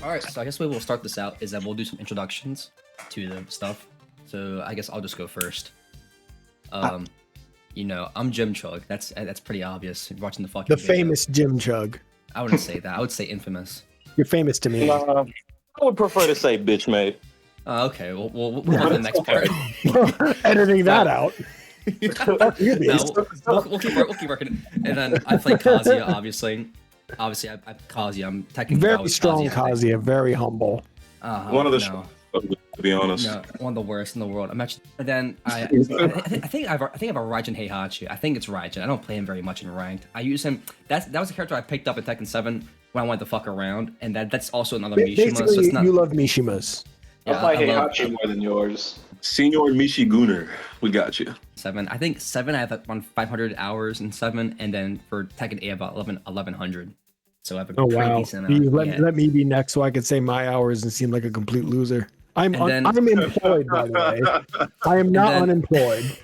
All right, so I guess we will start this out is that we'll do some introductions to the stuff. So I guess I'll just go first. You know, I'm JimChug. That's pretty obvious. You're watching the fucking The video. famous JimChug. I wouldn't say that. I would say infamous. You're famous to me. I would prefer to say bitch made. Okay, we'll move on to the next part. Editing that out. No, we'll keep working. And then I play Kazuya, obviously. Obviously, I Kazuya. I'm technically Very strong Kazuya, very humble. One of the to be honest. No, one of the worst in the world. I'm actually. And then I think I have a Raijin Heihachi. I think it's Raijin. I don't play him very much in ranked. I use him. That was a character I picked up in Tekken 7 when I wanted to fuck around, and that's also another Mishima. Basically, so it's not, you love Mishimas. Yeah, I play Heihachi more than yours. Senior Michigunner, we got you. 7. I think 7. I have like 500 hours in 7, and then for Tekken 8 about 1100. So I have a pretty decent amount. Let me be next so I can say my hours and seem like a complete loser. I'm employed, by the way. I am not unemployed.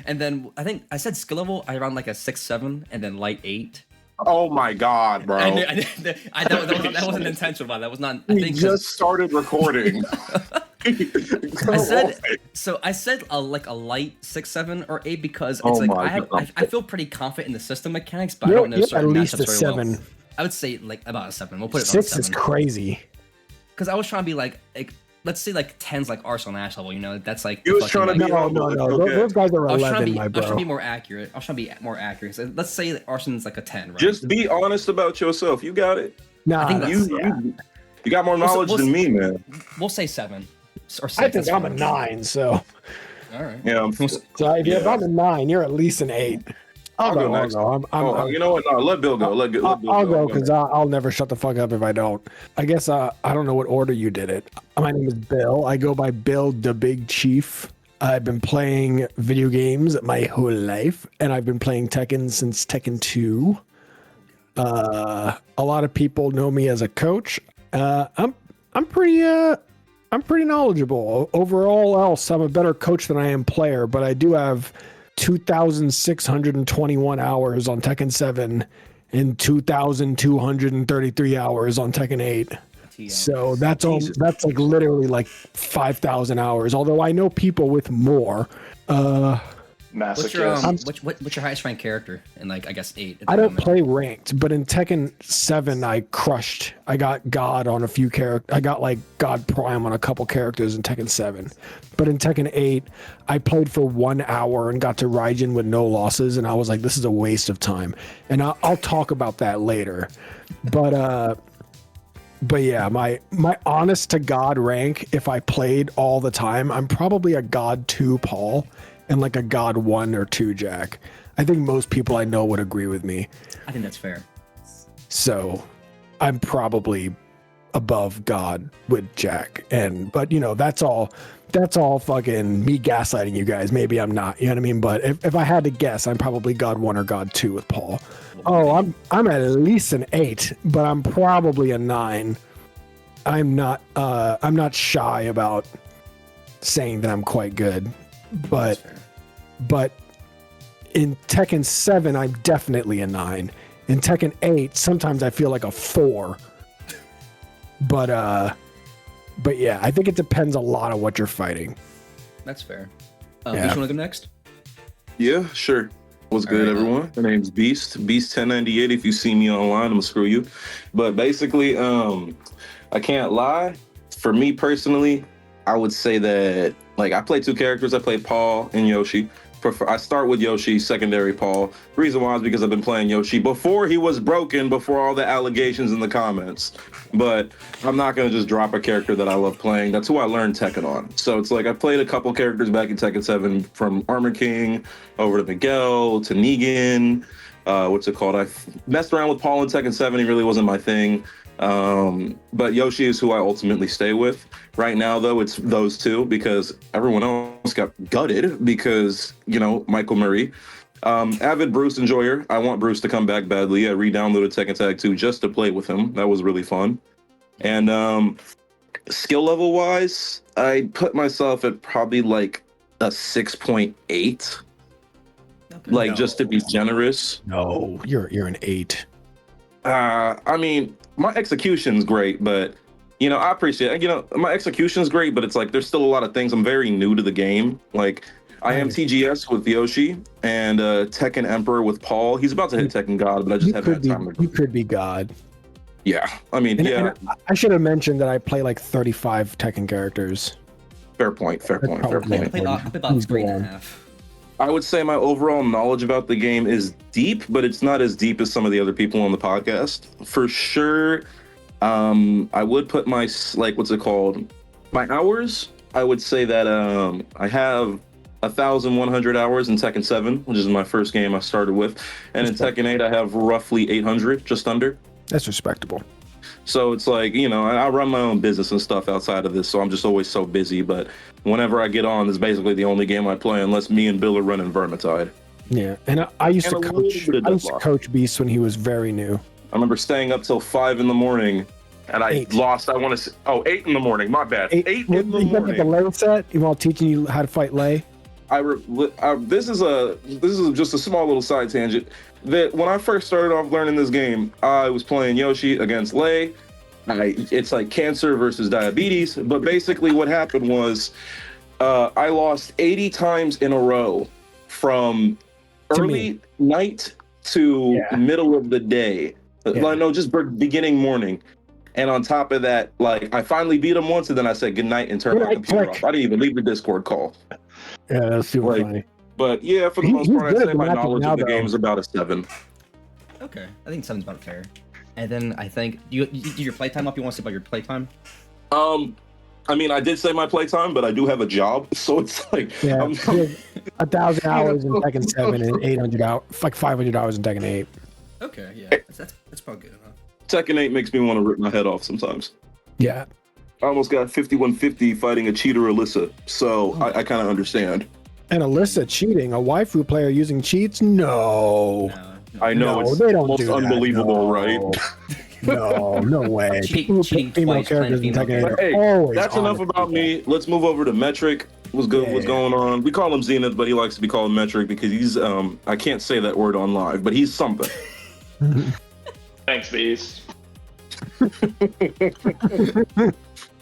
And then I think I said skill level. I around like a 6-7, and then light 8. Oh my god, bro! That wasn't intentional. But that was not. We just started recording. I said a light 6-7 or 8 because it's I feel pretty confident in the system mechanics, but I don't know certain at least matchups a very 7. well. I would say like about a 7. We'll put it 6 on 7. is crazy. Because I was trying to be like let's say like 10's like Arsenal Ash level. You know, that's like. You was trying to be no. Those guys are 11, my bro. I was trying to be more accurate. I was trying to be more accurate. So let's say that Arsenal's like a 10. Right? Just be honest about yourself. You got it. Nah, I think you got more knowledge than me, man. We'll say 7 or 6. I think I'm a 9, so. All right. Yeah. So if I'm a 9, you're at least an 8. I'll go next. You know what? No, let Bill go. Let Bill I'll go because I'll never shut the fuck up if I don't. I guess I don't know what order you did it. My name is Bill. I go by BillDaBigChief. I've been playing video games my whole life, and I've been playing Tekken since Tekken 2. A lot of people know me as a coach. I'm pretty knowledgeable. Overall else, I'm a better coach than I am player, but I do have 2,621 hours on Tekken 7 and 2,233 hours on Tekken 8. So that's like literally like 5,000 hours. Although I know people with more. What's your highest ranked character in like I guess 8? I don't play ranked, but in Tekken 7 I crushed. I got God on a few characters. I got like God Prime on a couple characters in Tekken 7. But in Tekken 8, I played for 1 hour and got to Raijin with no losses, and I was like, this is a waste of time. And I'll talk about that later. But yeah, my honest to God rank, if I played all the time, I'm probably a God 2 Paul and like a God 1 or 2 Jack. I think most people I know would agree with me. I think that's fair. So I'm probably above God with Jack. But you know, that's all fucking me gaslighting you guys. Maybe I'm not, you know what I mean? But if I had to guess, I'm probably God 1 or God 2 with Paul. Oh, I'm at least an 8, but I'm probably a 9. I'm not shy about saying that I'm quite good. But in Tekken 7, I'm definitely a 9. In Tekken 8, sometimes I feel like a 4. But yeah, I think it depends a lot on what you're fighting. That's fair. You want to go next? Yeah, sure. What's good, everyone? My name's Beast 1098. If you see me online, I'm gonna screw you. But basically, I can't lie. For me personally, I would say that like I play 2 characters. I play Paul and Yoshi. I start with Yoshi, secondary Paul. The reason why is because I've been playing Yoshi before he was broken, before all the allegations in the comments. But I'm not going to just drop a character that I love playing. That's who I learned Tekken on. So it's like I played a couple characters back in Tekken 7, from Armor King over to Miguel to Negan. What's it called? I messed around with Paul in Tekken 7. He really wasn't my thing. But Yoshi is who I ultimately stay with. Right now, though, it's those 2 because everyone else got gutted because, you know, Michael Murray. Avid Bruce enjoyer. I want Bruce to come back badly. I re-downloaded Tekken Tag 2 just to play with him. That was really fun. And skill level wise, I put myself at probably like a 6.8. Just to be generous. No, you're an 8. I mean, my execution's great, but you know, I appreciate it. You know, my execution's great, but it's like there's still a lot of things. I'm very new to the game. Like I am TGS with Yoshi and Tekken Emperor with Paul. He's about to hit Tekken God, but I just haven't had time to. You could be God. Yeah, I mean, And I should have mentioned that I play like 35 Tekken characters. Fair point. Fair point. I played about 3.5. I would say my overall knowledge about the game is deep, but it's not as deep as some of the other people on the podcast. For sure, I would put my, like, what's it called? My hours, I would say that I have 1,100 hours in Tekken 7, which is my first game I started with. And in Tekken 8, I have roughly 800, just under. That's respectable. So it's like, you know, I run my own business and stuff outside of this, so I'm just always so busy. But whenever I get on, it's basically the only game I play unless me and Bill are running Vermintide. Yeah, and I used to coach Beast when he was very new. I remember staying up till 5 in the morning, and I lost. I want to say, 8 in the morning. My bad. 8 in the morning. You got the Lay set while teaching you how to fight Lay. This is just a small little side tangent. That when I first started off learning this game, I was playing Yoshi against Lay. It's like cancer versus diabetes, but basically what happened was I lost 80 times in a row from early night to middle of the day. Like, no, just beginning morning. And on top of that, like, I finally beat him once, and then I said goodnight and turned my computer off. I didn't even leave the Discord call. Yeah, that's super funny. But yeah, for the most part, I'd say my knowledge of the game is about a 7. Okay, I think 7's about fair. And then I think, you your playtime up? You want to say about your playtime? I mean, I did say my playtime, but I do have a job, so it's like 1,000 hours in Tekken 7 and 800 hours, like 500 hours in Tekken 8. Okay, yeah, that's probably good enough. Tekken 8 makes me want to rip my head off sometimes. Yeah. I almost got 5150 fighting a cheater Alyssa, so I kind of understand. And Alyssa cheating, a waifu player using cheats? No. I know, it's they don't most do unbelievable, that. right? No way. Cheating Female twice, characters in Tekken 8 Hey, always that's enough about me. Let's move over to Metrix. What's going on? We call him Zenith, but he likes to be called Metrix because he's I can't say that word on live, but he's something. Thanks, Beast.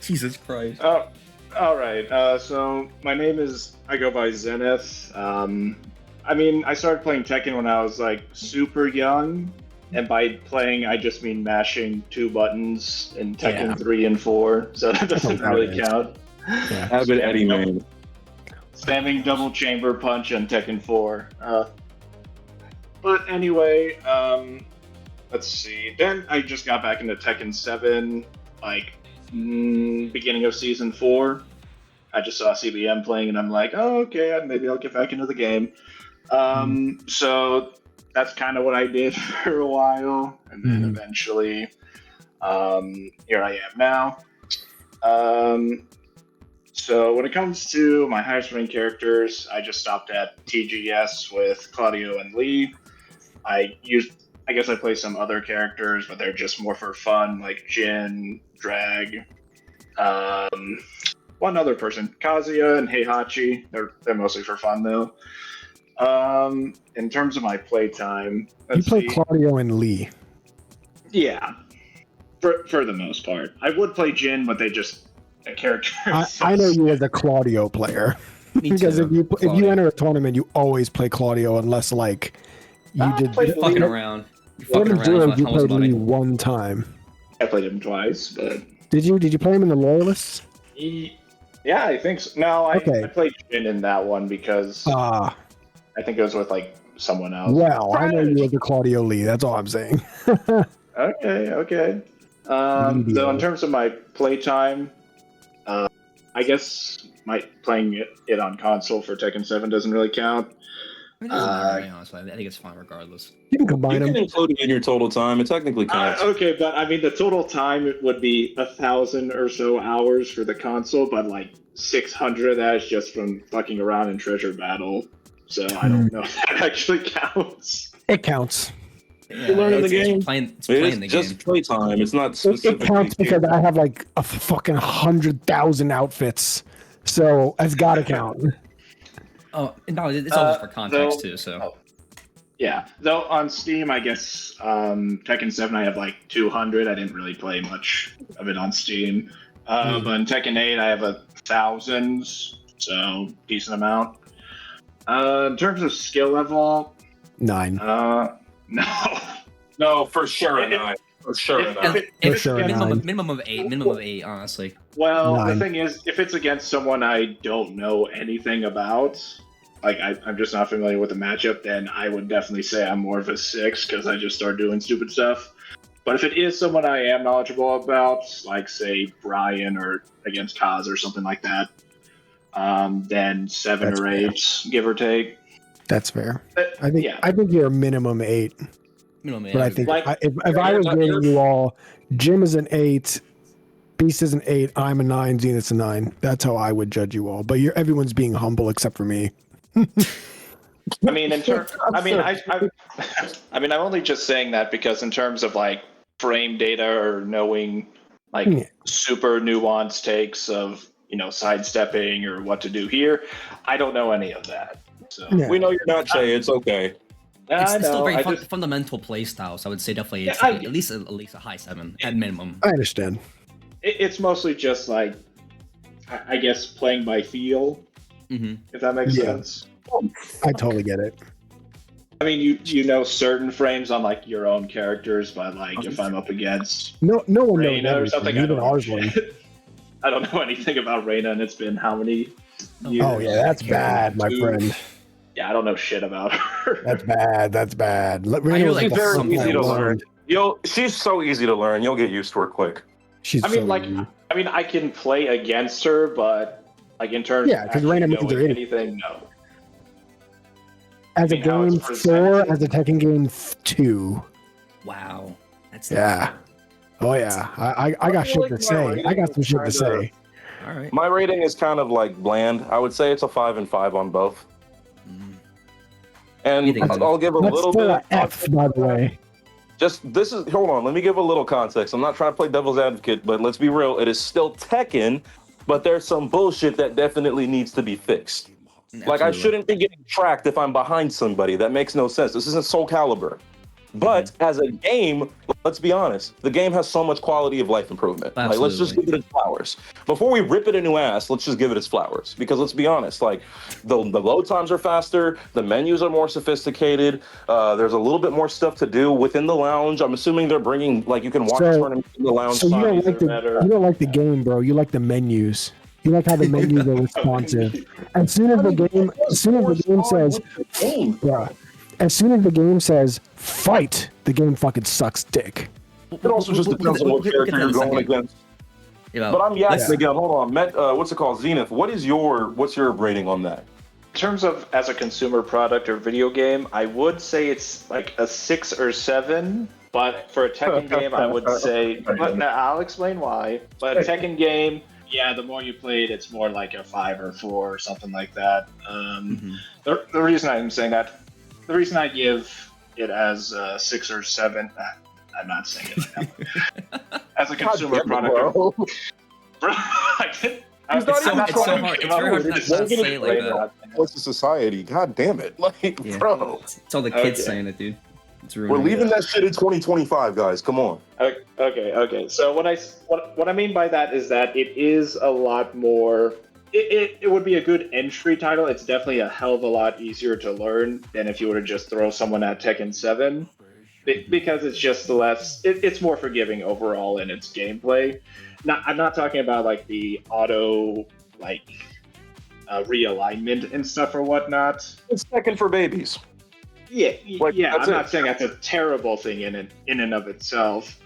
Jesus Christ. All right. So my name is, I go by Zenith. I mean, I started playing Tekken when I was like super young, and by playing, I just mean mashing 2 buttons in Tekken 3 and 4. So that doesn't really count. Yeah. Avid Eddie man. Spamming double chamber punch on Tekken 4. But anyway, let's see. Then I just got back into Tekken 7, like beginning of season 4. I just saw CBM playing, and I'm like, oh, okay, maybe I'll get back into the game. So that's kind of what I did for a while, and then eventually, here I am now. So when it comes to my highest rank characters, I just stopped at TGS with Claudio and Lee. I guess I play some other characters, but they're just more for fun, like Jin, Drag, one other person, Kazuya and Heihachi. They're mostly for fun though. In terms of my playtime, You play Claudio and Lee. Yeah, for the most part. I would play Jin, but they just a character. I know you as a Claudio player. Because if you enter a tournament, you always play Claudio unless like you did fucking around. You played Lee one time. I played him twice, but did you play him in the Loyalists? Yeah, I think so. No, I played Jin in that one because I think it was with like someone else. Well, I know you as a Claudio Lee. That's all I'm saying. Okay. So in terms of my playtime, I guess playing it on console for Tekken 7 doesn't really count. It doesn't matter, honestly. I think it's fine regardless. You can combine them. You can include it in your total time. It technically counts. Okay, but I mean the total time would be 1,000 or so hours for the console, but like 600 of that is just from fucking around in Treasure Battle. So I don't know if that actually counts. It counts. Yeah, you learn the game. It's playing the game. Just playtime. It's not specific. It counts because I have like a fucking 100,000 outfits, so it's got to count. Oh no, it's always for context too. So Yeah, though on Steam, I guess Tekken 7, I have like 200. I didn't really play much of it on Steam. But in Tekken 8, I have 1,000, so decent amount. In terms of skill level, 9. no. No, for sure a 9. For sure a 9. If sure, minimum of 8. Minimum of 8, honestly. Well, 9. the thing is, if it's against someone I don't know anything about, like I'm just not familiar with the matchup, then I would definitely say I'm more of a 6 because I just start doing stupid stuff. But if it is someone I am knowledgeable about, like say Brian or against Kaz or something like that, then 7 That's or fair. 8, give or take. That's fair. But, I think yeah. I think you're a minimum 8. Minimum 8. But I think Like- if I was rating you all, Jim is an 8, Beast is an 8, I'm a 9, Zenith's a 9. That's how I would judge you all. But everyone's being humble except for me. I mean, I'm only just saying that because in terms of like frame data or knowing like super nuanced takes of sidestepping or what to do here, I don't know any of that. So Yeah. We know you're not Shay. It's okay. It's I still know, very I just- fundamental play style, so I would say definitely it's Yeah, at least a high 7 at minimum. I understand. It's mostly just like, I guess, playing by feel, if that makes Yeah. sense. I totally get it. I mean, you know certain frames on like your own characters, but like if I'm up against No one knows Reina or everything, something, I even don't ours know one. shit. I don't know anything about Reina, and it's been how many years? Oh yeah, that's bad, my 2. friend. Yeah, I don't know shit about her. That's bad. That's bad. I hear, like, She's very something easy to else. learn. She's so easy to learn. You'll get used to her quick. She's I mean, so like, easy. I can play against her, but like in terms Yeah, of 'cause actually Reina means knowing they're in it. anything, no. As a I mean, how it's game 4, presented. as a Tekken game 2. Wow. That's Yeah. Oh yeah. I got shit to say. I got some shit to say. All right. My rating is kind of like bland. I would say it's a 5 and 5 on both. And You think, man? I'll give a That's little still bit an of F, by the way. hold on, let me give a little context. I'm not trying to play devil's advocate, but let's be real, it is still Tekken, but there's some bullshit that definitely needs to be fixed. Like, I Absolutely. shouldn't be getting tracked if I'm behind somebody. That makes no sense. This isn't Soul Calibur. But as a game, let's be honest, the game has so much quality of life improvement. Like, let's just give it its flowers. Before we rip it a new ass, let's just give it its flowers. Because let's be honest, like, the load times are faster, the menus are more sophisticated, there's a little bit more stuff to do within the lounge. I'm assuming they're bringing, like, you can watch tournaments in the lounge. So you don't Bodies like are better. you don't like the game, bro. You like the menus. You like how the menus are responsive. As soon as the game says, bruh, as soon as the game says fight, the game fucking sucks dick. It also just depends on what character you're going against. Yeah, But I'm yakking let's- again. Hold on, what's it called? Zenith. What's your rating on that? In terms of as a consumer product or video game, I would say it's like a 6 or 7. But for a Tekken game, I would say. But now I'll explain why. But a Tekken game, yeah, the more you play it, it's more like a 5 or 4 or something like that. The reason I'm saying that, the reason I give it as 6 or 7. I'm not saying it right now. As a consumer product, Bro. bro, I didn't. It's It's so not hard. even It's very hard to not say it like that. What's the society? God damn it. Like, Yeah. bro. It's all the kids Okay. saying it, dude. It's We're ruining it. leaving that shit in 2025, guys. Come on. Okay. So what I mean by that is that it is a lot more. It would be a good entry title. It's definitely a hell of a lot easier to learn than if you were to just throw someone at Tekken 7, because it's just less. It's more forgiving overall in its gameplay. I'm not talking about like the auto realignment and stuff or whatnot. It's Tekken for babies. Yeah. That's I'm not it. saying that's a terrible thing in and of itself,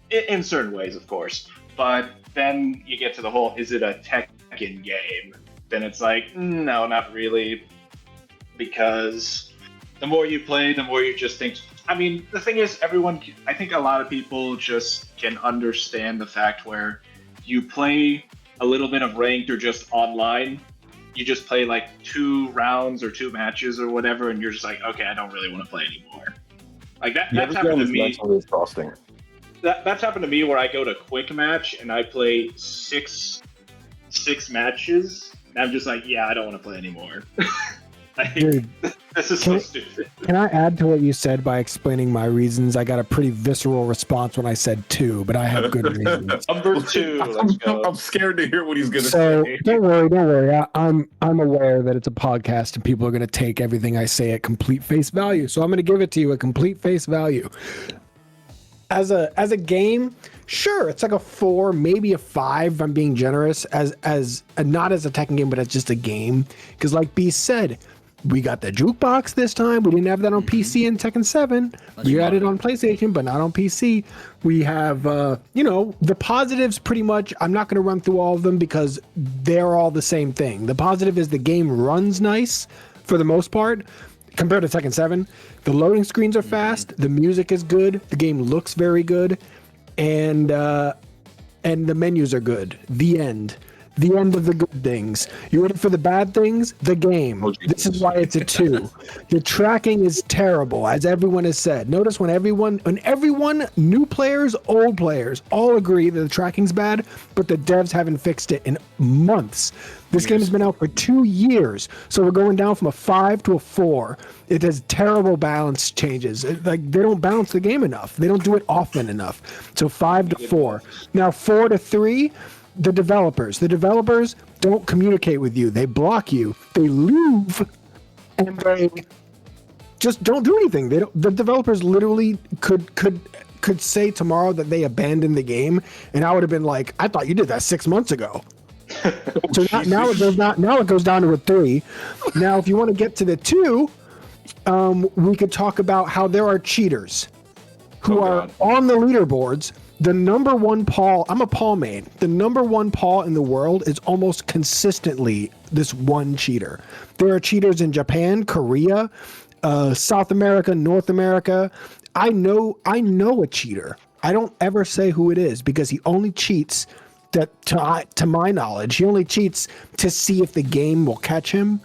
in certain ways, of course. But then you get to the whole, is it a Tekken game? Then it's like, no, not really, because the more you play, the more you just think. I mean, the thing is, I think a lot of people just can understand the fact where you play a little bit of ranked or just online. You just play like 2 rounds or 2 matches or whatever, and you're just like, okay, I don't really want to play anymore. Like that's happened to me. That's happened to me where I go to quick match and I play six matches, and I'm just like, yeah, I don't want to play anymore. Like, Dude, this is so stupid. Can I add to what you said by explaining my reasons? I got a pretty visceral response when I said 2, but I have good reasons. Number 2, let's go. I'm scared to hear what he's gonna So say. don't worry. I'm aware that it's a podcast and people are gonna take everything I say at complete face value. So I'm gonna give it to you at complete face value. As a game, sure, it's like a 4, maybe a 5. If I'm being generous, as not as a Tekken game, but as just a game. Because like B said, we got the jukebox this time. We didn't have that on PC in Tekken 7. We had it on PlayStation, but not on PC. We have, the positives pretty much. I'm not going to run through all of them because they're all the same thing. The positive is the game runs nice for the most part compared to Tekken 7. The loading screens are fast. The music is good. The game looks very good. And the menus are good. The end. The end of the good things. You ready for the bad things? The game. This is why it's a 2. The tracking is terrible, as everyone has said. Notice when everyone, new players, old players, all agree that the tracking's bad, but the devs haven't fixed it in months. This game has been out for 2 years, so we're going down from a 5 to a 4. It has terrible balance changes. They don't balance the game enough. They don't do it often enough. So 5 to 4. Now 4 to 3. The developers don't communicate with you. They block you. They leave, and they just don't do anything. The developers literally could say tomorrow that they abandoned the game, and I would have been like, I thought you did that 6 months ago. So now it goes down to a 3. Now, if you want to get to the 2, we could talk about how there are cheaters who are on the leaderboards. The number 1 Paul, I'm a Paul main. The number 1 Paul in the world is almost consistently this one cheater. There are cheaters in Japan, Korea, South America, North America. I know a cheater. I don't ever say who it is because he only cheats to my knowledge. He only cheats to see if the game will catch him,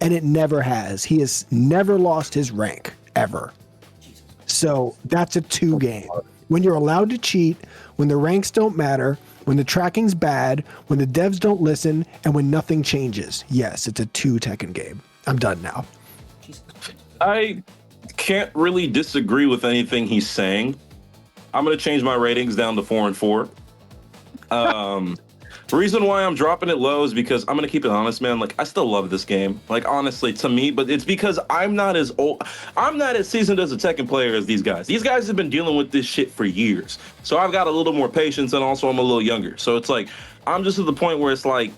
and it never has. He has never lost his rank ever. So that's a 2 game. When you're allowed to cheat, when the ranks don't matter, when the tracking's bad, when the devs don't listen, and when nothing changes. Yes, it's a 2 Tekken game. I'm done now. I can't really disagree with anything he's saying. I'm going to change my ratings down to 4 and 4. The reason why I'm dropping it low is because I'm gonna keep it honest, man. Like, I still love this game. Like, honestly, to me, but it's because I'm not as seasoned as a Tekken player as these guys. These guys have been dealing with this shit for years. So I've got a little more patience, and also I'm a little younger. So it's like, I'm just at the point where it's like,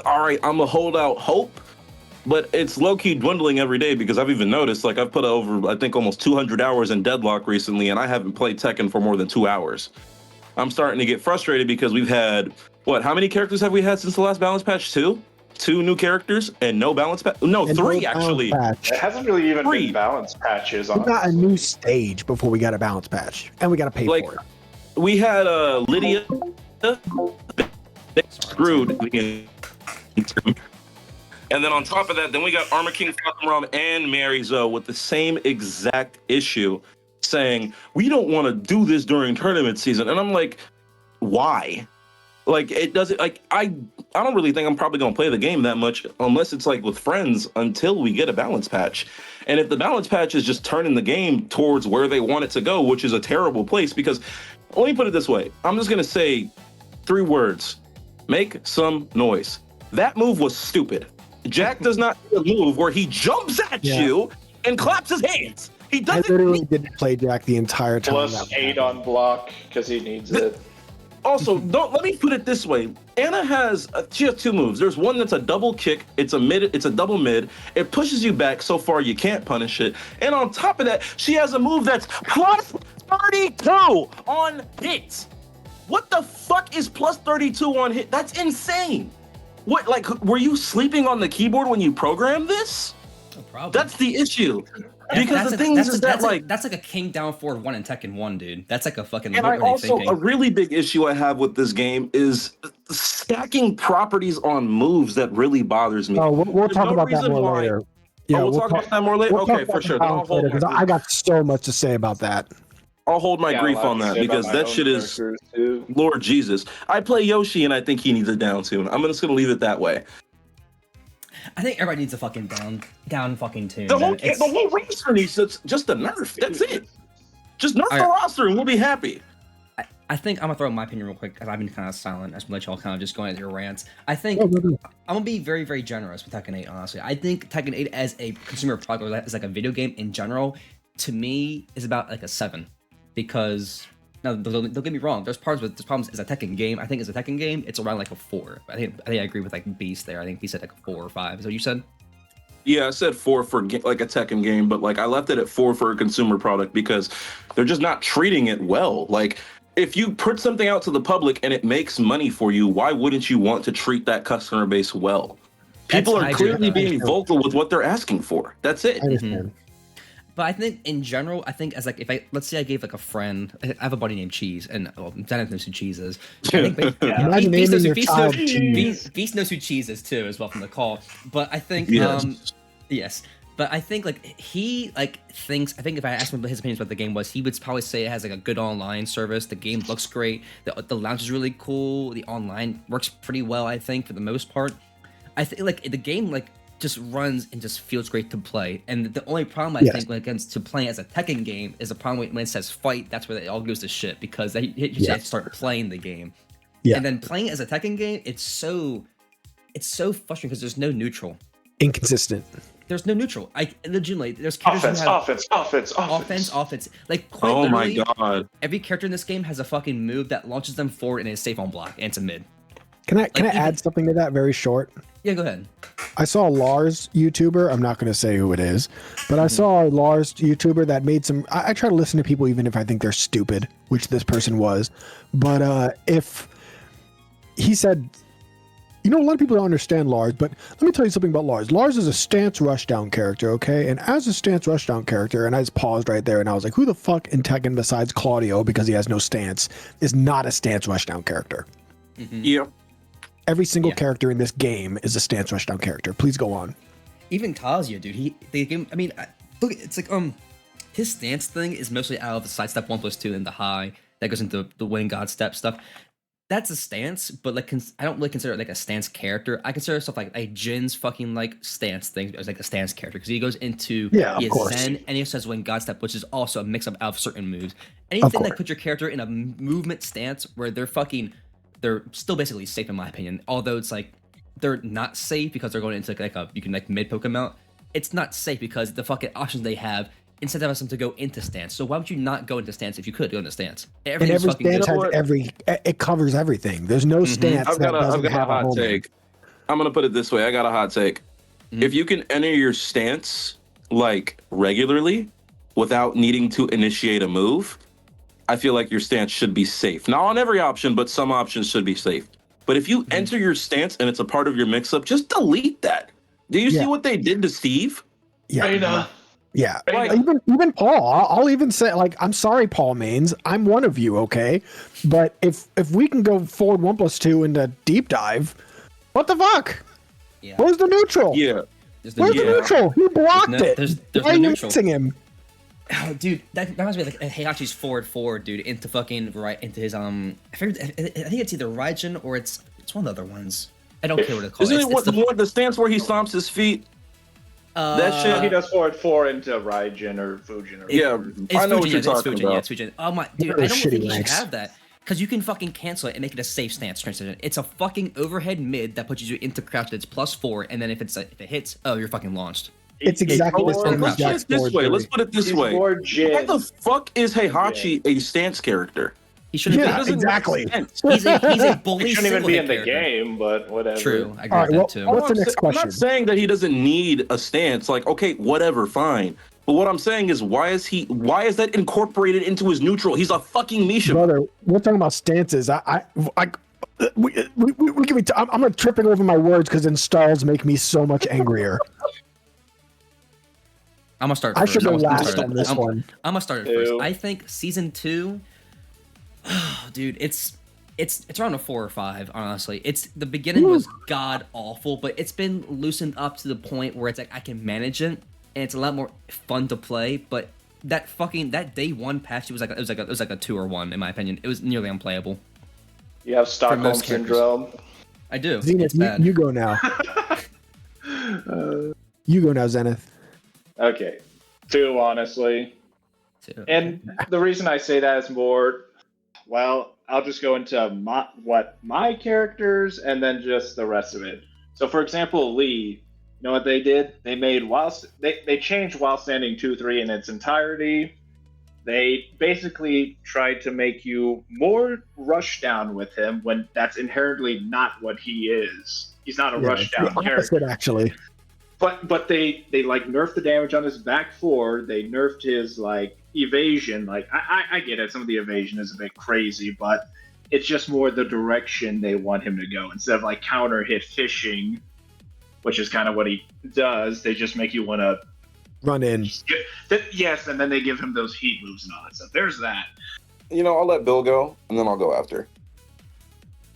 all right, I'm gonna hold out hope, but it's low-key dwindling every day because I've even noticed, like, I've put over, I think, almost 200 hours in Deadlock recently, and I haven't played Tekken for more than 2 hours. I'm starting to get frustrated because we've had, how many characters have we had since the last balance patch? 2 new characters and no balance patch? No, and 3 actually. It hasn't really even been balance patches on. We got a new stage before we got a balance patch, and we got to pay for it. We had Lydia screwed, and then on top of that, then we got Armor King, Falcon and Mary Zoe with the same exact issue, saying we don't want to do this during tournament season, and I'm like, why? Like, it doesn't, like, I don't really think I'm probably going to play the game that much unless it's like with friends until we get a balance patch. And if the balance patch is just turning the game towards where they want it to go, which is a terrible place, because let me put it this way. I'm just going to say 3 words. Make some noise. That move was stupid. Jack does not do a move where he jumps at you and claps his hands. He doesn't. I literally didn't play Jack the entire time. Plus 8 on block because he needs it. Also, let me put it this way. Anna has 2 moves. There's one that's a double kick. It's a double mid. It pushes you back so far you can't punish it. And on top of that, she has a move that's plus 32 on hits. What the fuck is plus 32 on hit? That's insane. What, like, were you sleeping on the keyboard when you programmed this? No problem. That's the issue. Because the thing is that, like, that's like a king down forward 1 in Tekken 1, dude. That's like a fucking. And a really big issue I have with this game is stacking properties on moves that really bothers me. Oh, we'll talk about that more later. Yeah, we'll talk about that more later. Okay, for sure. I got so much to say about that. I'll hold my grief on that because that shit is Lord Jesus. I play Yoshi and I think he needs a down tune. I'm just gonna leave it that way. I think everybody needs a fucking down fucking tune. The whole roster needs just a nerf. That's it. Just nerf the roster and we'll be happy. I think I'm gonna throw my opinion real quick because I've been kind of silent as we let y'all kind of just go into your rants. I think I'm gonna be very, very generous with Tekken 8. Honestly, I think Tekken 8 as a consumer product, or as like a video game in general, to me is about like a 7, because now don't get me wrong. There's problems as a Tekken game. I think as a Tekken game, it's around like a 4. I think I agree with like Beast there. I think he said like a 4 or 5. Is that what you said? Yeah, I said 4 for like a Tekken game, but like I left it at 4 for a consumer product because they're just not treating it well. Like, if you put something out to the public and it makes money for you, why wouldn't you want to treat that customer base well? People are clearly being vocal with what they're asking for. That's it. But I think in general, I think as like, let's say I gave like a friend, I have a buddy named Cheese, and Dennis knows who Cheese is. Imagine naming your child Cheese. Beast knows who Cheese is too, as well, from the call. But I think, yes. But I think like he thinks, I think if I asked him what his opinions about the game was, he would probably say it has like a good online service. The game looks great. The launch is really cool. The online works pretty well, I think, for the most part. I think like the game like just runs and just feels great to play. And the only problem I think when it comes to playing as a Tekken game is the problem when it says fight. That's where it all goes to shit, because you just have to start playing the game. And then playing as a Tekken game, it's so frustrating because there's no neutral. Inconsistent. There's no neutral. Legitimately, there's characters offense. Like, quite literally, my god! Every character in this game has a fucking move that launches them forward and is safe on block, and it's a mid. Can I add something to that very short? Yeah, go ahead. I saw a Lars YouTuber. I'm not going to say who it is, but I saw a Lars YouTuber that made some. I try to listen to people even if I think they're stupid, which this person was. But if he said, you know, a lot of people don't understand Lars, but let me tell you something about Lars. Lars is a stance rushdown character, okay? And as a stance rushdown character, and I just paused right there and I was like, who the fuck in Tekken besides Claudio, because he has no stance, is not a stance rushdown character? Yeah. Every single character in this game is a stance rushdown character. Please go on. Even Kazuya, dude. Look, it's like his stance thing is mostly out of the sidestep 1+2 and the high that goes into the wing god step stuff. That's a stance, but like I don't really consider it like a stance character. I consider stuff like Jin's fucking like stance thing as like a stance character, because he goes into Zen and he also has wing god step, which is also a mix up out of certain moves. Anything that puts your character in a movement stance where they're still basically safe in my opinion. Although it's like they're not safe because they're going into like you can like mid poke them out. It's not safe because the fucking options they have incentivize them to go into stance. So why would you not go into stance if you could go into stance? And every stance has it covers everything. There's no stance I've got a hot take. I'm gonna put it this way. I got a hot take. If you can enter your stance like regularly without needing to initiate a move, I feel like your stance should be safe. Not on every option, but some options should be safe. But if you enter your stance and it's a part of your mix-up, just delete that. Do you see what they did to Steve? Yeah. Yeah, like, even Paul. I'll even say, like, I'm sorry, Paul Maines. I'm one of you, okay? But if we can go forward 1+2 into deep dive, what the fuck? Yeah. Where's the neutral? Yeah. Where's the neutral? He blocked it. There's Why are you missing him? Oh, dude, that reminds me of like Heihachi's forward, dude, into fucking into his I think it's either Raijin or it's one of the other ones. I don't care what it's called. Isn't it the stance where he stomps his feet? That shit. He does forward 4 into Raijin or Fujin. I know what you're talking about. Yeah, it's Fujin. Oh my, dude, I don't think you should have that. Because you can fucking cancel it and make it a safe stance transition. It's a fucking overhead mid that puts you into crouch that's +4, and then if it hits, oh, you're fucking launched. It's exactly the same. Let's put it this way. Let's put it this way. Why the fuck is Heihachi a stance character? He shouldn't be. Exactly. He's a bully. He shouldn't even be in the game, but whatever. True, I agree with that too. What's the next question? I'm not saying that he doesn't need a stance. Like, okay, whatever, fine. But what I'm saying is, why is that incorporated into his neutral? He's a fucking Misha. Brother, we're talking about stances. I'm like tripping over my words because installs make me so much angrier. I'm gonna start. I should go last on this one. I'm gonna start it first. I think season 2. Oh, dude, it's around a 4 or 5. Honestly, the beginning was god awful, but it's been loosened up to the point where it's like I can manage it, and it's a lot more fun to play. But that day 1 patch, it was like a 2 or 1 in my opinion. It was nearly unplayable. You have Stockholm syndrome. I do. Zenith, you go now. You go now, Zenith. Okay, 2 honestly. 2. And the reason I say that is more, well, I'll just go into my characters and then just the rest of it. So, for example, Lee, you know what they did? They made they changed While Standing 2-3 in its entirety. They basically tried to make you more rush down with him when that's inherently not what he is. He's not a rush down character, actually. But they like nerfed the damage on his back 4. They nerfed his like evasion. Like I get it, some of the evasion is a bit crazy, but it's just more the direction they want him to go. Instead of like counter hit fishing, which is kind of what he does, they just make you want to run in. Yes, and then they give him those heat moves and all that stuff. There's that. I'll let Bill go, and then I'll go after.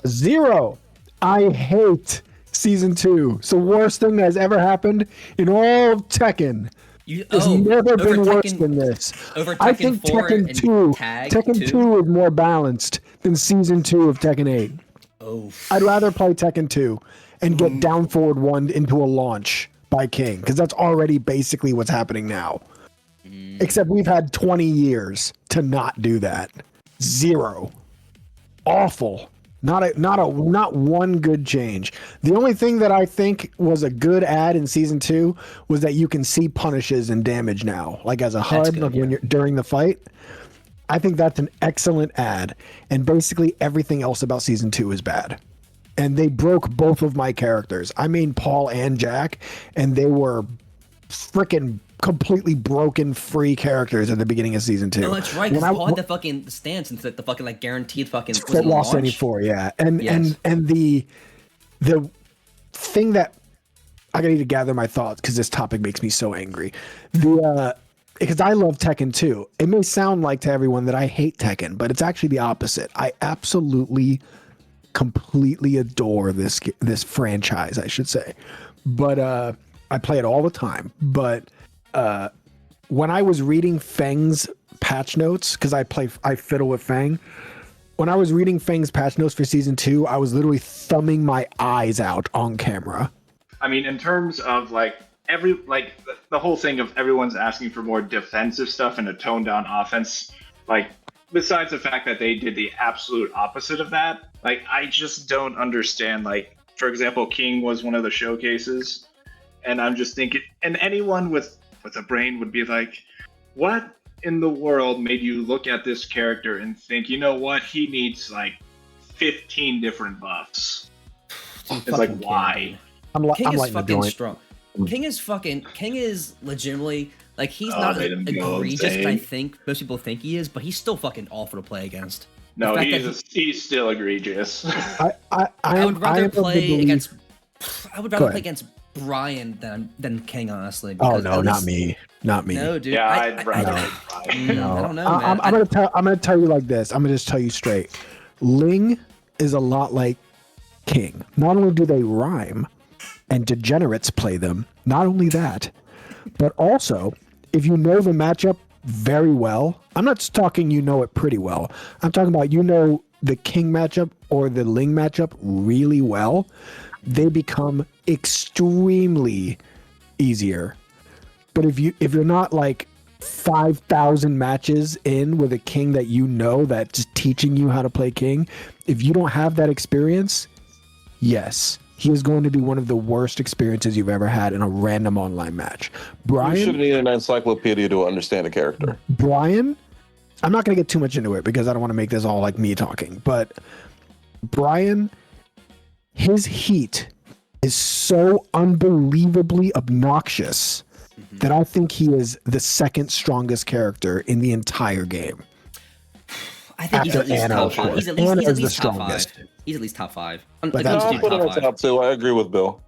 0. I hate Season 2. It's the worst thing that has ever happened in all of Tekken. There's never been worse than this. I think Tekken 2 is more balanced than Season 2 of Tekken 8. Oh. I'd rather play Tekken 2 and get down forward 1 into a launch by King, because that's already basically what's happening now. Except we've had 20 years to not do that. 0. Awful. Not one good change. The only thing that I think was a good add in Season 2 was that you can see punishes and damage now, like as a HUD, like when you're during the fight. I think that's an excellent add, and basically everything else about Season 2 is bad. And they broke both of my characters. I mean Paul and Jack, and they were freaking completely broken free characters at the beginning of Season 2. No, that's right. Because Paul had the fucking stance and the fucking like guaranteed fucking lost 84, yeah. And the thing that I need to gather my thoughts because this topic makes me so angry. Because I love Tekken 2. It may sound like to everyone that I hate Tekken, but it's actually the opposite. I absolutely completely adore this franchise, I should say. But I play it all the time. But when I was reading Feng's patch notes, because I fiddle with Feng, when I was reading Feng's patch notes for Season 2, I was literally thumbing my eyes out on camera. I mean, in terms of like the whole thing of everyone's asking for more defensive stuff and a toned down offense, like besides the fact that they did the absolute opposite of that, like I just don't understand. Like, for example, King was one of the showcases, and I'm just thinking, and anyone with a brain would be like, what in the world made you look at this character and think, you know what, he needs like 15 different buffs? It's like, why? King is fucking strong. King is legitimately like, he's not egregious, but I think most people think he is, but he's still fucking awful to play against. No, he's still egregious. I would rather play against Brian than King, honestly. Oh no, not me. No, dude. Yeah, I'd rather play Brian. I don't know, man. I'm gonna tell you like this. I'm gonna just tell you straight. Ling is a lot like King. Not only do they rhyme, and degenerates play them. Not only that, but also if you know the matchup very well. I'm not just talking you know it pretty well. I'm talking about you know the King matchup or the Ling matchup really well. They become extremely easier. But if you're not like 5,000 matches in with a King that you know that's teaching you how to play King, if you don't have that experience, yes, he is going to be one of the worst experiences you've ever had in a random online match. Brian, you shouldn't need an encyclopedia to understand a character. Brian, I'm not going to get too much into it because I don't want to make this all like me talking, but Brian, his heat is so unbelievably obnoxious that I think he is the second strongest character in the entire game. I think he's at least top 5. He's at least top 5. He's at least top 5. I'll put him in top 2. I agree with Bill.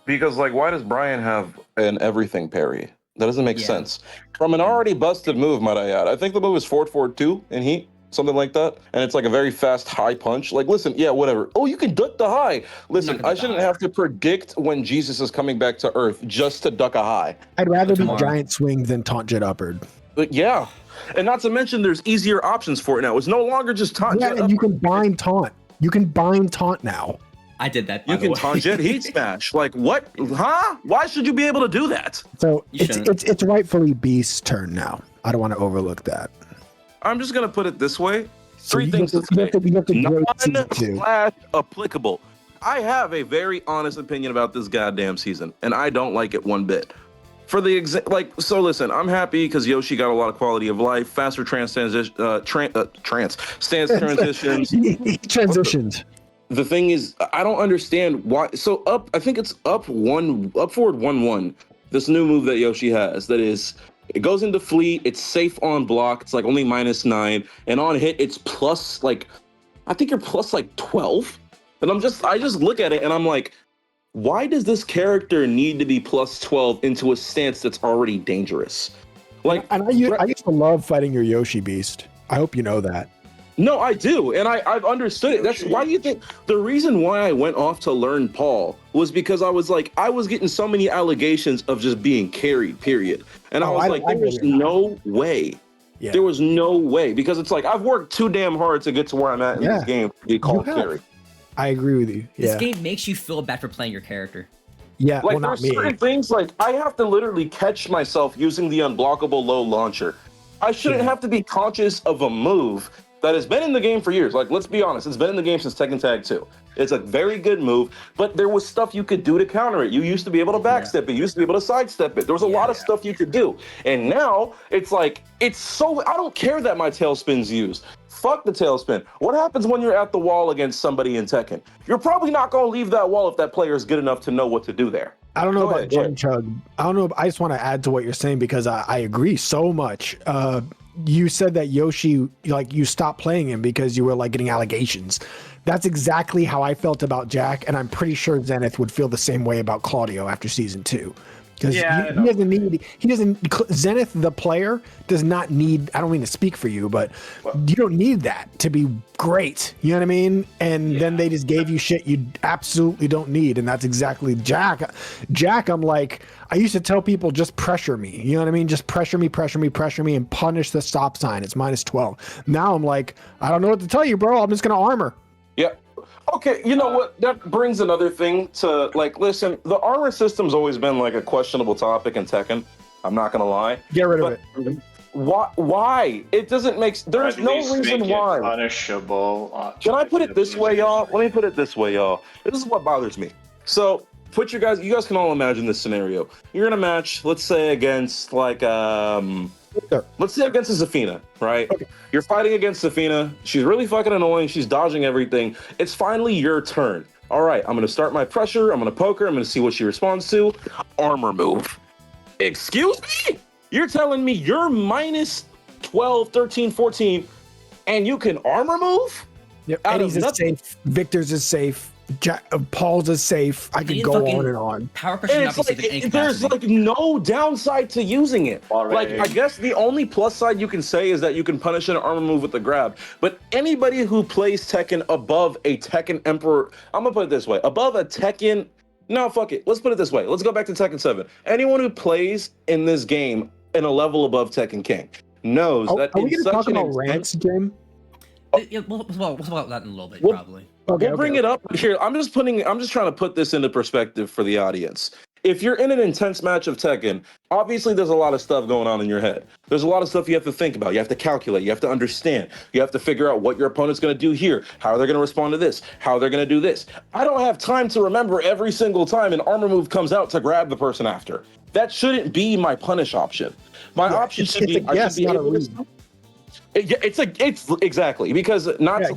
Because like, why does Brian have an everything parry? That doesn't make sense. From an already busted move, might I add. I think the move is 4-4-2 in Heat, something like that. And it's like a very fast high punch. Like, listen, yeah, whatever. Oh, you can duck the high. Listen, I shouldn't have to predict when Jesus is coming back to Earth just to duck a high. I'd rather be giant swing than taunt jet upward. But yeah. And not to mention, there's easier options for it now. It's no longer just taunt jet and you can bind taunt. You can bind taunt now. I did that. You can tangent heat smash. Like what? Huh? Why should you be able to do that? So You it's rightfully Beast's turn now. I don't want to overlook that. I'm just gonna put it this way. So Three things to say. you have to grade season 2. Non/applicable. I have a very honest opinion about this goddamn season, and I don't like it one bit. For the so listen, I'm happy because Yoshi got a lot of quality of life, faster stance transitions. He transitioned. The thing is, I don't understand why. So I think it's up forward 1-1. This new move that Yoshi has, that is, it goes into fleet. It's safe on block. It's like only -9, and on hit, it's plus I think you're plus 12. And I just look at it and I'm like, why does this character need to be plus 12 into a stance that's already dangerous? Like, and I used to love fighting your Yoshi Beast. I hope you know that. No, I do, and I've understood it. That's why you think the reason why I went off to learn Paul was because I was getting so many allegations of just being carried, period. And I was like, there was no way. Yeah. There was no way, because it's like I've worked too damn hard to get to where I'm at in this game to be called carry. I agree with you. This game makes you feel bad for playing your character. Yeah, like there's certain things like I have to literally catch myself using the unblockable low launcher. I shouldn't have to be conscious of a move that has been in the game for years. Like, let's be honest, it's been in the game since Tekken Tag 2. It's a very good move, but there was stuff you could do to counter it. You used to be able to backstep it. You used to be able to sidestep it. There was a lot of stuff you could do. And now it's like, I don't care that my tailspin's used. Fuck the tailspin. What happens when you're at the wall against somebody in Tekken? You're probably not going to leave that wall if that player is good enough to know what to do there. I don't know about JimChug. I don't know. I just want to add to what you're saying because I agree so much. You said that Yoshi, like, you stopped playing him because you were like getting allegations. That's exactly how I felt about Jack, and I'm pretty sure Zenith would feel the same way about Claudio after season 2. Because he doesn't Zenith, the player, does not need, I don't mean to speak for you, but you don't need that to be great. You know what I mean? And then they just gave you shit you absolutely don't need. And that's exactly Jack. Jack, I'm like, I used to tell people, just pressure me. You know what I mean? Just pressure me, and punish the stop sign. It's -12. Now I'm like, I don't know what to tell you, bro. I'm just going to armor. Yeah. Okay, you know what? That brings another thing to, like, listen, the armor system's always been like a questionable topic in Tekken. I'm not gonna lie. Get rid of it. Why? It doesn't make. There's no reason why. Punishable. Can I put it this way, y'all? Let me put it this way, y'all. This is what bothers me. So, you guys can all imagine this scenario. You're in a match, let's say against like let's say against a Zafina, right? Okay. You're fighting against Zafina. She's really fucking annoying. She's dodging everything. It's finally your turn. All right, I'm going to start my pressure. I'm going to poke her. I'm going to see what she responds to. Armor move. Excuse me? You're telling me you're -12, 13, 14, and you can armor move? Yep. Eddie's is safe. Victor's is safe. Paul's is safe. I could go on and on. Power pressure. And it's like, there's like no downside to using it. Like, I guess the only plus side you can say is that you can punish an armor move with the grab. But anybody who plays Tekken above a Tekken Emperor, I'm gonna put it this way, above a Tekken. No, fuck it. Let's put it this way. Let's go back to Tekken 7. Anyone who plays in this game in a level above Tekken King knows that. Are we gonna talk about ranks, Jim? Yeah, we'll talk about that in a little bit, probably. We'll bring it up here. I'm just trying to put this into perspective for the audience. If you're in an intense match of Tekken, obviously there's a lot of stuff going on in your head. There's a lot of stuff you have to think about. You have to calculate. You have to understand. You have to figure out what your opponent's going to do here, how they're going to respond to this, how they're going to do this. I don't have time to remember every single time an armor move comes out to grab the person after. That shouldn't be my punish option. My option should be I should be able to. It's exactly, because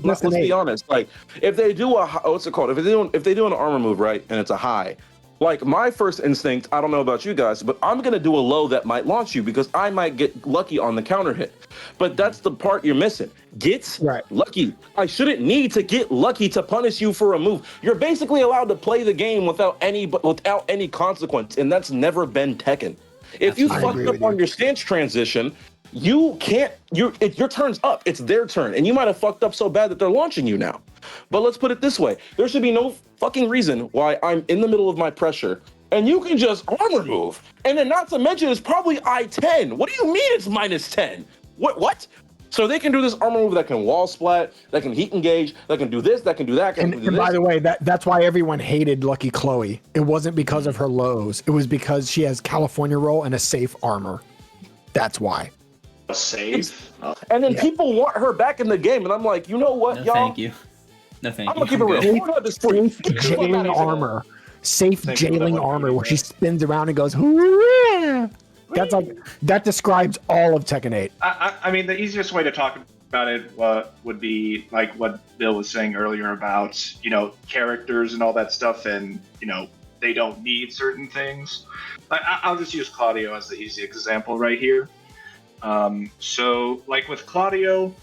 let's be honest. Like, if they do what's it called? If they do an armor move, right, and it's a high, like, my first instinct, I don't know about you guys, but I'm gonna do a low that might launch you because I might get lucky on the counter hit. But that's the part you're missing. Get lucky. I shouldn't need to get lucky to punish you for a move. You're basically allowed to play the game without any consequence, and that's never been Tekken. If you fucked up on your stance transition, you can't. Your turn's up. It's their turn, and you might have fucked up so bad that they're launching you now. But let's put it this way: there should be no fucking reason why I'm in the middle of my pressure, and you can just armor move. And then, not to mention, it's probably I-10. What do you mean it's -10? What? So they can do this armor move that can wall splat, that can heat engage, that can do this, that can do that. And by the way, that's why everyone hated Lucky Chloe. It wasn't because of her lows. It was because she has California roll and a safe armor. That's why. A save? And then people want her back in the game, and I'm like, you know what, No, y'all? thank you. No, thank I'm you. gonna keep it real. Safe, We're gonna just free. jailing armor. Safe Thank jailing you. armor where she spins around and goes, hooray! That's like, that describes all of Tekken 8. I mean, the easiest way to talk about it would be like what Bill was saying earlier about, characters and all that stuff, and, they don't need certain things. I'll just use Claudio as the easy example right here. So, like with Claudio,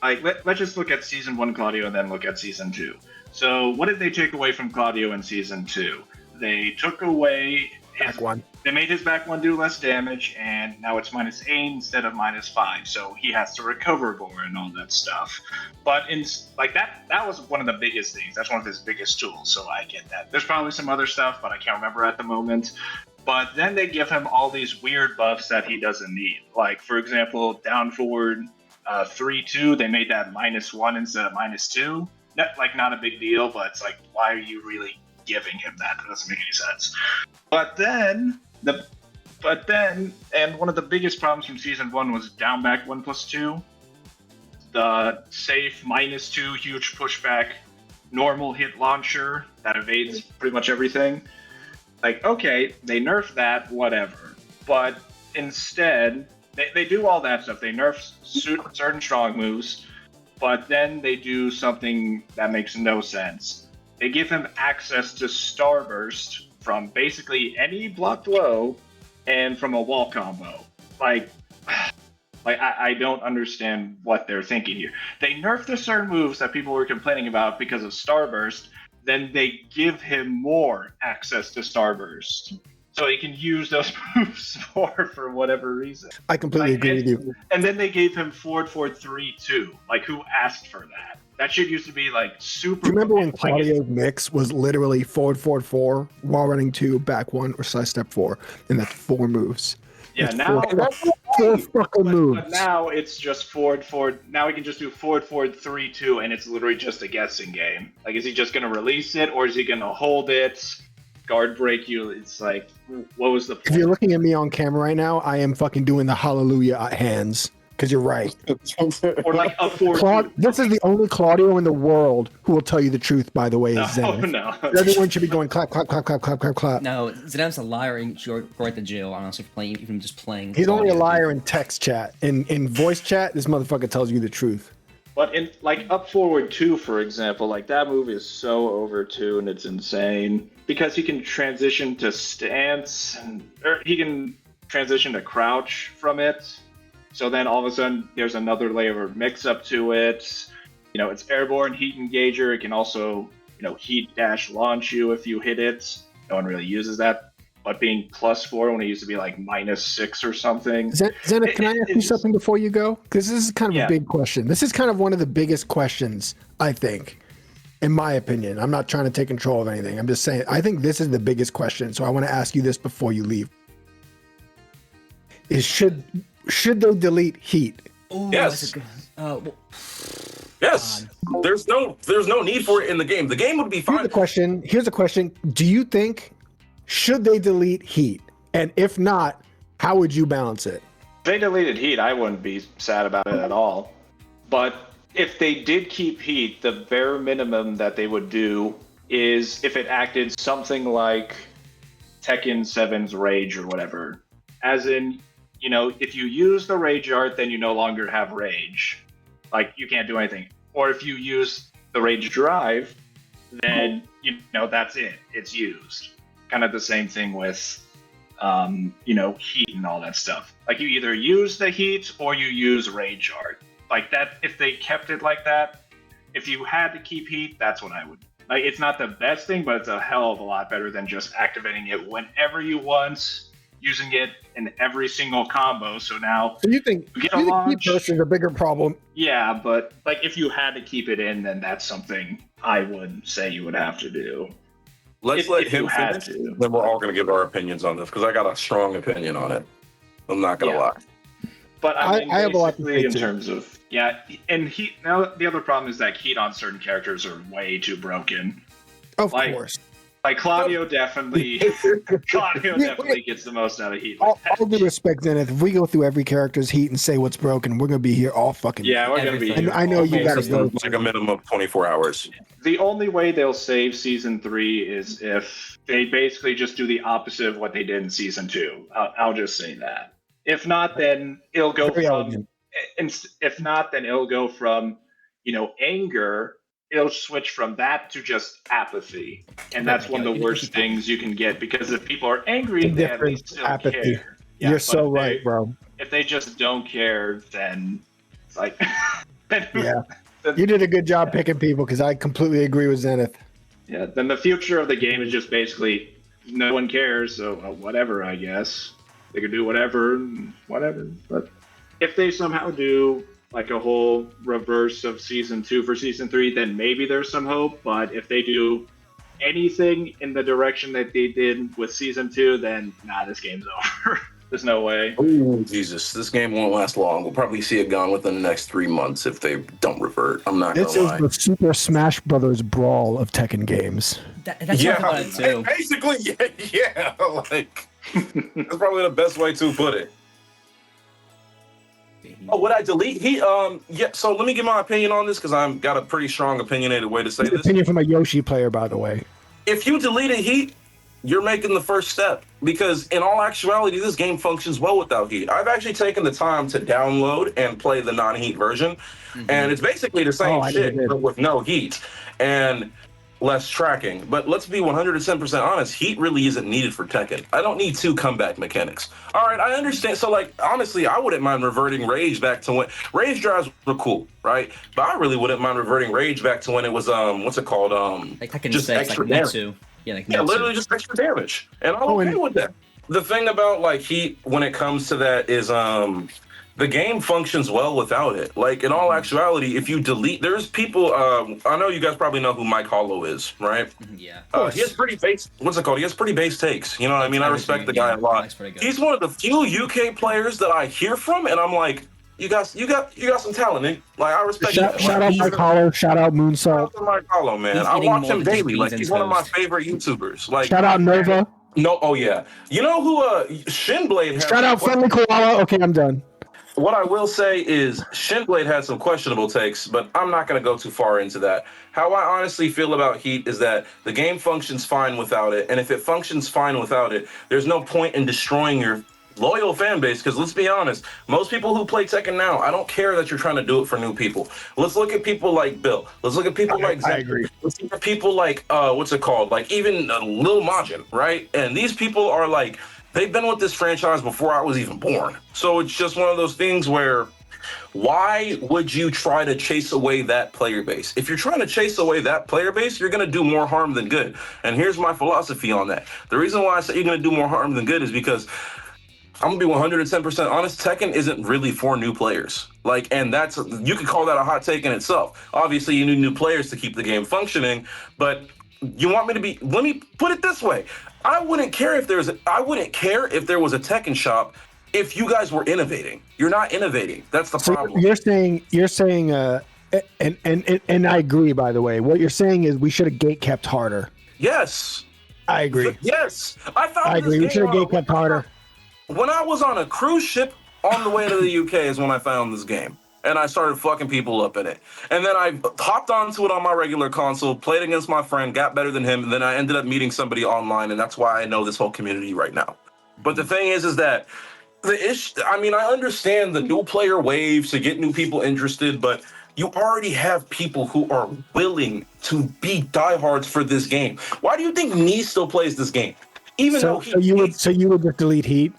let's just look at Season 1 Claudio and then look at Season 2. So, what did they take away from Claudio in Season 2? They took away Back one. They made his back one do less damage, and now it's -8 instead of -5. So he has to recover more and all that stuff. But that was one of the biggest things. That's one of his biggest tools. So I get that. There's probably some other stuff, but I can't remember at the moment. But then they give him all these weird buffs that he doesn't need. Like, for example, down forward 3-2, they made that -1 instead of -2. Not a big deal, but it's like, why are you really giving him that? That doesn't make any sense. But then, and one of the biggest problems from Season 1 was down back 1+2. The safe -2 huge pushback, normal hit launcher that evades pretty much everything. Like, okay, they nerfed that, whatever. But instead, they do all that stuff. They nerf certain strong moves, but then they do something that makes no sense. They give him access to Starburst from basically any block blow and from a wall combo. I don't understand what they're thinking here. They nerfed the certain moves that people were complaining about because of Starburst, then they give him more access to Starburst. So he can use those moves for whatever reason. I completely agree with you. And then they gave him forward 3-2. Like, who asked for that? That shit used to be super. Do you remember when Claudio's mix was literally forward 4, while running 2, back 1, or side step 4, and that's 4 moves. Yeah, that's now four fucking moves. But now it's just forward. Now he can just do forward 3-2, and it's literally just a guessing game. Like, is he just gonna release it, or is he gonna hold it, guard break you? It's like, what was the point? If you're looking at me on camera right now, I am fucking doing the hallelujah hands. Because you're right. Or like a forward. This is the only Claudio in the world who will tell you the truth, by the way, is Zenith. No. Everyone should be going clap, clap, clap, clap, clap, clap, clap. No, Zenith's a liar and should go right to jail, honestly, for playing, even just playing. He's only a liar in text chat. In voice chat, this motherfucker tells you the truth. But in up forward 2, for example, that move is so overtuned, it's insane. Because he can transition to stance, or he can transition to crouch from it. So then all of a sudden there's another layer of mix up to it. It's airborne heat engager. It can also, heat dash launch you if you hit it. No one really uses that. But being +4 when it used to be -6 or something. Zenith, can I ask you something before you go? Because this is kind of a big question. This is kind of one of the biggest questions, I think, in my opinion. I'm not trying to take control of anything. I'm just saying, I think this is the biggest question. So I want to ask you this before you leave. Should they delete heat? Ooh, Yes. Well, Yes. There's no need for it in the game. The game would be fine. Here's a question. Do you think should they delete heat? And if not, how would you balance it? If they deleted heat, I wouldn't be sad about it at all. But if they did keep heat, the bare minimum that they would do is if it acted something like Tekken 7's Rage or whatever. As in, if you use the Rage art, then you no longer have Rage. You can't do anything. Or if you use the Rage drive, then, that's it. It's used. Kind of the same thing with, heat and all that stuff. You either use the heat or you use Rage art. That, if they kept it like that, if you had to keep heat, that's what I would. It's not the best thing, but it's a hell of a lot better than just activating it whenever you want, using it in every single combo. So now, so you think heat burst is a bigger problem? Yeah, but if you had to keep it in, then that's something I would say you would have to do. Let's let him finish. Then we're all going to give our opinions on this because I got a strong opinion on it. I'm not going to lie. But I mean, have a lot to basically, say in too. terms of and heat. Now the other problem is that heat on certain characters are way too broken. Of Like- course. Like Claudio definitely gets the most out of heat. All due respect, Zenith, if we go through every character's heat and say what's broken, we're gonna be here all fucking Yeah, night. we're gonna be. Everything. Here I know you all gotta day. go. Like a minimum of 24 hours. The only way they'll save season 3 is if they basically just do the opposite of what they did in season 2. I'll just say that. If not, then it'll go Very from. elegant. If not, then it'll go from, anger. It'll switch from that to just apathy, and that's one of the worst things you can get, because if people are angry, they at least still Apathy. care. Yeah, You're but so if right, bro. If they just don't care, then it's like. Yeah. You did a good job picking people because I completely agree with Zenith. Yeah, then the future of the game is just basically no one cares, so whatever, I guess. They can do whatever. But if they somehow do like a whole reverse of season 2 for season 3, then maybe there's some hope. But if they do anything in the direction that they did with season 2, then this game's over. There's no way. Oh, Jesus. This game won't last long. We'll probably see it gone within the next 3 months if they don't revert. I'm not going This to is lie. the Super Smash Brothers brawl of Tekken games. That's what I thought too. Basically, yeah. Like, that's probably the best way to put it. Oh, would I delete Heat? Yeah. So let me give my opinion on this because I've got a pretty strong opinionated way to say this. Opinion from a Yoshi player, by the way. If you deleted Heat, you're making the first step, because in all actuality, this game functions well without Heat. I've actually taken the time to download and play the non-Heat version, and it's basically the same shit, but with no Heat and less tracking. But let's be 110% honest, Heat really isn't needed for Tekken. I don't need 2 comeback mechanics. All right, I understand. So, like, honestly, I wouldn't mind reverting Rage back to when Rage drives were cool, right? But I really wouldn't mind reverting Rage back to when it was what's it called? Like Tekken just 6, extra like damage. Netsu. Yeah, like Yeah, Netsu. literally just extra damage, and I'm okay with that. The thing about like Heat when it comes to that is the game functions well without it. Like, in all actuality, if you delete, there's people. I know you guys probably know who Mike Hollow is, right? Yeah. He has pretty base. What's it called? He has pretty base takes. You know what I mean? I respect the guy a lot. He's one of the few UK players that I hear from, and I'm like, you got some talent. Eh? Like, I respect. Shout out Mike Hollow. Shout out Moonsalt. Shout out to Mike Hollow, man. He's I getting watch more him than just daily. Like, beans he's and one of my toast. favorite YouTubers. Like, Shout out Nova. no, oh yeah. You know who Shinblade has. Shout out Friendly Koala. Okay, I'm done. What I will say is Shinblade has some questionable takes, but I'm not going to go too far into that. How I honestly feel about Heat is that the game functions fine without it, and if it functions fine without it, there's no point in destroying your loyal fan base, because let's be honest, most people who play Tekken now, I don't care that you're trying to do it for new people. Let's look at people like Bill. Let's look at people like Zach. I agree. Let's look at people like, what's it called? Like even Lil Majin, right? And these people are like, they've been with this franchise before I was even born. So it's just one of those things where, why would you try to chase away that player base? If you're trying to chase away that player base, you're going to do more harm than good. And here's my philosophy on that. The reason why I say you're going to do more harm than good is because I'm gonna be 110% honest. Tekken isn't really for new players. Like, and that's, you could call that a hot take in itself. Obviously, you need new players to keep the game functioning, but you want me to be, let me put it this way. I wouldn't care if there was a Tekken shop if you guys were innovating. You're not innovating. That's the problem. You're saying, and I agree, by the way. What you're saying is we should have gate kept harder. Yes. I agree. Yes. I agree. We should have gate kept harder. When I was on a cruise ship on the way to the UK is when I found this game. And I started fucking people up in it. And then I hopped onto it on my regular console, played against my friend, got better than him, and then I ended up meeting somebody online, and that's why I know this whole community right now. But the thing is that I understand the new player waves to get new people interested, but you already have people who are willing to be diehards for this game. Why do you think Nee still plays this game? So you would just delete Heat?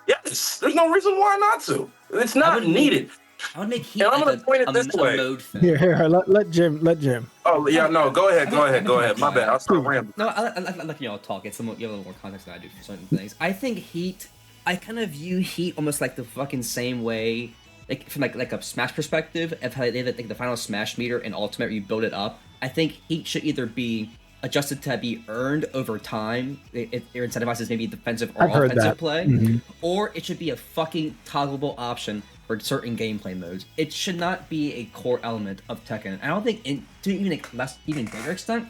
Yes, there's no reason why not to. It's not needed. I would make Heat And I'm like gonna point it this way. mode thing. Here, let Jim. Oh yeah, no, go ahead. My bad. I'll start rambling. No, I like y'all talk. You have a little more context than I do for certain things. I think Heat. I kind of view Heat almost like the fucking same way, like from like a Smash perspective of how they have like the final Smash meter and Ultimate where you build it up. I think Heat should either be adjusted to be earned over time. It incentivizes maybe defensive or offensive play, or it should be a fucking toggleable option for certain gameplay modes. It should not be a core element of Tekken. I don't think, to even a even bigger extent,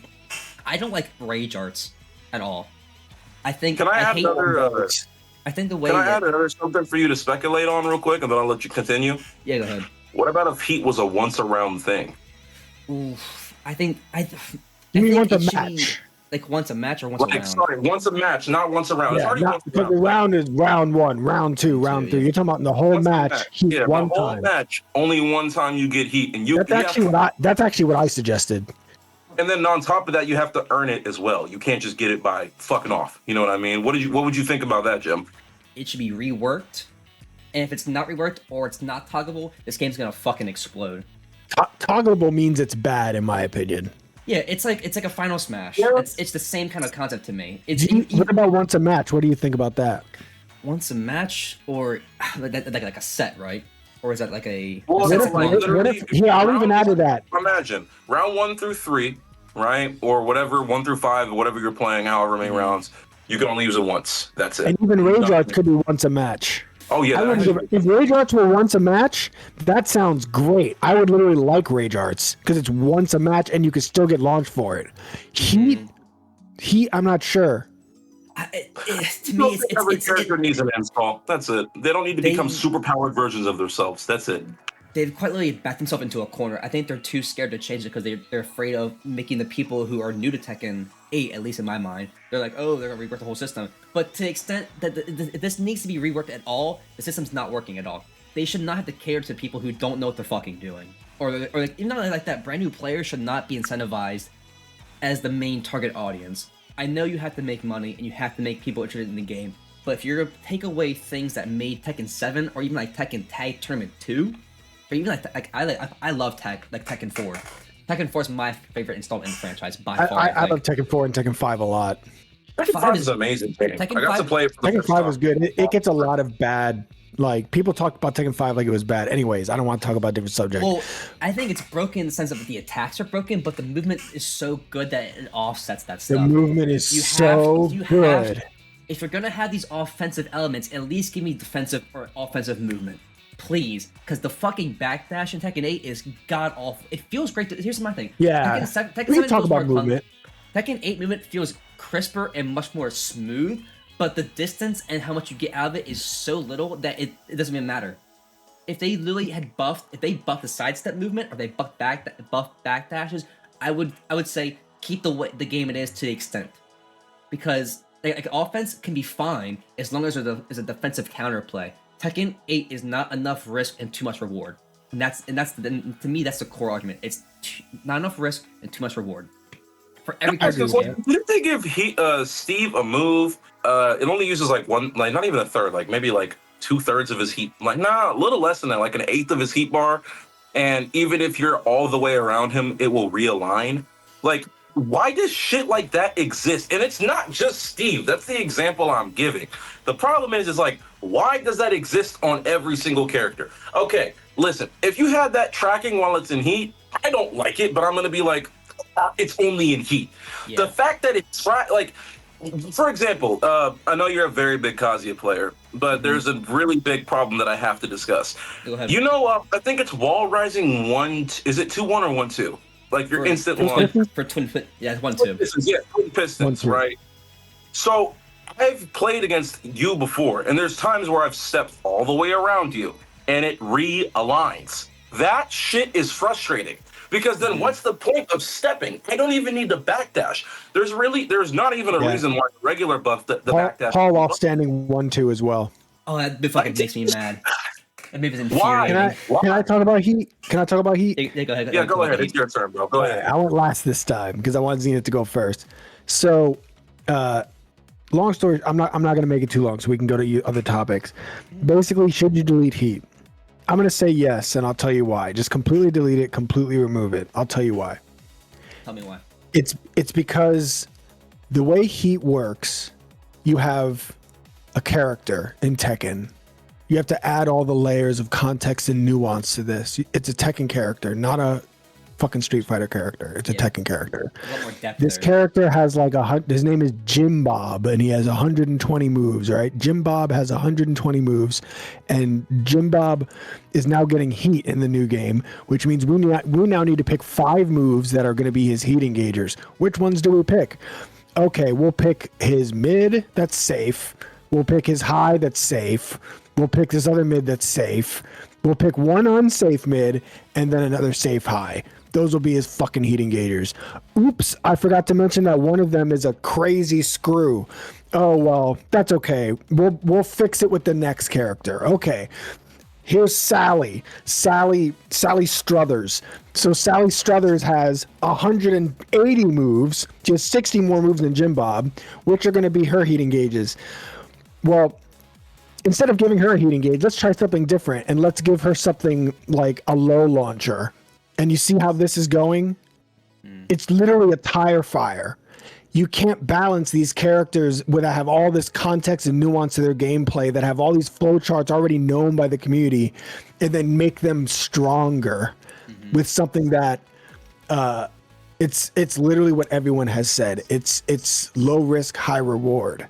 I don't like rage arts at all. I think Can I add another? I think the way. Can I add another something for you to speculate on real quick, and then I'll let you continue? Yeah, go ahead. What about if heat was a once around thing? Oof, I think I. You mean once it a should match? be, like once a match or once a round? Sorry, once a match, not once a round. It's Yeah, already once a because the round is round 1, round 2, round 3. yeah. You're talking about the whole Once a match. Heat Yeah, one the whole time. match, only one time you get heat, and That's actually what I suggested. And then on top of that, you have to earn it as well. You can't just get it by fucking off. You know what I mean? What would you think about that, Jim? It should be reworked, and if it's not reworked or it's not toggleable, this game's gonna fucking explode. Toggleable means it's bad, in my opinion. Yeah, it's like a Final Smash. Yeah. It's the same kind of concept to me. What about once a match? What do you think about that? Once a match, or like a set, right? Or is that like a? Well, set it's like literally- Here, I'll even add to that. Imagine round 1 through 3, right? Or whatever, 1 through 5, whatever you're playing, however many rounds. You can only use it once. That's it. And even rage arts could be once a match. Oh yeah. If rage arts were once a match, that sounds great. I would literally like rage arts because it's once a match and you can still get launched for it. Heat, I'm not sure. To me, every character needs an install. That's it. They don't need to become super powered versions of themselves. That's it. They've quite literally backed themselves into a corner. I think they're too scared to change it because they're afraid of making the people who are new to Tekken 8, at least in my mind, they're like, oh, they're gonna rework the whole system. But to the extent that if this needs to be reworked at all, the system's not working at all. They should not have to cater to people who don't know what they're fucking doing. Or like, even not like that, brand new players should not be incentivized as the main target audience. I know you have to make money and you have to make people interested in the game, but if you're gonna take away things that made Tekken 7 or even like Tekken Tag Tournament 2, or even I love Tekken 4. Tekken 4 is my favorite installment in the franchise by far. I love Tekken 4 and Tekken 5 a lot. Tekken 5 is amazing. I got to play it for the Tekken first 5 time. was good. It gets a lot of bad. Like, people talk about Tekken 5 like it was bad. Anyways, I don't want to talk about different subjects. Well, I think it's broken in the sense that the attacks are broken, but the movement is so good that it offsets that stuff. The movement is so good. If you're gonna have these offensive elements, at least give me defensive or offensive movement, please. Because the fucking backdash in Tekken 8 is god awful. It feels great. Here's my thing. Yeah. Tekken We 7 talk feels more about movement. Tekken 8 movement feels crisper and much more smooth, but the distance and how much you get out of it is so little that it doesn't even matter. If they literally had buffed the sidestep movement or they buffed backdashes, I would say keep the game it is to the extent, because like offense can be fine as long as there's a defensive counterplay. Tekken 8 is not enough risk and too much reward, and to me that's the core argument. It's not enough risk and too much reward for every character in the game. Didn't they give Steve a move? It only uses like one, like not even a third, like maybe like 2/3 of his heat, like a little less than that, like 1/8 of his heat bar. And even if you're all the way around him, it will realign. Like, why does shit like that exist? And it's not just Steve. That's the example I'm giving. The problem is like, why does that exist on every single character? Okay, listen, if you had that tracking while it's in heat, I don't like it, but I'm gonna be like, it's only in heat. Yeah. The fact that it's like, for example, I know you're a very big Kazuya player, but there's a really big problem that I have to discuss. Go ahead. You know, I think it's wall rising 1. Is it 2-1 or 1-2? Like your instant launch for twin fit. Yeah, 1-2. Twin pistons, 1-2. right? So I've played against you before, and there's times where I've stepped all the way around you, and it realigns. That shit is frustrating. Because then what's the point of stepping? I don't even need the backdash. There's not even a reason why the regular buff, the backdash. Paul while standing 1-2 as well. Oh, that fucking makes me mad. That maybe it's Why? infuriating. Can I talk about heat? Can I talk about heat? Yeah, go ahead. Yeah, go ahead. It's your turn, bro. Go ahead. I went last this time because I wanted Zenith to go first. So, long story. I'm not going to make it too long, so we can go to other topics. Basically, should you delete heat? I'm going to say yes, and I'll tell you why. Just completely delete it, completely remove it. I'll tell you why. Tell me why. It's because the way heat works, you have a character in Tekken. You have to add all the layers of context and nuance to this. It's a Tekken character, not a fucking Street Fighter character. It's a Tekken character. A lot more depth This there. character has like his name is Jim Bob, and he has 120 moves, right? Jim Bob has 120 moves, and Jim Bob is now getting heat in the new game, which means we now need to pick 5 moves that are going to be his heat engagers. Which ones do we pick? Okay, we'll pick his mid, that's safe. We'll pick his high, that's safe. We'll pick this other mid that's safe. We'll pick one unsafe mid, and then another safe high. Those will be his fucking heat engagers. Oops, I forgot to mention that one of them is a crazy screw. Oh, well, that's okay. We'll fix it with the next character. Okay. Here's Sally Struthers. So Sally Struthers has 180 moves. She has 60 more moves than Jim Bob, which are going to be her heat engages. Well, instead of giving her a heat engage, let's try something different, and let's give her something like a low launcher. And you see how this is going? It's literally a tire fire. You can't balance these characters that have all this context and nuance to their gameplay, that have all these flowcharts already known by the community, and then make them stronger with something that it's literally what everyone has said. It's low risk, high reward.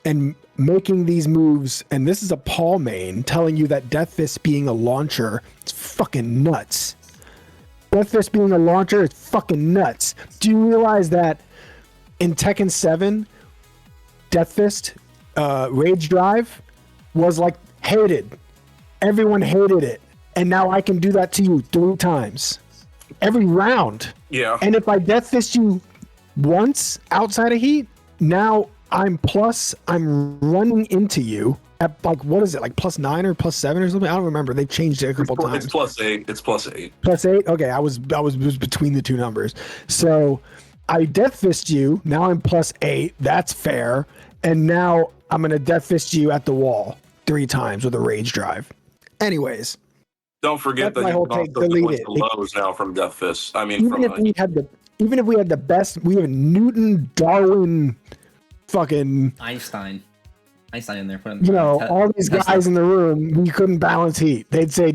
And making these moves, and this is a Paul main telling you that Death Fist being a launcher, it's fucking nuts. Death Fist being a launcher is fucking nuts. Do you realize that in Tekken 7, Death Fist, Rage Drive was like hated. Everyone hated it. And now I can do that to you 3 times. Every round. Yeah. And if I Death Fist you once outside of heat, now I'm running into you at like, what is it, like +9 or +7 or something? I don't remember. They've changed it a couple times. It's +8. It's +8. +8? Okay, I was between the two numbers. So I Death Fist you, now I'm +8, that's fair. And now I'm gonna Death Fist you at the wall 3 times with a Rage Drive. Anyways. Don't forget That's that my you whole can take. also Delete delete it. the lows now from Death Fist. I mean, Even if we had the best, we have Newton, Darwin, fucking, Einstein in there. you know, all these guys in the room, we couldn't balance heat. They'd say,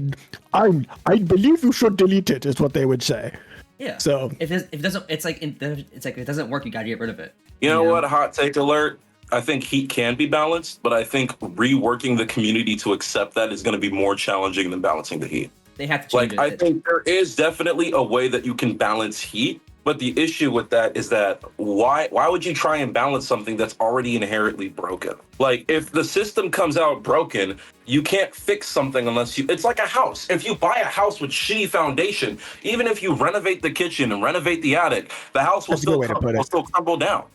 I believe you should delete it, is what they would say. Yeah. So if it doesn't, it's like if it doesn't work, you gotta get rid of it. You know what? Hot take alert. I think heat can be balanced, but I think reworking the community to accept that is going to be more challenging than balancing the heat. They have to change it. I think there is definitely a way that you can balance heat, but the issue with that is that why would you try and balance something that's already inherently broken? Like, if the system comes out broken, you can't fix something unless it's like a house. If you buy a house with shitty foundation, even if you renovate the kitchen and renovate the attic, the house will still crumble down.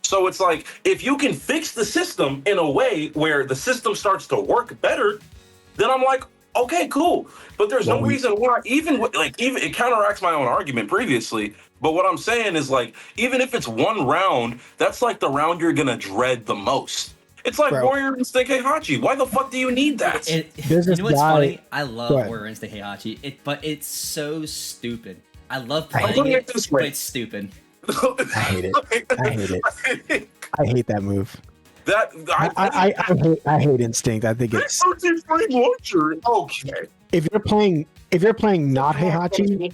So it's like, if you can fix the system in a way where the system starts to work better, then I'm like, okay, cool. But there's no reason why, even it counteracts my own argument previously. But what I'm saying is, like, even if it's one round, that's like the round you're gonna dread the most. It's like Warrior Instinct Heihachi. Why the fuck do you need that? You know what's funny? I love Warrior Instinct Heihachi, but it's so stupid. I love playing it, but it's stupid. I hate it. I hate that move. I hate Instinct. I think it's launcher. Okay. If you're playing not Heihachi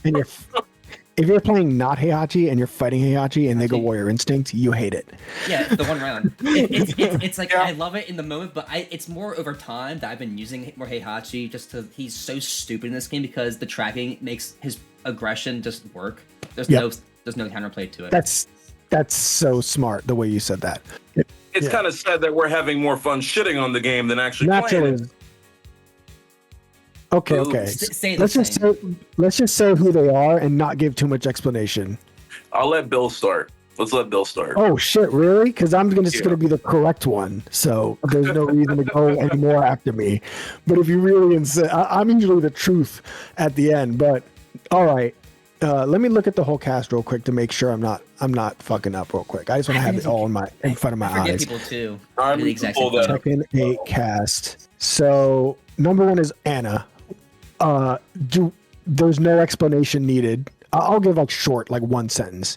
and you're fighting Heihachi and they go Warrior Instinct, you hate it. Yeah, the one round. It's like, I love it in the moment, but it's more over time that I've been using more Heihachi just to, he's so stupid in this game because the tracking makes his aggression just work. There's no counterplay to it. That's so smart the way you said that. It's kind of sad that we're having more fun shitting on the game than actually playing it. Okay. Let's just say who they are and not give too much explanation. I'll let Bill start. Let's let Bill start. Oh shit, really? Because I'm just gonna be the correct one, so there's no reason to go anymore after me. But if you really insist, I'm usually the truth at the end. But all right. Let me look at the whole cast real quick to make sure I'm not fucking up real quick. I just want to have it all in front of my eyes. People too. Tekken 8 cast. So number 1 is Anna. There's no explanation needed. I'll give like short, like 1 sentence.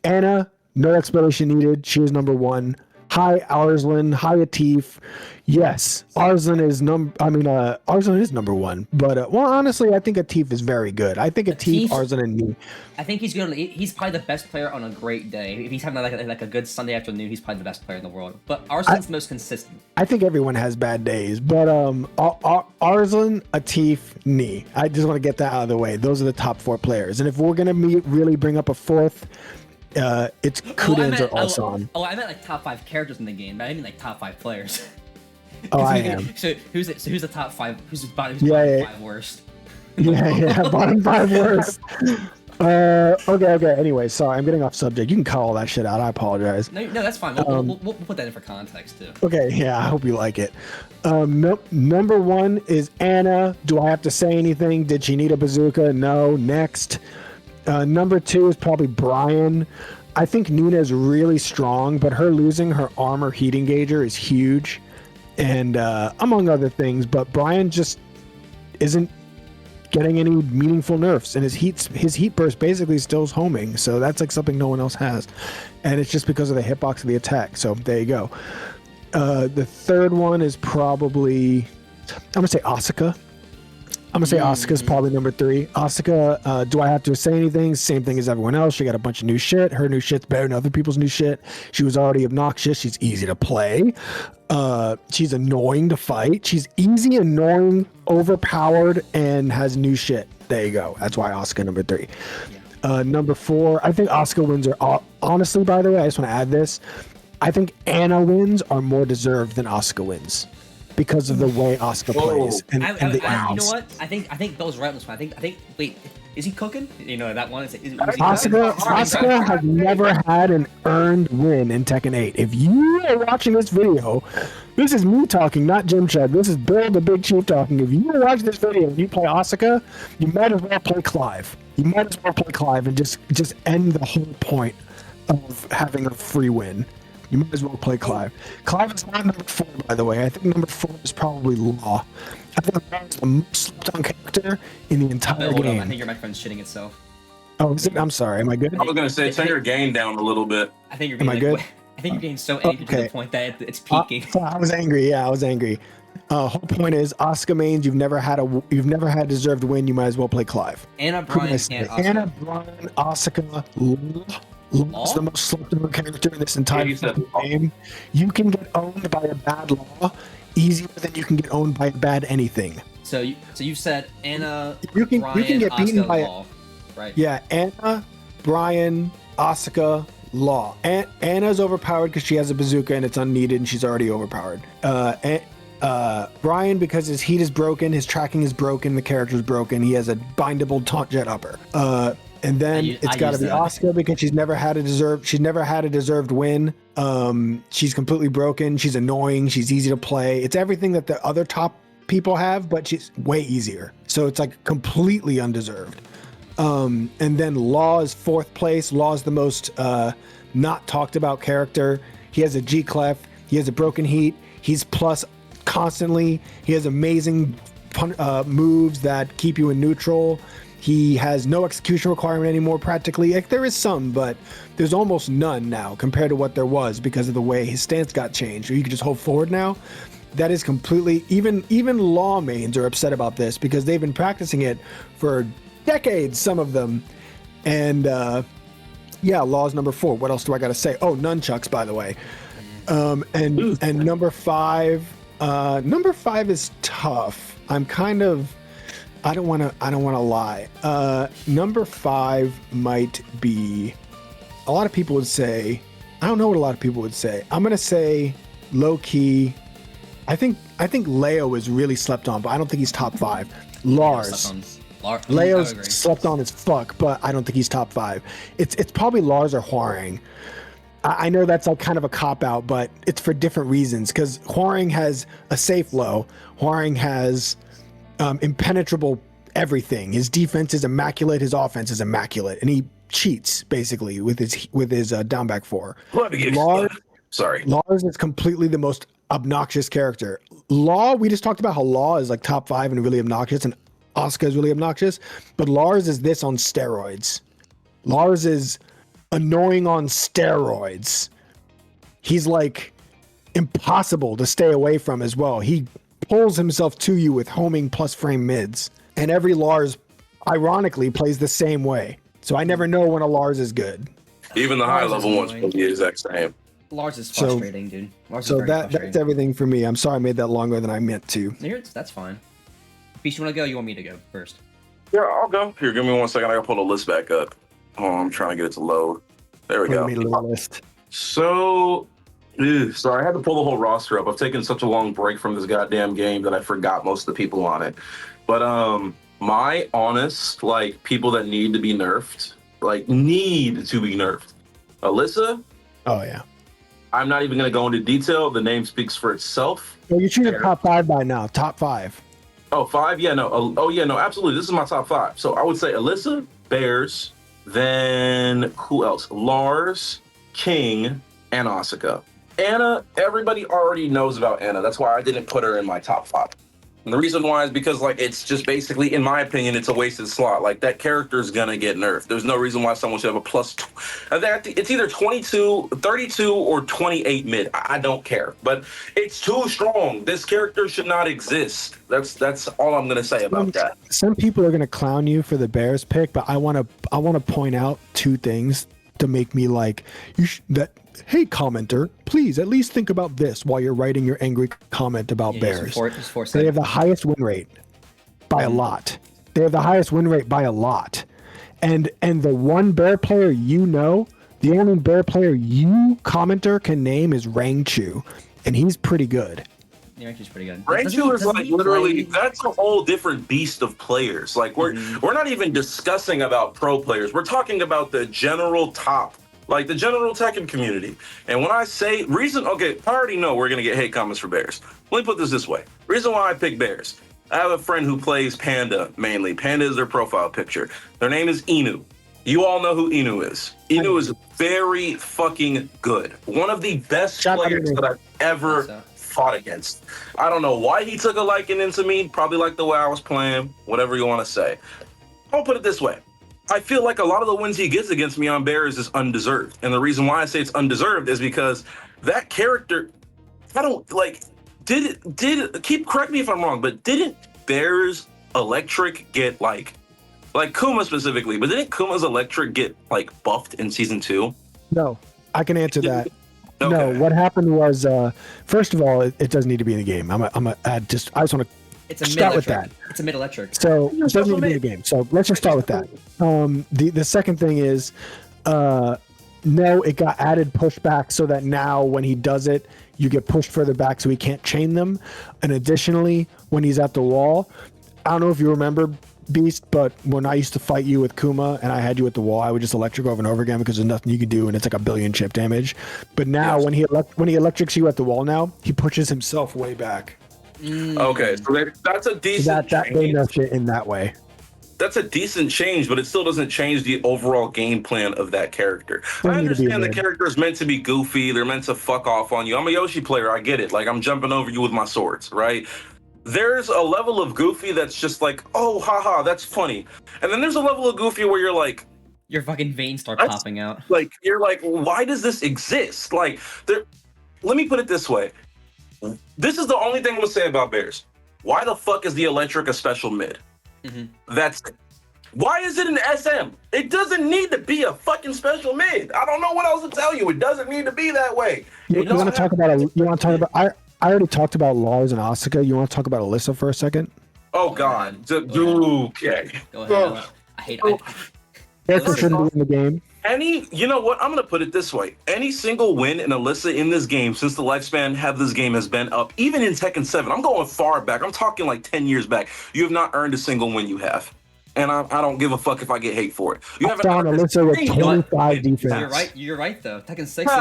Anna, no explanation needed. She is number 1. Hi Arslan, hi Atif. Yes, Arslan is Arslan is number one. But well, honestly, I think Atif is very good. I think Atif, Arslan, and me. I think he's good. He's probably the best player on a great day. If he's having like a good Sunday afternoon, he's probably the best player in the world. But Arslan's most consistent. I think everyone has bad days, but Arslan, Atif, Nee. I just want to get that out of the way. Those are the top 4 players. And if we're gonna really bring up a fourth, it's Kudins or Alsan. I meant like top 5 characters in the game. I didn't mean like top 5 players. Oh, I am. So who's the top 5? Who's the bottom 5 worst? Yeah, bottom 5 worst. Okay. Anyway, sorry, I'm getting off subject. You can cut all that shit out. I apologize. No, that's fine. We'll put that in for context too. Okay, yeah, I hope you like it. Number 1 is Anna. Do I have to say anything? Did she need a bazooka? No. Next. Number 2 is probably Brian. I think Nina is really strong, but her losing her armor heat engager is huge, and among other things. But Brian just isn't getting any meaningful nerfs, and his heat burst basically still homing, so that's like something no one else has, and it's just because of the hitbox of the attack. So there you go. The third one is probably, I'm gonna say Asuka. Asuka's probably number 3. Asuka, do I have to say anything? Same thing as everyone else. She got a bunch of new shit. Her new shit's better than other people's new shit. She was already obnoxious. She's easy to play. She's annoying to fight. She's easy, annoying, overpowered, and has new shit. There you go. That's why Asuka number 3. Number 4, I think Asuka wins are honestly, by the way, I just want to add this. I think Anna wins are more deserved than Asuka wins, because of the way Asuka plays and the you know what? I think Bill's right on this one. I think. Wait, is he cooking? You know that one. Asuka has never had an earned win in Tekken 8. If you are watching this video, this is me talking, not JimChug. This is BillDaBigChief talking. If you watch this video and you play Asuka, you might as well play Clive. You might as well play Clive and just end the whole point of having a free win. You might as well play Clive. Clive is not number 4, by the way. I think number 4 is probably Law. I think Law is the most slept-on character in the entire game. I think your microphone's shitting itself. Oh, is it? I'm sorry. Am I good? I was gonna say, turn your gain down a little bit. I think you're being good? I think you're getting so angry to the point that it's peaking. I was angry. Yeah, I was angry. Whole point is, Asuka mains, you've never had a deserved win. You might as well play Clive. Anna, Brian, and Asuka. Anna, Brian, Asuka, Law's the most slept-on character in this entire game. You can get owned by a bad Law easier than you can get owned by a bad anything. So you said Anna, you can get beaten by Law, right? Yeah, Anna, Brian, Asuka, Law. Anna's overpowered because she has a bazooka and it's unneeded and she's already overpowered. Brian, because his heat is broken, his tracking is broken, the character's broken. He has a bindable taunt jet upper. And then it's got to be Asuka because she's never had a deserved win. She's completely broken. She's annoying. She's easy to play. It's everything that the other top people have, but she's way easier. So it's like completely undeserved. And then Law is 4th place. Law is the most not talked about character. He has a G clef. He has a broken heat. He's plus constantly. He has amazing moves that keep you in neutral. He has no execution requirement anymore, practically. Like, there is some, but there's almost none now compared to what there was because of the way his stance got changed. Or you can just hold forward now. That is completely... Even Law mains are upset about this because they've been practicing it for decades, some of them. And, yeah, Law's number 4. What else do I got to say? Oh, nunchucks, by the way. And number 5... number 5 is tough. I'm kind of... I don't want to lie. Number 5 might be, a lot of people would say, I don't know what a lot of people would say. I'm going to say low key. I think Leo is really slept on, but I don't think he's top 5. Lars. Leo's slept on as fuck, but I don't think he's top 5. It's probably Lars or Hwoarang. I know that's like kind of a cop out, but it's for different reasons because Hwoarang has a safe low. Hwoarang has impenetrable everything. His defense is immaculate. His offense is immaculate, and he cheats basically with his down back 4. Lars is completely the most obnoxious character. Law, we just talked about how Law is like top 5 and really obnoxious, and Asuka is really obnoxious, but Lars is this on steroids. Lars is annoying on steroids. He's like impossible to stay away from as well. He pulls himself to you with homing plus frame mids, and every Lars, ironically, plays the same way. So I never know when a Lars is good. Even the high level ones play the exact same. Lars is frustrating, dude. Lars So is very frustrating. that's everything for me. I'm sorry I made that longer than I meant to. That's fine. Beast, you want to go? Or you want me to go first? Yeah, I'll go. Here, give me 1 second. I gotta pull the list back up. Oh, I'm trying to get it to load. There we go. Made a little list. So I had to pull the whole roster up. I've taken such a long break from this goddamn game that I forgot most of the people on it. But my honest, like, people that need to be nerfed, Alyssa. Oh yeah. I'm not even gonna go into detail. The name speaks for itself. Well, you choose a top 5 by now. Top 5. Oh, 5? Yeah, no. Oh, yeah, no, absolutely. This is my top 5. So I would say Alyssa, Bears, then who else? Lars, King, and Asuka. Anna, everybody already knows about Anna. That's why I didn't put her in my top 5. And the reason why is because, like, it's just basically, in my opinion, it's a wasted slot. Like, that character is going to get nerfed. There's no reason why someone should have a plus. It's either 22, 32, or 28 mid. I don't care. But it's too strong. This character should not exist. That's all I'm going to say about that. Some people are going to clown you for the Bears pick, but I want to point out 2 things to make me like, hey, commenter, please at least think about this while you're writing your angry comment about Bears. They have the highest win rate by a lot. They have the highest win rate by a lot. And the one Bear player the only Bear player you, commenter, can name is Rangchu, and he's pretty good. Yeah, Rangchu's pretty good. Rangchu is like literally, that's a whole different beast of players. Like, we're not even discussing about pro players. We're talking about the general top. Like, the general Tekken community. And when I say I already know we're going to get hate comments for Bears. Let me put this way. Reason why I pick Bears. I have a friend who plays Panda, mainly. Panda is their profile picture. Their name is Inu. You all know who Inu is. Inu is very fucking good. One of the best players that I've ever fought against. I don't know why he took a liking into me. Probably like the way I was playing. Whatever you want to say. I'll put it this way. I feel like a lot of the wins he gets against me on Bears is undeserved. And the reason why I say it's undeserved is because that character, correct me if I'm wrong, but didn't Bears Electric get like Kuma specifically, but didn't Kuma's Electric get like buffed in season 2? No, I can answer that. Okay. No, what happened was, first of all, it doesn't need to be in the game. I just want to start with that. It's a mid electric. So it doesn't need to be in the game. So let's just start with that. The second thing is, no, it got added pushback so that now when he does it, you get pushed further back so he can't chain them. And additionally, when he's at the wall, I don't know if you remember, Beast, but when I used to fight you with Kuma and I had you at the wall, I would just electric over and over again because there's nothing you can do and it's like 1 billion chip damage. But now when he electrics you at the wall now, he pushes himself way back. Okay, so that's a decent change. They nerfed it in that way. That's a decent change, but it still doesn't change the overall game plan of that character. I understand the character is meant to be goofy. They're meant to fuck off on you. I'm a Yoshi player. I get it. Like, I'm jumping over you with my swords, right? There's a level of goofy that's just like, oh, haha, that's funny. And then there's a level of goofy where you're like, your fucking veins start popping out. Like, you're like, why does this exist? Like, let me put it this way. This is the only thing I'm gonna say about Bears. Why the fuck is the Electric a special mid? That's it. Why is it an SM? It doesn't need to be a fucking special mid. I don't know what else to tell you. It doesn't need to be that way. You want to talk about? I already talked about Lars and Asuka. You want to talk about Alyssa for a second? Oh God, okay. Go ahead. I hate it. Character shouldn't be in the game. You know what? I'm gonna put it this way: any single win in Alyssa in this game since the lifespan of this game has been up, even in Tekken 7. I'm going far back. I'm talking like 10 years back. You have not earned a single win you have. And I don't give a fuck if I get hate for it. You haven't found Alyssa with 25 defense. You're right though. Tekken 6.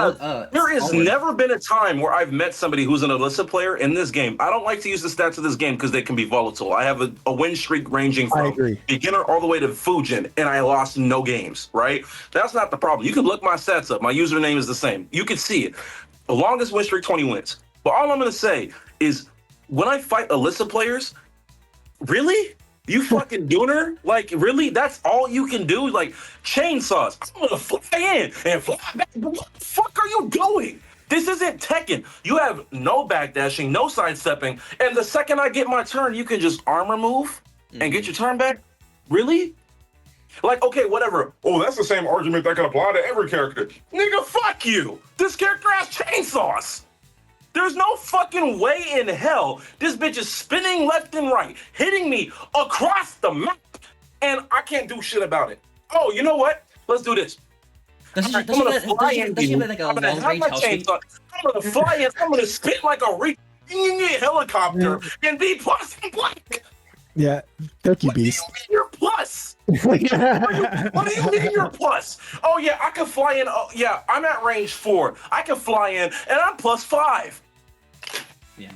There has never been a time where I've met somebody who's an Alyssa player in this game. I don't like to use the stats of this game because they can be volatile. I have a win streak ranging from beginner all the way to Fujin, and I lost no games, right? That's not the problem. You can look my stats up. My username is the same. You can see it. The longest win streak, 20 wins. But all I'm going to say is when I fight Alyssa players, really? You fucking dooner? Like, really? That's all you can do? Like, chainsaws. I'm gonna fly in and fly back. What the fuck are you doing? This isn't Tekken. You have no backdashing, no sidestepping, and the second I get my turn, you can just armor move and get your turn back? Really? Like, okay, whatever. Oh, that's the same argument that can apply to every character. Nigga, fuck you. This character has chainsaws. There's no fucking way in hell this bitch is spinning left and right, hitting me across the map, and I can't do shit about it. Oh, you know what? Let's do this. Does she have like a long range health speed? I'm gonna fly in. I'm gonna spin like a helicopter and be plus and blank. Yeah, thank you, Beast. What do you mean you're plus? What do you mean you're plus? Oh yeah, I can fly in. Oh yeah, I'm at range 4. I can fly in, and I'm +5. Yeah.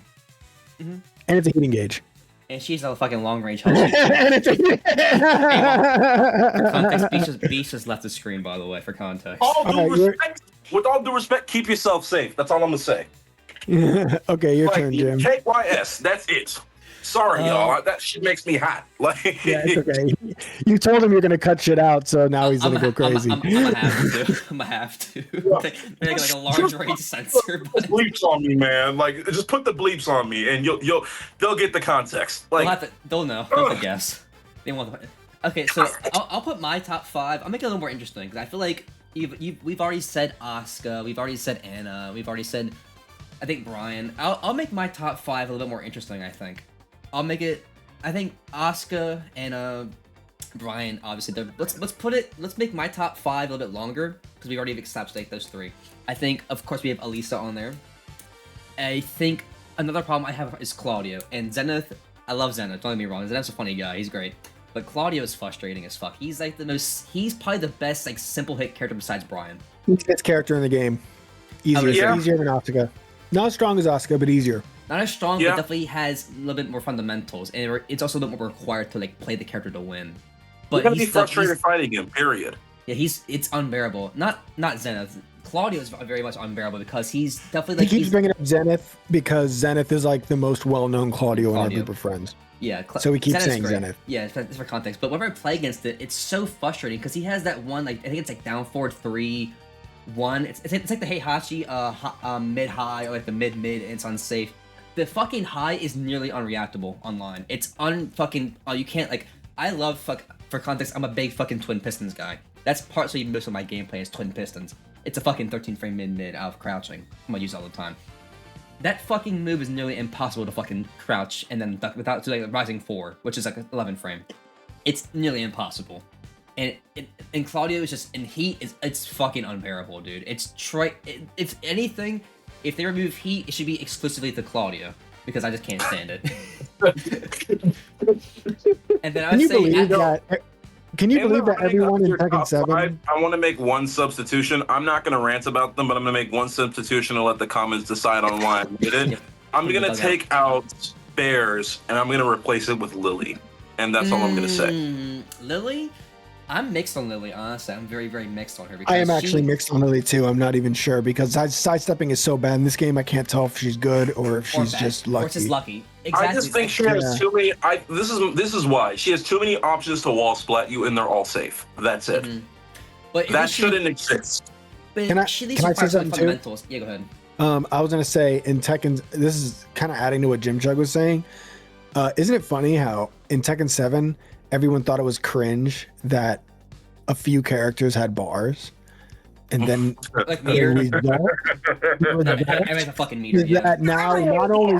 And it's a heating gauge. And she's a fucking long range health speed. Context, Beast has left the screen, by the way, for context. With all due respect, keep yourself safe. That's all I'm gonna say. Okay, your turn, Jim. KYS, that's it. Sorry, y'all. That shit makes me hot. Like, yeah, it's okay. You told him you're gonna cut shit out, so now he's gonna go crazy. I'm gonna have to. Make like a large range sensor. Put bleeps on me, man. Like, just put the bleeps on me, and they'll get the context. Like, they'll know. They'll guess. They won't. Okay, so I'll put my top 5. I'll make it a little more interesting because I feel like we've already said Asuka, we've already said Anna, we've already said I think Brian. I'll make my top 5 a little bit more interesting. I think. I'll make it. I think Asuka and Brian, obviously. Let's make my top 5 a little bit longer because we already established like those 3. I think, of course, we have Elisa on there. I think another problem I have is Claudio and Zenith. I love Zenith. Don't get me wrong. Zenith's a funny guy. He's great, but Claudio is frustrating as fuck. He's like He's probably the best like simple hit character besides Brian. He's the best character in the game. Easier than Asuka. Not as strong as Asuka, but easier. Not as strong, but definitely has a little bit more fundamentals, and it's also a little bit more required to like play the character to win. But you're gonna be frustrated fighting him. Period. Yeah, it's unbearable. Not Zenith. Claudio is very much unbearable because he's definitely like. He keeps bringing up Zenith because Zenith is like the most well-known Claudio in our group of friends. Yeah, so we keep saying Zenith. Yeah, it's for context. But whenever I play against it, it's so frustrating because he has that one like I think it's like down forward 3-1. It's like the Heihachi mid high or like the mid and it's unsafe. The fucking high is nearly unreactable online. It's unfucking. Oh, you can't like. I love for context. I'm a big fucking twin pistons guy. That's partially most of my gameplay is twin pistons. It's a fucking 13 frame mid out of crouching. I'm gonna use it all the time. That fucking move is nearly impossible to fucking crouch and then duck without doing like rising 4, which is like 11 frame. It's nearly impossible. And Claudio is just it's fucking unbearable, dude. If anything. If they remove heat, it should be exclusively to Claudio because I just can't stand it. And then I would say, can you believe that everyone in Tekken 7? I want to make one substitution. I'm not going to rant about them, but I'm going to make one substitution and let the comments decide on why I made it. I'm going to take out Bears and I'm going to replace it with Lily, and that's all I'm going to say. Lily. I'm mixed on Lily, honestly. I'm very, very mixed on her. Because I am actually mixed on Lily too. I'm not even sure because sidestepping is so bad in this game. I can't tell if she's good or if she's just lucky. Or just lucky. Exactly. I just think she has too many. This is why she has too many options to wall splat you, and they're all safe. That's it. But that shouldn't exist. But can I say something too? Yeah, go ahead. I was gonna say in Tekken. This is kind of adding to what JimChug was saying. Isn't it funny how in Tekken 7 everyone thought it was cringe that a few characters had bars, and then like meter. I mean, a fucking meter. That now not only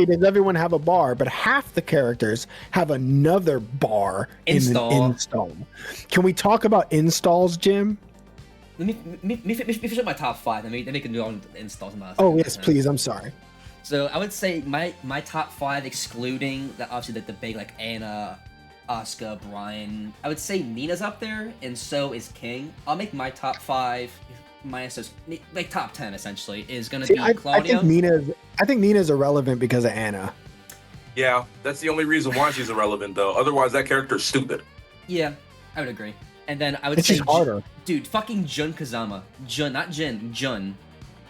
does everyone have a bar, but half the characters have another bar in an install. Can we talk about installs, Jim? Let me finish my top 5. Then we can do all the installs. Oh yes, please. I'm sorry. So I would say my top 5, excluding obviously the big like Anna, Asuka, Brian. I would say Nina's up there, and so is King. I'll make my top 5 minus those, like top 10 essentially is gonna be Claudio. I think Nina's irrelevant because of Anna. Yeah, that's the only reason why she's irrelevant though. Otherwise, that character's stupid. Yeah, I would agree. And then I would say harder. Dude, fucking Jun Kazama. Not Jin. Jun.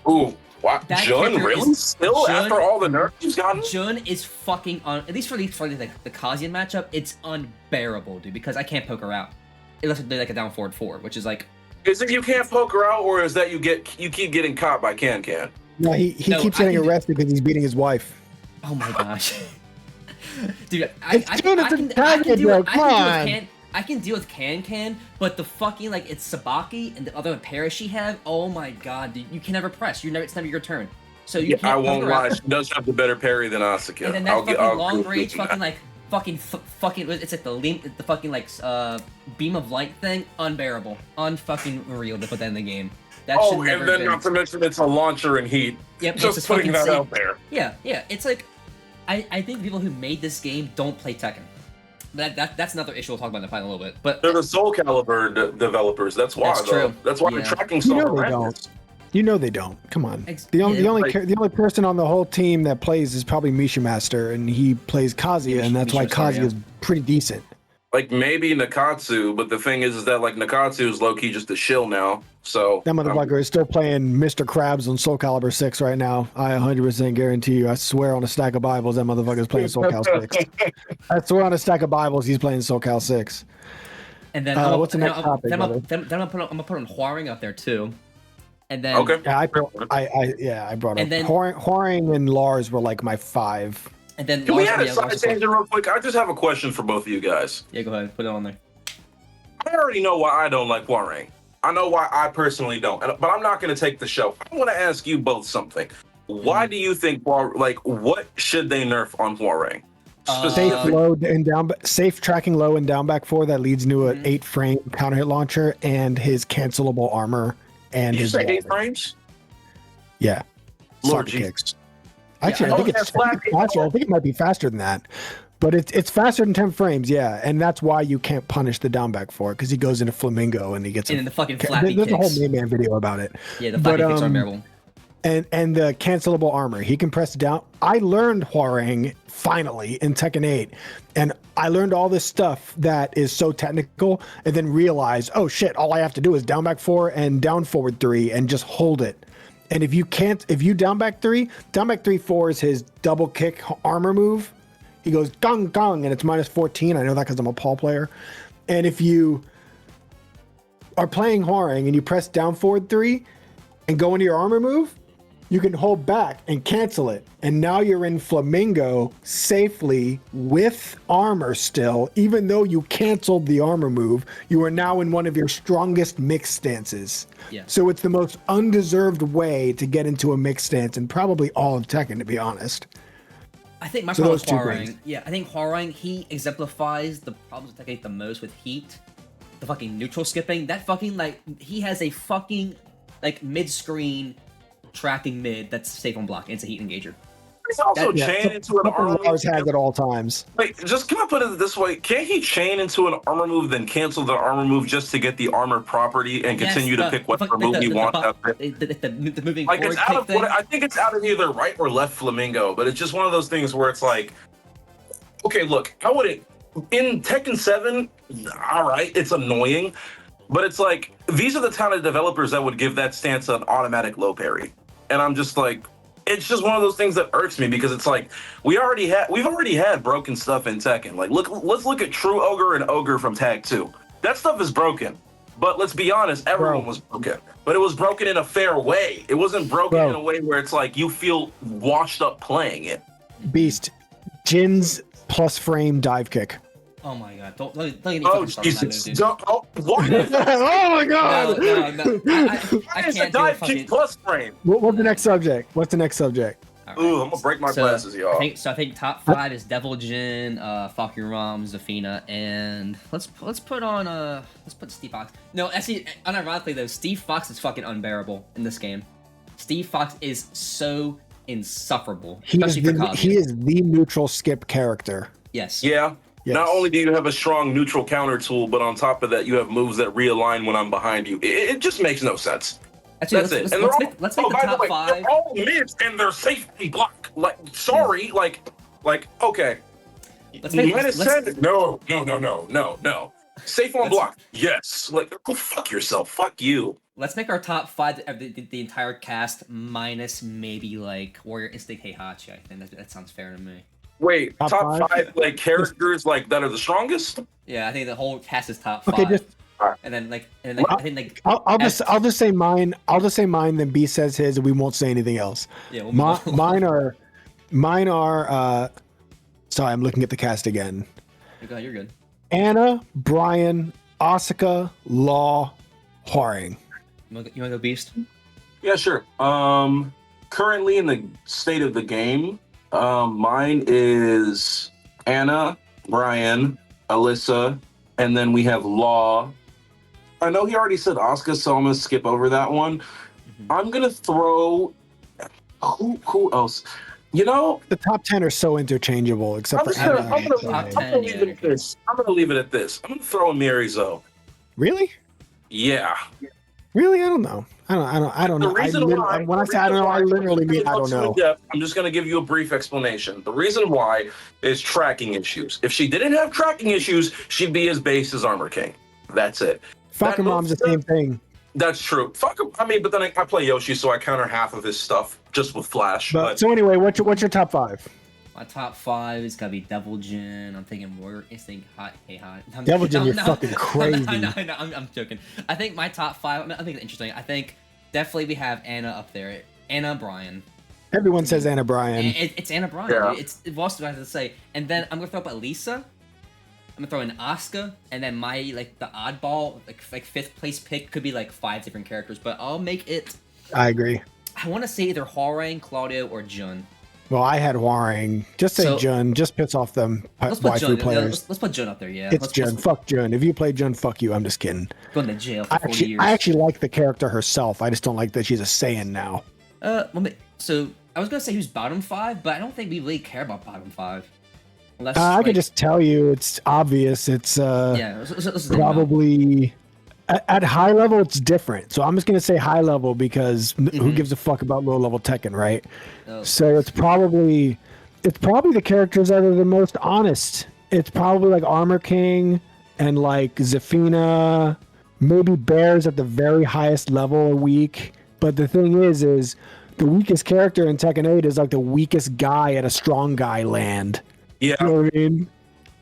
Ooh. Wow, Jun really? Still Jun, after all the nerfs he's gotten? Jun is fucking at least for the Kazian matchup, it's unbearable, dude, because I can't poke her out. It looks like a down forward 4, which is like Is it you can't poke her out, or is that you keep getting caught by Can? No, he No, keeps I getting can do- arrested because he's beating his wife. Oh my gosh. Dude, It's Jonathan Taggart, bro, come on. I can deal with Can, but the fucking like it's Sabaki and the other pair she have. Oh my god, dude, you can never press. It's never your turn. So you can't. I won't lie. She does have the better parry than Asuka. And then that fucking long range, fucking it's like the fucking like beam of light thing, unbearable, unfucking real to put that in the game. That should never and then been. not to mention it's a launcher in heat. Yep, just putting that out there. Yeah, it's like I think people who made this game don't play Tekken. That's another issue we'll talk about in the final a little bit. But they're the Soul Calibur developers. That's why. That's true. That's why Yeah. they're tracking so horrendous. You know they don't. Come on. The only person on the whole team that plays is probably Misha Master, and he plays Kazuya, and that's why Kazuya is pretty decent. Like maybe Nakatsu, but the thing is that like Nakatsu is low key just a shill now. So that motherfucker is still playing Mr. Krabs on Soul Calibur 6 right now. I 100% guarantee you. I swear on a stack of Bibles that motherfucker's playing Soul Cal 6. I swear on a stack of Bibles he's playing Soul Cal 6. And then what's the next topic? Then I'm gonna put on Huaring up there too. And then okay. I brought up. And then Huaring and Lars were like my 5. And then can we add a side tangent real quick? I just have a question for both of you guys. Yeah, go ahead, put it on there. I already know why I don't like Huaring. I know why I personally don't, but I'm not going to take the show. I want to ask you both something. Why do you think what should they nerf on Huaring? Safe tracking low and down back 4 that leads into an 8-frame counter hit launcher and his cancelable armor and his. Did you say 8 frames? Yeah. Lord kicks. Actually, I think it's faster. I think it might be faster than that. But it's faster than 10 frames, yeah. And that's why you can't punish the down back 4, because he goes into Flamingo and he gets the fucking flappy There's kicks. a whole Main Man video about it. Yeah, the flappy kicks are unbearable. And the cancelable armor. He can press down. I learned Huaring finally in Tekken 8. And I learned all this stuff that is so technical and then realized, oh shit, all I have to do is down back 4 and down forward 3 and just hold it. And if you down back 3 4 is his double kick armor move. He goes gong gong and it's -14. I know that because I'm a Paul player. And if you are playing Huaring and you press down forward 3 and go into your armor move, you can hold back and cancel it. And now you're in Flamingo safely with armor still. Even though you canceled the armor move, you are now in one of your strongest mixed stances. Yeah. So it's the most undeserved way to get into a mixed stance in probably all of Tekken, to be honest. I think my problem with Huaring, I think Huaring, he exemplifies the problems with Tekken 8 the most with heat. The fucking neutral skipping. That fucking, he has a fucking, mid-screen tracking mid that's safe on block. And it's a heat engager. He's also chain into an armor move. Lars has at all times. Wait, can I put it this way? Can't he chain into an armor move, then cancel the armor move just to get the armor property and continue to pick whatever move he wants? The moving like forward it's out of thing? I think it's out of either right or left Flamingo, but it's just one of those things where it's like, okay, look, I wouldn't in Tekken 7. All right, it's annoying, but it's like these are the talented developers that would give that stance an automatic low parry, and I'm just like. It's just one of those things that irks me because it's like we've already had broken stuff in Tekken. Like let's look at True Ogre and Ogre from Tag 2. That stuff is broken. But let's be honest, everyone was broken. But it was broken in a fair way. It wasn't broken in a way where it's like you feel washed up playing it. Beast, Jin's plus frame dive kick. Oh my god! Don't get me fucking started on that move, dude. What? Oh my god! No. I It's a can't do dive fucking... kick plus frame. What's the next subject? Right. Ooh, I'm gonna break my glasses, y'all. I think top 5 is Devil Jin, Fakuram, Zafina, and let's put Steve Fox. No, actually, unironically though, Steve Fox is fucking unbearable in this game. Steve Fox is so insufferable, especially for Kazuya. He is the neutral skip character. Yes. Yeah. Yes. Not only do you have a strong neutral counter tool, but on top of that, you have moves that realign when I'm behind you. It just makes no sense. Actually, That's it. Let's make the top 5. They're all mids and they're safety block. Like, sorry, okay. No. Safe on block. Yes. Like, go fuck yourself. Fuck you. Let's make our top 5 of the entire cast minus maybe Warrior Instinct Heihachi. I think that sounds fair to me. Wait, top 5 characters that are the strongest? Yeah, I think the whole cast is top 5. Okay, And then I think like I'll just say mine. I'll just say mine. Then B says his, and we won't say anything else. yeah, Mine are. Sorry, I'm looking at the cast again. You're good. Anna, Brian, Asuka, Law, Haring. You want to go Beast? Yeah, sure. Currently in the state of the game, mine is Anna, Brian, Alyssa, and then we have Law. I know he already said Asuka, so I'm gonna skip over that one. Mm-hmm. I'm gonna throw who else? You know, The top 10 are so interchangeable, except for Anna. I'm gonna leave it at this. I'm gonna throw a Mirizo. Really? Yeah. Really? I don't know. I don't know. When I say I don't know, I literally mean I don't know. I'm just going to give you a brief explanation. The reason why is tracking issues. If she didn't have tracking issues, she'd be as base as Armor King. That's it. Fucking Mom's the same thing. That's true. Fuck him. I mean, but then I play Yoshi, so I counter half of his stuff just with Flash. But so anyway, what's your top 5? My top 5 is gonna be Devil Jin. I'm thinking Warrior Instinct, Hot. Devil Jin, you're fucking crazy. No, I'm joking. I think my top 5. I think it's interesting. I think definitely we have Anna up there. Anna, Brian. Everyone says Anna Brian. It's Anna Brian. Yeah. It's what I have to say. And then I'm gonna throw up Elisa. I'm gonna throw in Asuka, and then my the oddball like 5th place pick could be like 5 different characters, but I'll make it. I agree. I want to say either Hwoarang, Claudio, or Jun. Well, I had Hwoarang. Just say Jun. Just piss off them waifu players. Let's put Jun up there. Yeah, it's Jun. Fuck Jun. If you play Jun, fuck you. I'm just kidding. Going to jail for 40 years. I actually like the character herself. I just don't like that she's a Saiyan now. So I was gonna say who's bottom 5, but I don't think we really care about bottom 5. Unless, I can just tell you, it's obvious. It's let's probably at high level. It's different. So I'm just gonna say high level because who gives a fuck about low level Tekken, right? Oh. So it's probably the characters that are the most honest. It's probably like Armor King and like Zafina, maybe Bears at the very highest level are weak. But the thing is the weakest character in Tekken 8 is like the weakest guy at a strong guy land. Yeah. You know what I mean?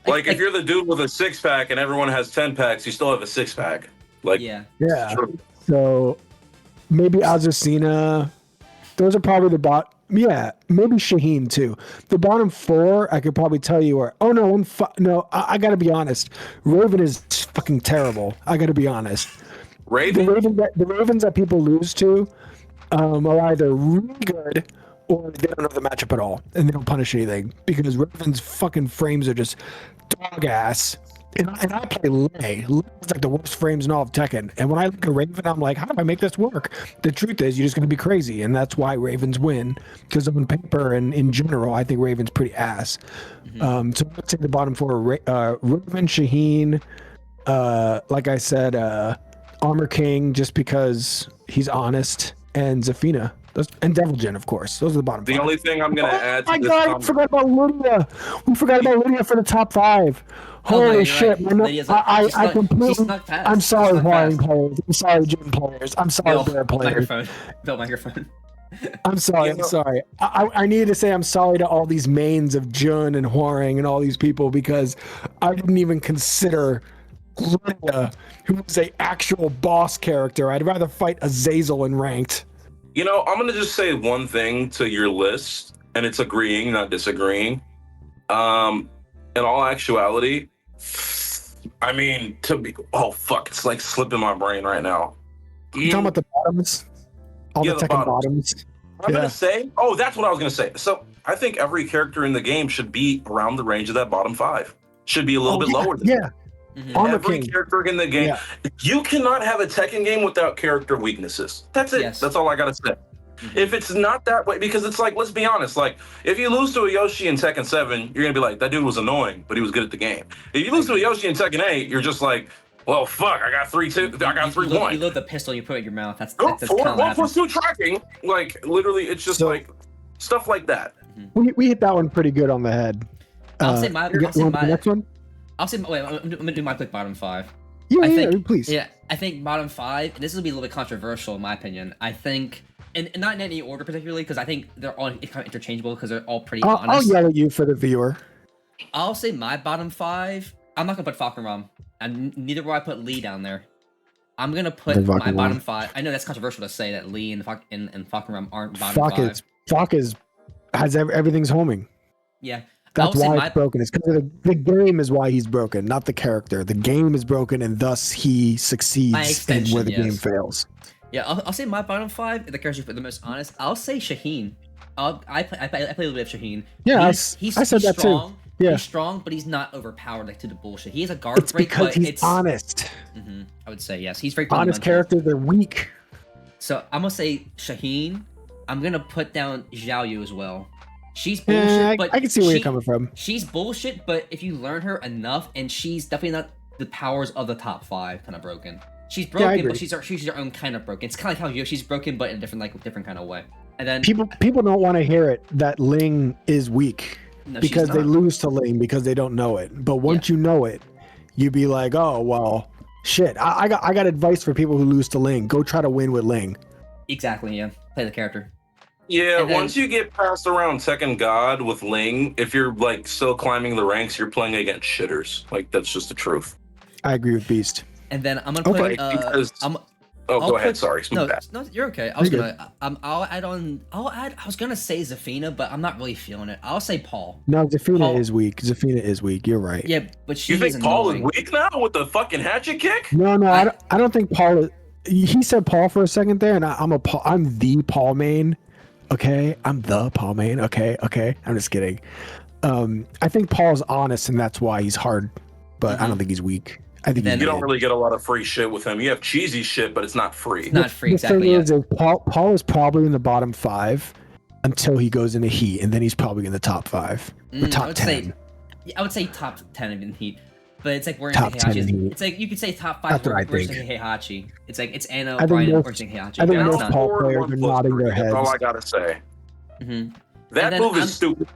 Like if you're the dude with a 6-pack and everyone has 10 packs, you still have a 6-pack. Like yeah. So maybe Azucena. Those are probably the bot. Yeah, maybe Shaheen too. The bottom 4, I could probably tell you are. Oh no, I gotta be honest. Raven is fucking terrible. I gotta be honest. Raven? The Ravens that people lose to are either really good or they don't know the matchup at all and they don't punish anything because Raven's fucking frames are just dog ass. And I play Lei. Lei's like the worst frames in all of Tekken. And when I look at Raven, I'm like, how do I make this work? The truth is, you're just going to be crazy. And that's why Ravens win. Because on paper and in general, I think Raven's pretty ass. So let's say the bottom 4, Raven, Shaheen, like I said, Armor King, just because he's honest, and Zafina. And Devil Jin, of course. Those are the bottom 5. The only thing I'm going to add to my this... God, we forgot about Lydia. We forgot about Lydia for the top 5. Holy shit. Right. I completely... I'm sorry, Hwoarang players. I'm sorry, Jin players. I'm sorry, Bear players. Microphone. I'm sorry. I needed to say I'm sorry to all these mains of Jun and Hwoarang and all these people because I didn't even consider Lydia, who was a actual boss character. I'd rather fight Azazel in ranked. You know, I'm going to just say one thing to your list, and it's agreeing, not disagreeing. In all actuality, I mean, it's like slipping my brain right now. You talking about the bottoms? All the Tekken bottoms? I'm going to say, that's what I was going to say. So I think every character in the game should be around the range of that bottom 5. Should be a little bit lower than that. Every character in the game. You cannot have a Tekken game without character weaknesses. That's it. That's all I gotta say. If it's not that way, because it's like, let's be honest, like if you lose to a Yoshi in Tekken 7, you're gonna be like, that dude was annoying, but he was good at the game. If you lose to a Yoshi in Tekken 8, you're just like, well, fuck, I got 3-2. I got 3-1. You load the pistol, you put it in your mouth. That's 1+2 tracking. Like literally, it's just like stuff like that. We hit that one pretty good on the head. I'll say my next one. Wait, I'm gonna do my quick bottom 5. Please. Yeah, I think bottom 5, and this will be a little bit controversial in my opinion. I think, and not in any order particularly, because I think they're all kind of interchangeable because they're all pretty honest. I'll yell at you for the viewer. I'll say my bottom 5. I'm not gonna put Falcon Rom, and neither will I put Lee down there. I'm gonna put my bottom 5. I know that's controversial to say that Lee and Falcon Realm aren't bottom 5. Fuck has everything's homing. Yeah. That's why it's broken. It's because the game is why he's broken, not the character. The game is broken, and thus he succeeds in where the game fails. Yeah, I'll say my bottom 5. The characters for the most honest. I'll say Shaheen. I play a little bit of Shaheen. Yeah, I said that strong. too. Yeah. He's strong, but he's not overpowered like to the bullshit. He is a guard break, because but he's honest. I would say yes. He's very honest characters. They're weak. So I'm gonna say Shaheen. I'm gonna put down Xiayou as well. She's bullshit, but I can see where you're coming from. She's bullshit, but if you learn her enough, and she's definitely not the powers of the top 5 kind of broken. She's broken, but she's her own kind of broken. It's kind of like how Yoshi's broken, but in a different kind of way. And then people don't want to hear it that Ling is weak because they lose to Ling because they don't know it. But once you know it, you be like, oh well, shit. I got advice for people who lose to Ling. Go try to win with Ling. Exactly. Yeah. Play the character. Yeah, once you get past around Tekken God with Ling, if you're like still climbing the ranks, you're playing against shitters. Like that's just the truth. I agree with Beast. And then I'm gonna put. Go ahead. Sorry. No, you're okay. I was gonna. I'll add. I was gonna say Zafina, but I'm not really feeling it. I'll say Paul. No, Zafina is weak. Zafina is weak. You're right. Yeah, but she. You think Paul is weak now with the fucking hatchet kick? No, I don't think Paul is. He said Paul for a second there, and I'm the Paul main. Okay, I'm the Paul main. Okay. I'm just kidding. I think Paul's honest, and that's why he's hard. But I don't think he's weak. I think you don't really get a lot of free shit with him. You have cheesy shit, but it's not free. It's not free, exactly. The thing is, Paul is probably in the bottom 5 until he goes into Heat, and then he's probably in the top 5 or top 10. I would say top 10 in Heat, but it's like we're in top 10 in Heat. It's like you could say top 5 where we're in Heihachi. It's like it's Anno, Brian, or Heihachi. I think most Paul players are nodding their heads. That's all I gotta say. That move is stupid.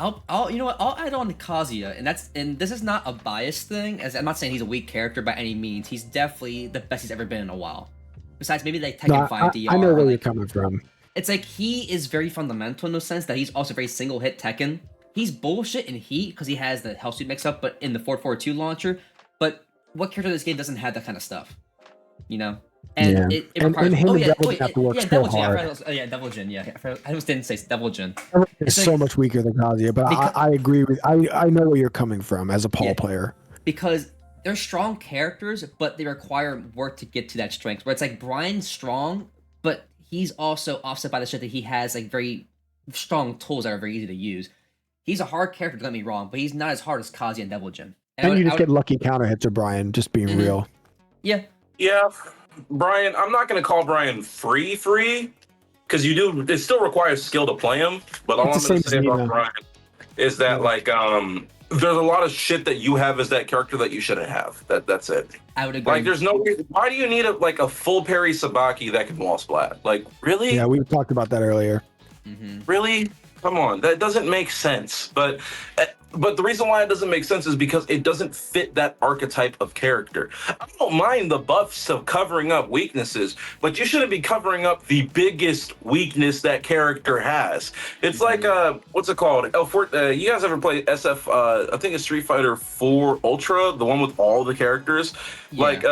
You know what? I'll add on to Kazuya, and this is not a biased thing, as I'm not saying he's a weak character by any means. He's definitely the best he's ever been in a while. Besides maybe like Tekken 5 DR. I know where you're coming from. It's like he is very fundamental in the sense that he's also very single hit Tekken. He's bullshit in Heat because he has the Hell Suit mix up, but in the 442 launcher. But what character in this game doesn't have that kind of stuff? You know? And it requires. Have to work so hard. Devil Jin. Yeah, I just didn't say Devil Jin. It's so much weaker than Kazuya, but I agree with. I know where you're coming from as a Paul player. Because they're strong characters, but they require work to get to that strength. Where it's like Brian's strong, but he's also offset by the shit that he has like very strong tools that are very easy to use. He's a hard character, don't get me wrong, but he's not as hard as Kazuya and Devil Jin. And you just get lucky counter hits of Brian, just being real. Yeah. Yeah. Brian, I'm not going to call Brian free, because it still requires skill to play him, but all I'm going to say about Brian is that, like, there's a lot of shit that you have as that character that you shouldn't have. That's it. I would agree. Like, there's no reason. Why do you need a full parry Sabaki that can wall splat? Like, really? Yeah, we talked about that earlier. Really? Come on, that doesn't make sense. But the reason why it doesn't make sense is because it doesn't fit that archetype of character. I don't mind the buffs of covering up weaknesses, but you shouldn't be covering up the biggest weakness that character has. It's like what's it called? You guys ever play SF? I think it's Street Fighter 4 Ultra, the one with all the characters. Yeah, like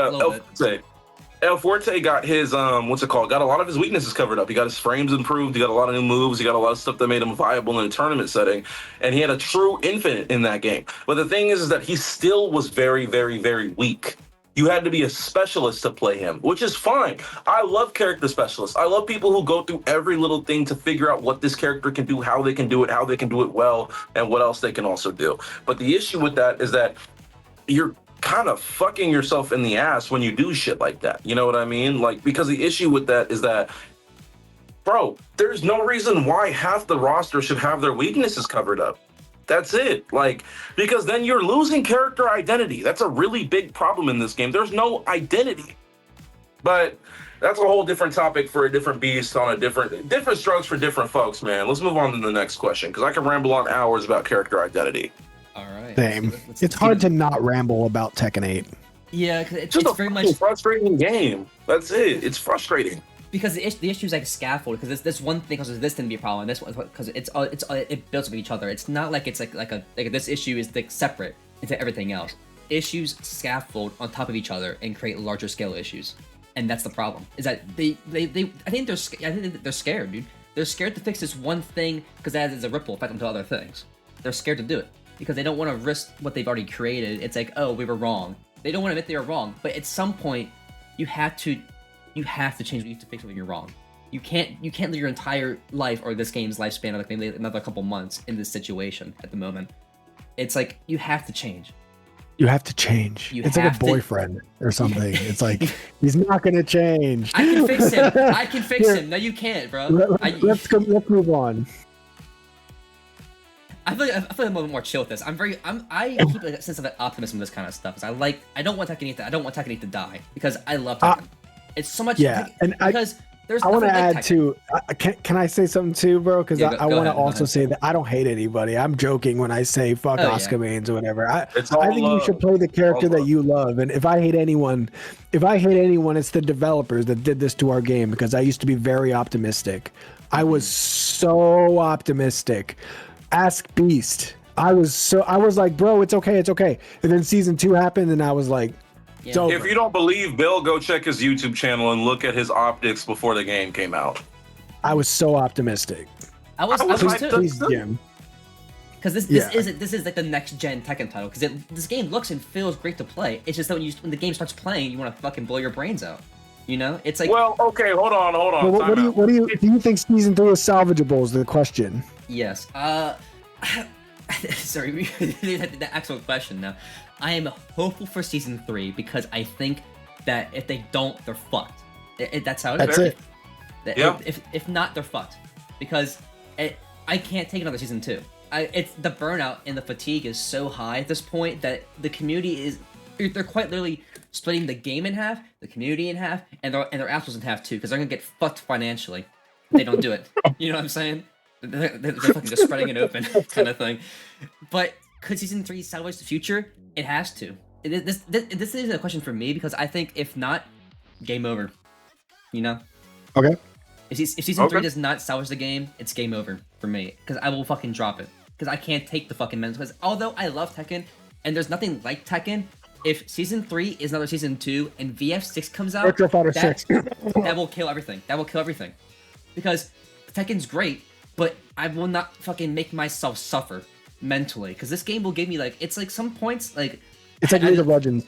El Forte got his got a lot of his weaknesses covered up. He got his frames improved, he got a lot of new moves, he got a lot of stuff that made him viable in a tournament setting, and he had a true infinite in that game. But the thing is that he still was very, very, very weak. You had to be a specialist to play him, which is fine. I love character specialists. I love people who go through every little thing to figure out what this character can do, how they can do it well, and what else they can also do. But the issue with that is that you're kind of fucking yourself in the ass when you do shit like that. You know what I mean? Like, because the issue with that is that, bro, there's no reason why half the roster should have their weaknesses covered up. That's it. Like, because then you're losing character identity. That's a really big problem in this game. There's no identity. But that's a whole different topic for a different beast on a different strokes for different folks, man. Let's move on to the next question, because I can ramble on hours about character identity. All right. Same. It's hard to not ramble about Tekken 8. Yeah, because it's just very much frustrating game. That's it. It's frustrating. Because the issue is like scaffold. Because this one thing causes this to be a problem. This one because it builds with each other. It's not like it's like this issue is like separate into everything else. issues scaffold on top of each other and create larger scale issues. And that's the problem. Is that I think they're scared, dude. They're scared to fix this one thing because that has a ripple effect onto other things. They're scared to do it because they don't want to risk what they've already created. It's like, oh, we were wrong. They don't want to admit they were wrong, but at some point, you have to change. You have to fix when you're wrong. You can't live your entire life or this game's lifespan of like maybe another couple months in this situation at the moment. It's like you have to change. You have to change. It's like a boyfriend or something. It's like he's not gonna change. I can fix him. I can fix him. No, you can't, bro. Let's move on. I feel like I'm a little bit more chill with this. I keep a sense of optimism with this kind of stuff. Because I don't want Tekken 8 to die because I love Tekken. It's so much. Yeah, I want to add too. Can I say something too, bro? Because I want to also say that I don't hate anybody. I'm joking when I say fuck Oscar mains or whatever. I think you should play the character that you love. And if I hate anyone, it's the developers that did this to our game. Because I used to be very optimistic. I was so optimistic. Ask Beast. I was like, bro, it's okay. And then season 2 happened, and I was like. Yeah. If you don't believe Bill, go check his YouTube channel and look at his optics before the game came out. I was so optimistic. I was too. Please, Jim. Because this is like the next gen Tekken title. Because this game looks and feels great to play. It's just that when the game starts playing, you want to fucking blow your brains out. You know, it's like. Well, okay, hold on. Well, what do you think season 3 is salvageable? Is the question. Yes. Sorry, the actual question now. I am hopeful for season 3 because I think that if they don't, they're fucked. That's how it is. That's it. If not, they're fucked. Because I can't take another season 2. It's the burnout and the fatigue is so high at this point that the community they're quite literally splitting the game in half, the community in half, and their assholes in half too, because they're gonna get fucked financially if they don't do it. You know what I'm saying? They're fucking just spreading it open kind of thing. But could season 3 salvage the future? It has to. This is a question for me because I think if not, game over. You know? Okay. If season 3 does not salvage the game, it's game over for me. Because I will fucking drop it. Because I can't take the fucking mental. Because although I love Tekken, and there's nothing like Tekken, if season 3 is another season 2 and VF6 comes out, that will kill everything. That will kill everything. Because Tekken's great, but I will not fucking make myself suffer mentally. Because this game will give me it's like some points it's like League of Legends.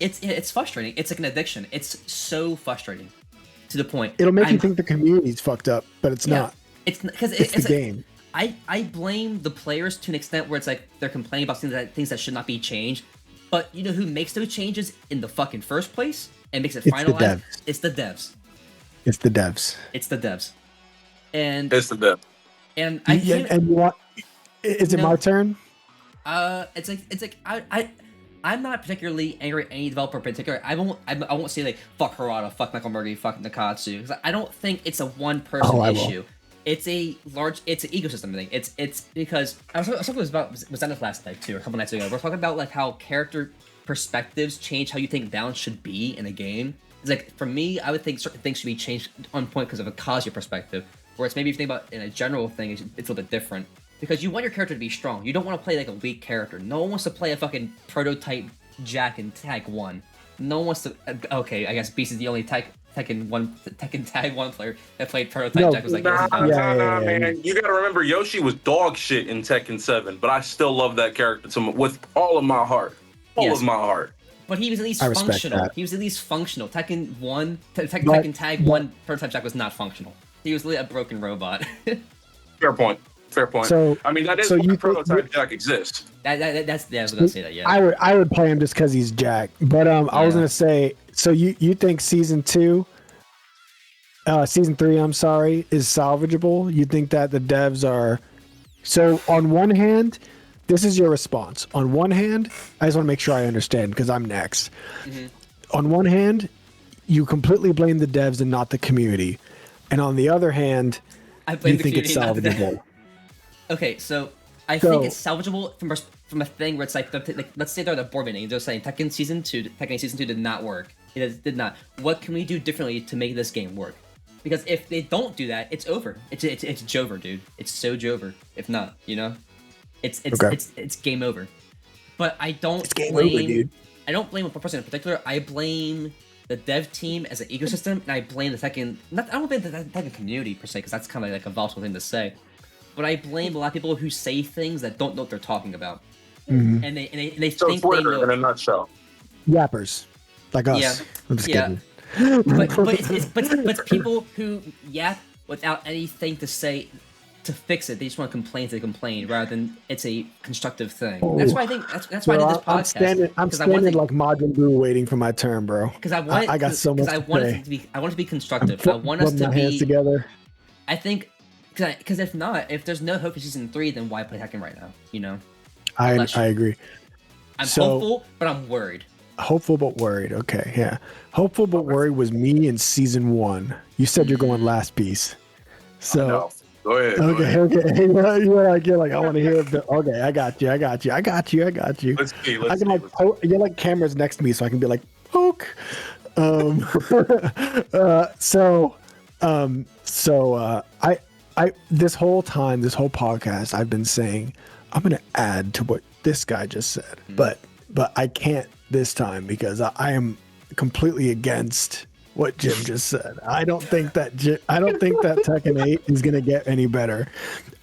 It's frustrating. It's like an addiction. It's so frustrating to the point. It'll make you think the community's fucked up, but it's not. It's because it's the game. I blame the players to an extent where it's like they're complaining about things that should not be changed. But you know who makes those changes in the fucking first place and makes it finalized? It's the devs. It's the devs. It's the devs. And it's the devs. And and you want? Is it my turn? It's like I'm not particularly angry at any developer in particular. I won't say fuck Harada, fuck Knuckle Murray, fuck Nakatsu, because I don't think it's a one person issue. It's an ecosystem thing. It's because I was talking about was that last night too, or a couple nights ago. We're talking about how character perspectives change how you think balance should be in a game. It's for me, I would think certain things should be changed on point because of a Kazuya perspective. Whereas maybe if you think about in a general thing, it's a little bit different. Because you want your character to be strong. You don't want to play a weak character. No one wants to play a fucking prototype Jack in Tag 1. No one wants to. Okay, I guess Beast is the only Tekken Tag 1 player that played prototype Jack. Was man. You gotta remember, Yoshi was dog shit in Tekken 7, but I still love that character with all of my heart. All of my heart. But he was at least functional. He was at least functional. Tekken 1, Tekken Tag 1 prototype Jack was not functional. He was literally a broken robot. Fair point. So, I mean, that is why prototype Jack exists. I was gonna say that. Yeah. I would play him just because he's Jack. But I was gonna say, so you think season 3, I'm sorry, is salvageable? You think that the devs are? So on one hand, this is your response. On one hand, I just want to make sure I understand because I'm next. Mm-hmm. On one hand, you completely blame the devs and not the community, and on the other hand, you think it's salvageable. Okay, so I think it's salvageable from a thing where it's let's say they're the board meeting. They're saying Tekken Season 2 did not work. It did not. What can we do differently to make this game work? Because if they don't do that, it's over. It's Jover, dude. It's so Jover. If not, it's game over. but I don't It's game over, blame. dude. I don't blame one person in particular. I blame the dev team as an ecosystem, and I blame the Tekken. I don't blame the Tekken community per se, because that's kind of like a volatile thing to say. But I blame a lot of people who say things that don't know what they're talking about, Mhm. and they So think they Twitter, know. in a nutshell. Yappers, like us. Yeah. I'm just Yeah. kidding. but it's people who yap without anything to say to fix it. They just want to complain rather than it's a constructive thing. That's why I think that's why I did this podcast. I'm standing like Majin Buu waiting for my turn, bro. Because I got so much. I wanted it to be. I want it to be constructive. I want us Putting to my hands be. together. I think because if not, if there's no hope for season 3, then why play Tekken right now? You know. I agree. I'm So- hopeful, but I'm worried. Hopeful but worried. Okay, yeah. Hopeful but worried was me in season 1. You said you're going last piece. So No. Go ahead. okay. You're like I want to hear. Okay, I got you. Let's see. I can like you're like cameras next to me, so I can be like poke. I this whole podcast I've been saying I'm gonna add to what this guy just said, but I can't this time because I am completely against what Jim just said. I don't think that Tekken 8 is gonna get any better.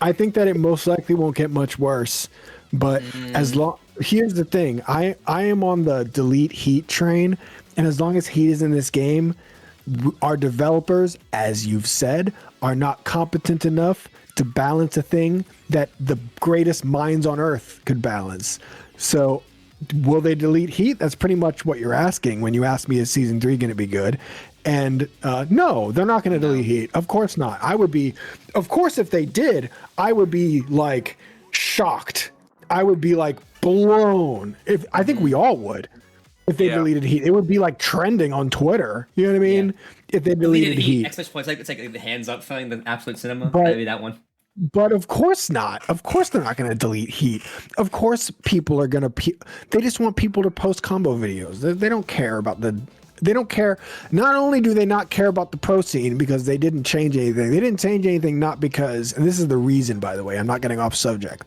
I think that it most likely won't get much worse. But here's the thing, I am on the delete Heat train, and as long as Heat is in this game, our developers, as you've said, are not competent enough to balance a thing that the greatest minds on Earth could balance. So will they delete Heat? That's pretty much what you're asking when you ask me, is season 3 going to be good? And no, they're not going to delete Heat. Of course not. Of course, if they did, I would be like shocked. I would be like blown. I think we all would. If they deleted Heat, it would be like trending on Twitter. You know what I mean? Yeah. If they deleted Heat. Exclamation points, it's like the hands up thing, the absolute cinema. But, Maybe that one. But of course not. Of course they're not going to delete Heat. Of course people are going to. They just want people to post combo videos. They don't care about the. They don't care. Not only do they not care about the pro scene because they didn't change anything. They didn't change anything not because, and this is the reason, by the way, I'm not getting off subject.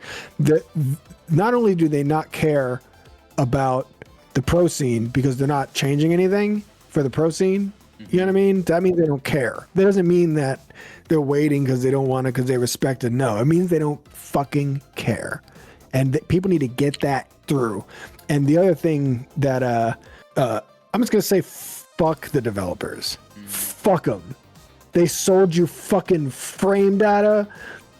Not only do they not care about the pro scene because they're not changing anything for the pro scene. You know what I mean? That means they don't care. That doesn't mean that they're waiting because they don't want to, because they respect it. No, it means they don't fucking care. And people need to get that through. And the other thing that I'm just going to say, fuck the developers. Fuck them. They sold you fucking frame data.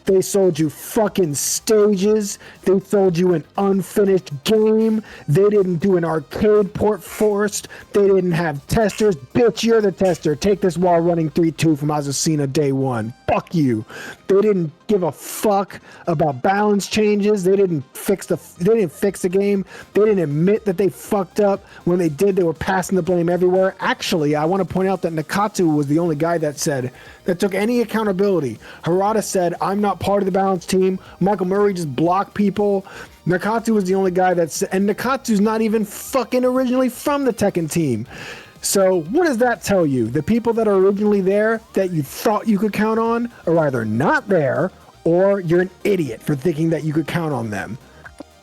They sold you fucking stages. They sold you an unfinished game. They didn't do an arcade port first. They didn't have testers. Bitch, you're the tester. Take this while running 3-2 from Azucena day 1. Fuck you. They didn't give a fuck about balance changes. They didn't fix the game. They didn't admit that they fucked up. When they did, they were passing the blame everywhere. Actually, I want to point out that Nakatsu was the only guy that took any accountability. Harada said, I'm not part of the balance team. Michael Murray just blocked people. Nakatsu was the only guy and Nakatsu's not even fucking originally from the Tekken team. So what does that tell you? The people that are originally there that you thought you could count on are either not there or you're an idiot for thinking that you could count on them.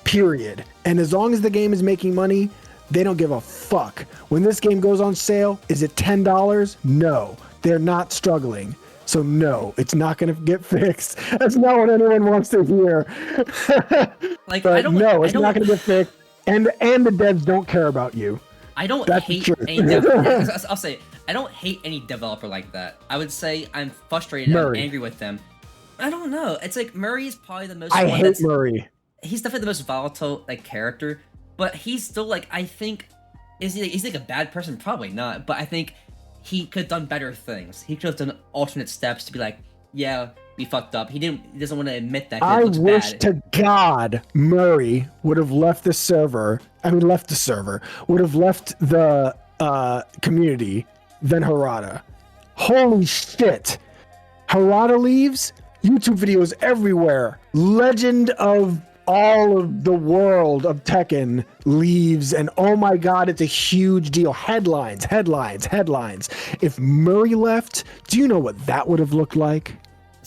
Period. And as long as the game is making money, they don't give a fuck. When this game goes on sale, is it $10? No. They're not struggling. So no, it's not going to get fixed. That's not what anyone wants to hear. Like, it's not going to get fixed. And the devs don't care about you. I don't That's hate true. any developer. I'll say, I don't hate any developer like that. I would say I'm frustrated and I'm angry with them. I don't know. It's like Murray's probably the most. I hate Murray. He's definitely the most volatile character, but he's still like, I think, is he like a bad person? Probably not. But I think he could have done better things. He could have done alternate steps to be like, yeah, we fucked up. He doesn't want to admit that. I wish to God Murray would have left the server. Would have left the community than Harada. Holy shit. Harada leaves, YouTube videos everywhere. Legend of all of the world of Tekken leaves, and oh my God, it's a huge deal. Headlines. If Murray left, do you know what that would have looked like?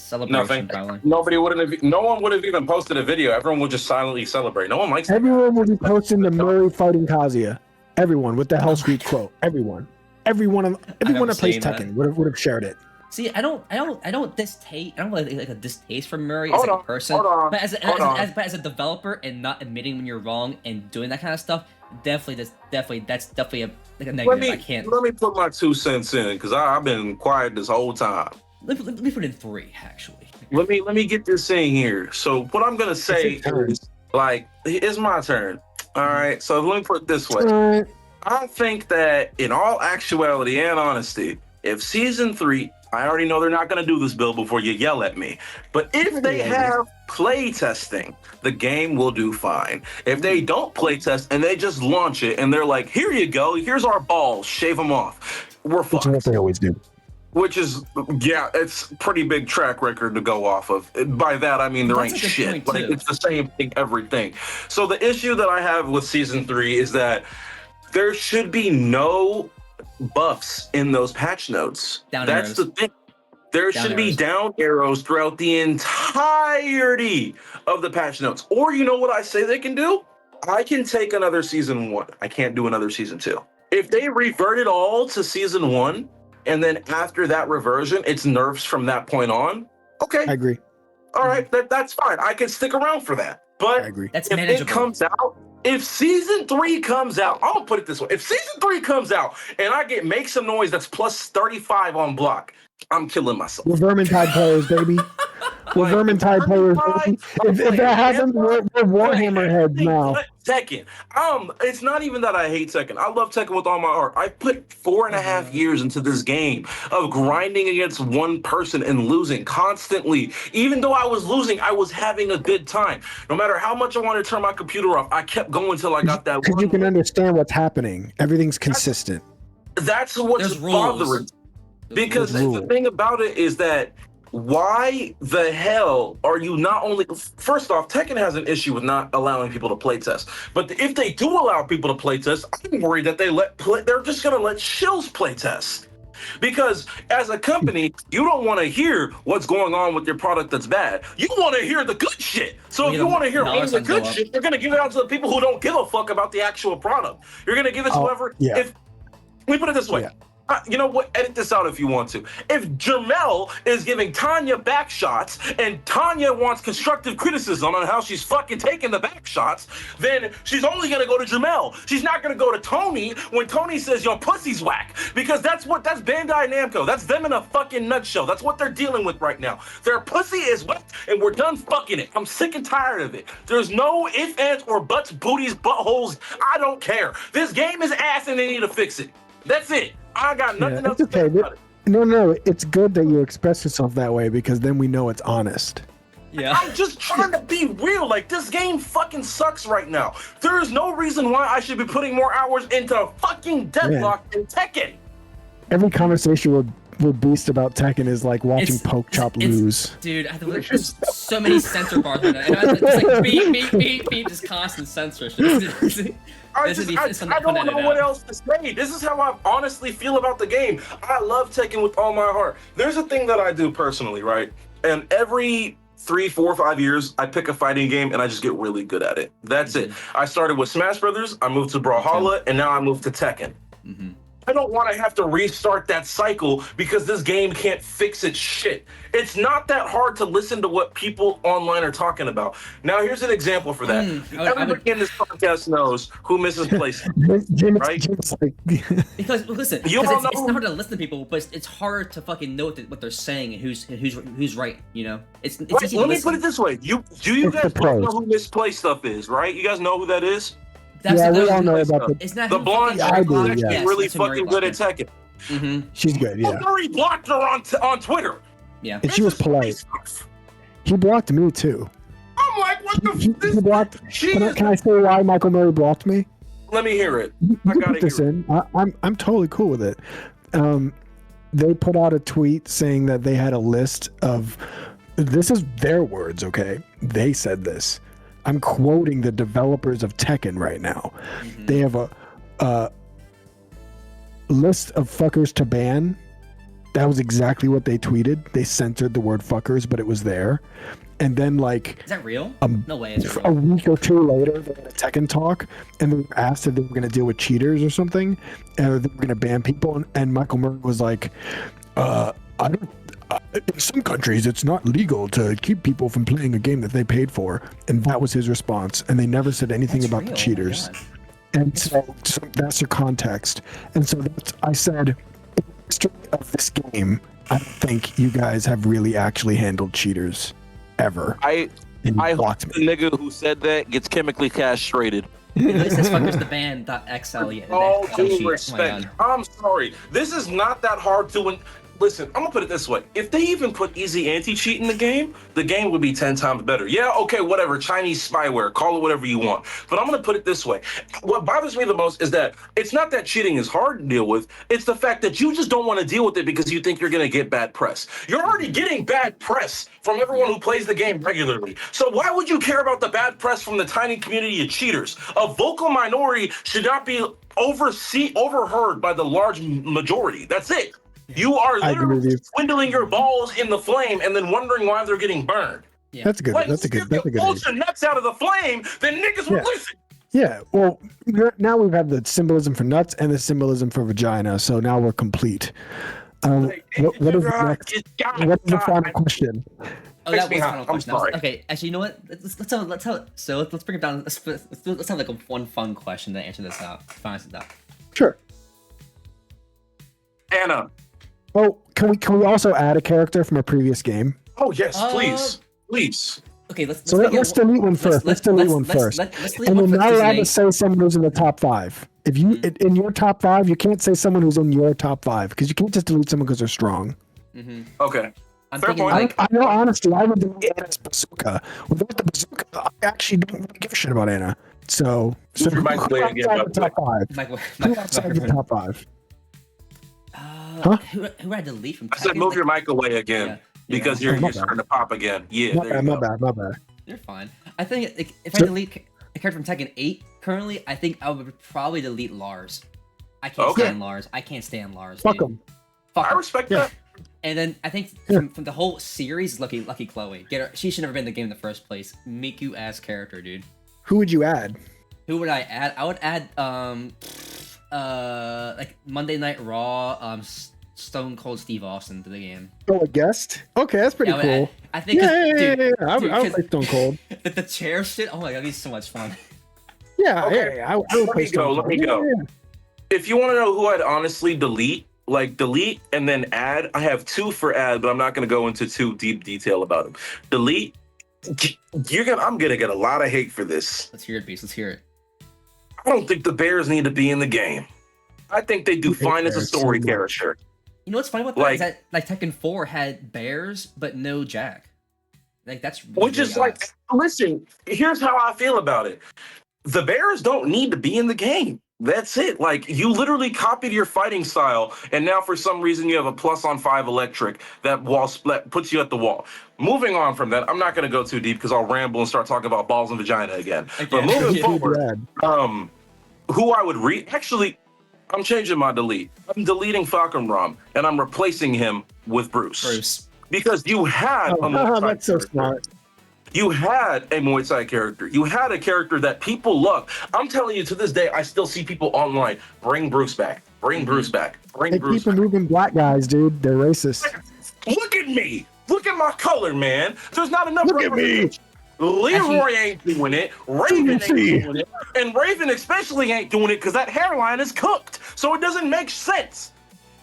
Celebration, probably. No one would have even posted a video. Everyone would just silently celebrate. No one likes that. Everyone would be posting the Murray fighting Kazuya. Everyone with the Hell Street quote. Everyone that plays Tekken would have shared it. See, I don't distaste. I don't like a distaste for Murray as a person, but as a developer and not admitting when you're wrong and doing that kind of stuff, that's definitely a negative. I can't. Let me put my 2 cents in because I've been quiet this whole time. Let me put in 3 actually. Let me get this in here. So what I'm gonna say is it's my turn. All right. So let me put it this way. I think that in all actuality and honesty, if season 3, I already know they're not going to do this, Bill, before you yell at me. But if they have play testing, the game will do fine. If they don't play test and they just launch it and they're like, here you go, here's our balls, shave them off, we're fucked. Which is what they always do. Which is, it's pretty big track record to go off of. By that, I mean there ain't shit. Like, it's the same thing, everything. So the issue that I have with season 3 is that there should be no buffs in those patch notes. That's the thing. There should be down arrows throughout the entirety of the patch notes. Or you know what I say they can do? I can take another season 1. I can't do another season 2. If they revert it all to season 1, and then after that reversion, it's nerfs from that point on, okay. I agree. All right, that's fine. I can stick around for that. But I agree. That's if manageable. it comes out, if season 3 comes out, I'm gonna put it this way. If season 3 comes out and I make some noise that's plus 35 on block, I'm killing myself. We're Vermintide players, baby. We're Vermintide players, baby. If that happens, we're Warhammer heads now. Tekken. It's not even that I hate Tekken. I love Tekken with all my heart. I put 4.5 years into this game of grinding against one person and losing constantly. Even though I was losing, I was having a good time. No matter how much I wanted to turn my computer off, I kept going till I got that one. Because you can understand what's happening. Everything's consistent. That's what's bothering. Because the thing about it is that why the hell are you not only... First off, Tekken has an issue with not allowing people to playtest. But if they do allow people to playtest, I'm worried that they're just going to let shills playtest. Because as a company, you don't want to hear what's going on with your product that's bad. You want to hear the good shit. So if you want to hear only the good shit, you're going to give it out to the people who don't give a fuck about the actual product. You're going to give it to whoever... Let me put it this way. You know what? Edit this out if you want to. If Jamel is giving Tanya back shots and Tanya wants constructive criticism on how she's fucking taking the back shots, then she's only gonna go to Jamel. She's not gonna go to Tony when Tony says your pussy's whack. Because that's Bandai Namco. That's them in a fucking nutshell. That's what they're dealing with right now. Their pussy is wet and we're done fucking it. I'm sick and tired of it. There's no ifs, ands, or buts, booties, buttholes. I don't care. This game is ass and they need to fix it. That's it. I got nothing else to say about it. No, it's good that you express yourself that way because then we know it's honest. Yeah. I'm just trying to be real. Like, this game fucking sucks right now. There is no reason why I should be putting more hours into fucking Deadlock and Tekken. Every conversation with Beast about Tekken is like watching Poke Chop lose. Dude, there's so many censor bars right now. And it's like beep, just constant censorship. I don't know what else to say. This is how I honestly feel about the game. I love Tekken with all my heart. There's a thing that I do personally, right? And every 3, 4, 5 years, I pick a fighting game and I just get really good at it. That's it. I started with Smash Brothers, I moved to Brawlhalla, and now I moved to Tekken. I don't want to have to restart that cycle because this game can't fix its shit. It's not that hard to listen to what people online are talking about. Now, here's an example for that. Everybody in this podcast knows who misses placement, right? Because listen, it's not hard to listen to people, but it's hard to fucking know what they're saying and who's right. You know, it's right, easy let to me listen. put it this way: you guys know who misplaced stuff is, right? You guys know who that is? We all know about the blonde. I do, actually really fucking good at Tekken. She's good, yeah. Murray blocked her on Twitter. Yeah, and she was polite. He blocked me too. I'm like, what the? He blocked. Can I say why Michael Murray blocked me? Let me hear it. I gotta put this in. I'm totally cool with it. They put out a tweet saying that they had a list of. This is their words, okay? They said this. I'm quoting the developers of Tekken right now. They have a list of fuckers to ban, That was exactly what they tweeted. They censored the word fuckers, but it was there. And then like, Is that real? No way. It's a real. week or two later, they had a Tekken talk, and they were asked if they were going to deal with cheaters or something, and they were going to ban people. And Michael Murray was like, "I don't. In some countries, it's not legal to keep people from playing a game that they paid for." And that was his response. And they never said anything That's about real. the Oh my cheaters. God. And so that's your context. And so I said, in the history of this game, I don't think you guys have really actually handled cheaters ever. I And you hope blocked the me. nigga who said that gets chemically castrated. It says fuckers the band.xl. Yeah, All that cheat. due Oh my respect. God. I'm sorry. This is not that hard to. Listen, I'm gonna put it this way. If they even put easy anti-cheat in the game would be 10 times better. Yeah, okay, whatever. Chinese spyware, call it whatever you want. But I'm gonna put it this way. What bothers me the most is that it's not that cheating is hard to deal with. It's the fact that you just don't want to deal with it because you think you're gonna get bad press. You're already getting bad press from everyone who plays the game regularly. So why would you care about the bad press from the tiny community of cheaters? A vocal minority should not be overheard by the large majority. That's it. You are I agree with literally you. swindling your balls in the flame and then wondering why they're getting burned. Yeah. That's good. Like, That's a good. if That's a you good. pulled answer. your nuts out of the flame, then niggas would Yeah. listen. Yeah. Well, now we've had the symbolism for nuts and the symbolism for vagina, so now we're complete. What is the next? What is the final question? Oh, Makes that me was the hot. final I'm question. sorry. Okay, actually, you know what? Let's bring it down. Let's have like one fun question to answer this out. Finance it out. Sure. Anna. Oh, can we also add a character from a previous game? Oh yes, Uh, please. Please. Okay, let's So let's delete one first. Let's delete one first. Let's delete And one you're first. not allowed to Because say someone who's in the top 5. If you in your top 5, you can't say someone who's in your top 5 because you can't just delete someone because they're strong. Okay. I'm Fair thinking point. like I know, honestly, I would delete Anna's bazooka. Without the bazooka, I actually don't really give a shit about Anna. So Move your mic who away again, outside the by top 5? Who outside the top 5? Huh? Who had to delete from? I said move your mic away again Yeah. because Yeah. you're My bad. starting to pop again. Yeah, My there bad, you my go. bad, my bad. You're fine. I think like, if I So- delete a character from Tekken 8 currently, I think I would probably delete Lars. I can't Okay. stand Lars. I can't stand Lars. Fuck dude. him. Fuck I him. respect Yeah. that. And then I think Yeah. from the whole series, Lucky Chloe. Get her. She should never been in the game in the first place. Miku ass character, dude. Who would you add? Who would I add? I would add like Monday Night Raw, Stone Cold Steve Austin to the game. Oh, a guest? Okay, that's pretty Yeah, I would cool. add- I think. Yeah, 'cause, yeah, dude, yeah, yeah. I would dude, 'cause play Stone Cold. the chair shit. Oh my god, he's so much fun. Yeah, Okay. yeah, I would Let play me go, Stone let Cold. me Yeah, go. yeah. If you want to know who I'd honestly delete and then add, I have 2 for add, but I'm not going to go into too deep detail about them. Delete. I'm gonna get a lot of hate for this. Let's hear it, Beast. Let's hear it. I don't think the Bears need to be in the game. I think they do fine as a Bears so story much. character. You know what's funny about that Like- is that like Tekken 4 had bears but no Jack. Like that's Which really is like, odd. listen, here's how I feel about it. The Bears don't need to be in the game. That's it. Like, you literally copied your fighting style, and now for some reason you have a +on-5 electric that wall split puts you at the wall. Moving on from that, I'm not going to go too deep because I'll ramble and start talking about balls and vagina again. But moving Yeah. forward, Bad. who I would actually, I'm changing my delete. I'm deleting Falcon and I'm replacing him with Bruce. Because you had a Muay Thai That's so character. smart. You had a Muay Thai character. You had a character that people love. I'm telling you, to this day, I still see people online, bring Bruce back. Bring Bruce back. Bring They Bruce keep back. removing black guys, dude. They're racist. Look at me. Look at my color, man. There's not enough. Look at me. Leroy ain't doing it. Raven ain't doing it. And Raven especially ain't doing it because that hairline is cooked. So it doesn't make sense.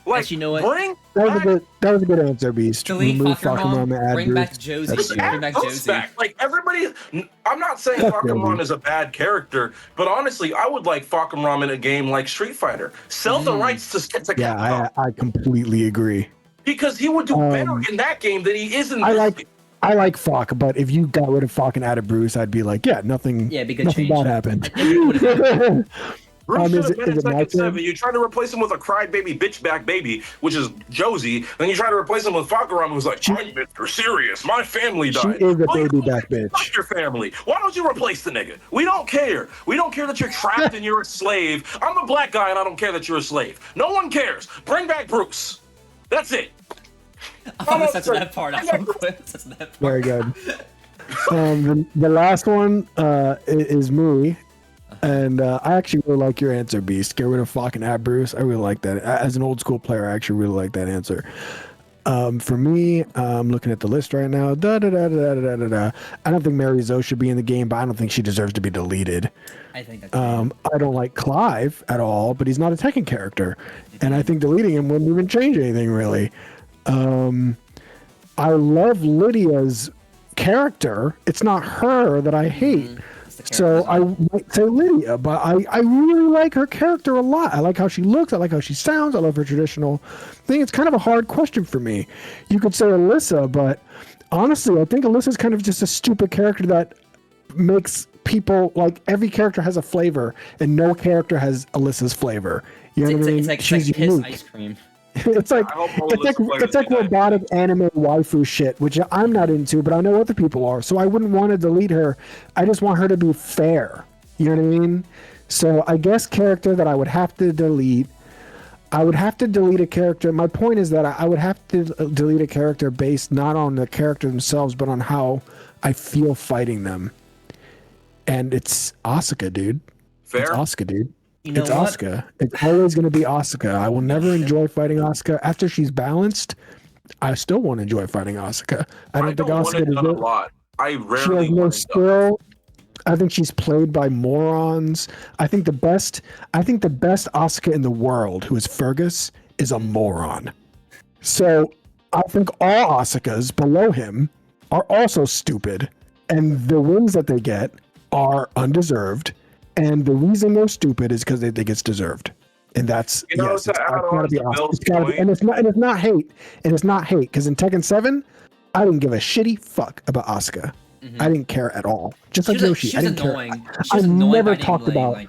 Like, Actually, you know what? bring That was a good answer, Beast. Delete Remove Falcon Falcon Mom, and add bring Bruce. back Josie. That's Bring it. back Bruce Josie. back. Like, everybody, I'm not saying Fuck Falcon Josie. is a bad character, but honestly, I would like Falcon in a game like Street Fighter. Sell the rights to Capcom. Yeah, I completely agree. Because he would do better in that game than he is in this game. I like Falk, but if you got rid of Falk and added Bruce, I'd be like, yeah, nothing. Yeah, it'd be a good nothing change. bad happened. I think it would've been- Bruce should is have it- been in is it my Tekken turn? 7. You try to replace him with a crybaby bitchback baby, which is Josie. Then you try to replace him with Falcon, who's like, I'm Mr. Serious. My family She died. is a Well, you baby back fuck bitch. your family. Why don't you replace the nigga? We don't care. We don't care that you're trapped and you're a slave. I'm a black guy and I don't care that you're a slave. No one cares. Bring back Bruce. That's it. I'm gonna censor that part out. I'm gonna censor that part. Very good. The last one is me. And I actually really like your answer, Beast. Get rid of fucking Bruce. I really like that. As an old school player, I actually really like that answer. For me, I'm looking at the list right now. I don't think Mary Zoe should be in the game, but I don't think she deserves to be deleted. I think that's I don't like Clive at all, but he's not a Tekken character. And I think deleting him wouldn't even change anything, really. I love Lydia's character. It's not her that I hate. So I might say Lydia, but I really like her character a lot. I like how she looks. I like how she sounds. I love her traditional thing. It's kind of a hard question for me. You could say Alyssa, but honestly, I think Alyssa's kind of just a stupid character that makes people, like, every character has a flavor, and no character has Alyssa's flavor. You know what I mean? It's like She's piss unique. ice cream. It's like robotic anime waifu shit, which I'm not into, but I know other people are. So I wouldn't want to delete her. I just want her to be fair. You know what I mean? So I guess character that I would have to delete. I would have to delete a character. My point is that I would have to delete a character based not on the character themselves, but on how I feel fighting them. And it's Asuka, dude. Fair. It's Asuka, dude. You know it's what? Asuka. It's always going to be Asuka. I will never enjoy fighting Asuka. After she's balanced, I still won't enjoy fighting Asuka. I don't think Asuka does a lot. I She rarely has no skill. I think she's played by morons. I think the best Asuka in the world, who is Fergus, is a moron. So I think all Asukas below him are also stupid, and the wins that they get are undeserved. And the reason they're stupid is because they think it's deserved, and that's it's gotta be awesome. It's gotta be, and it's not hate, because in Tekken 7, I didn't give a shitty fuck about Asuka. I didn't care at all. Just like Yoshi, I didn't care. I never talked about.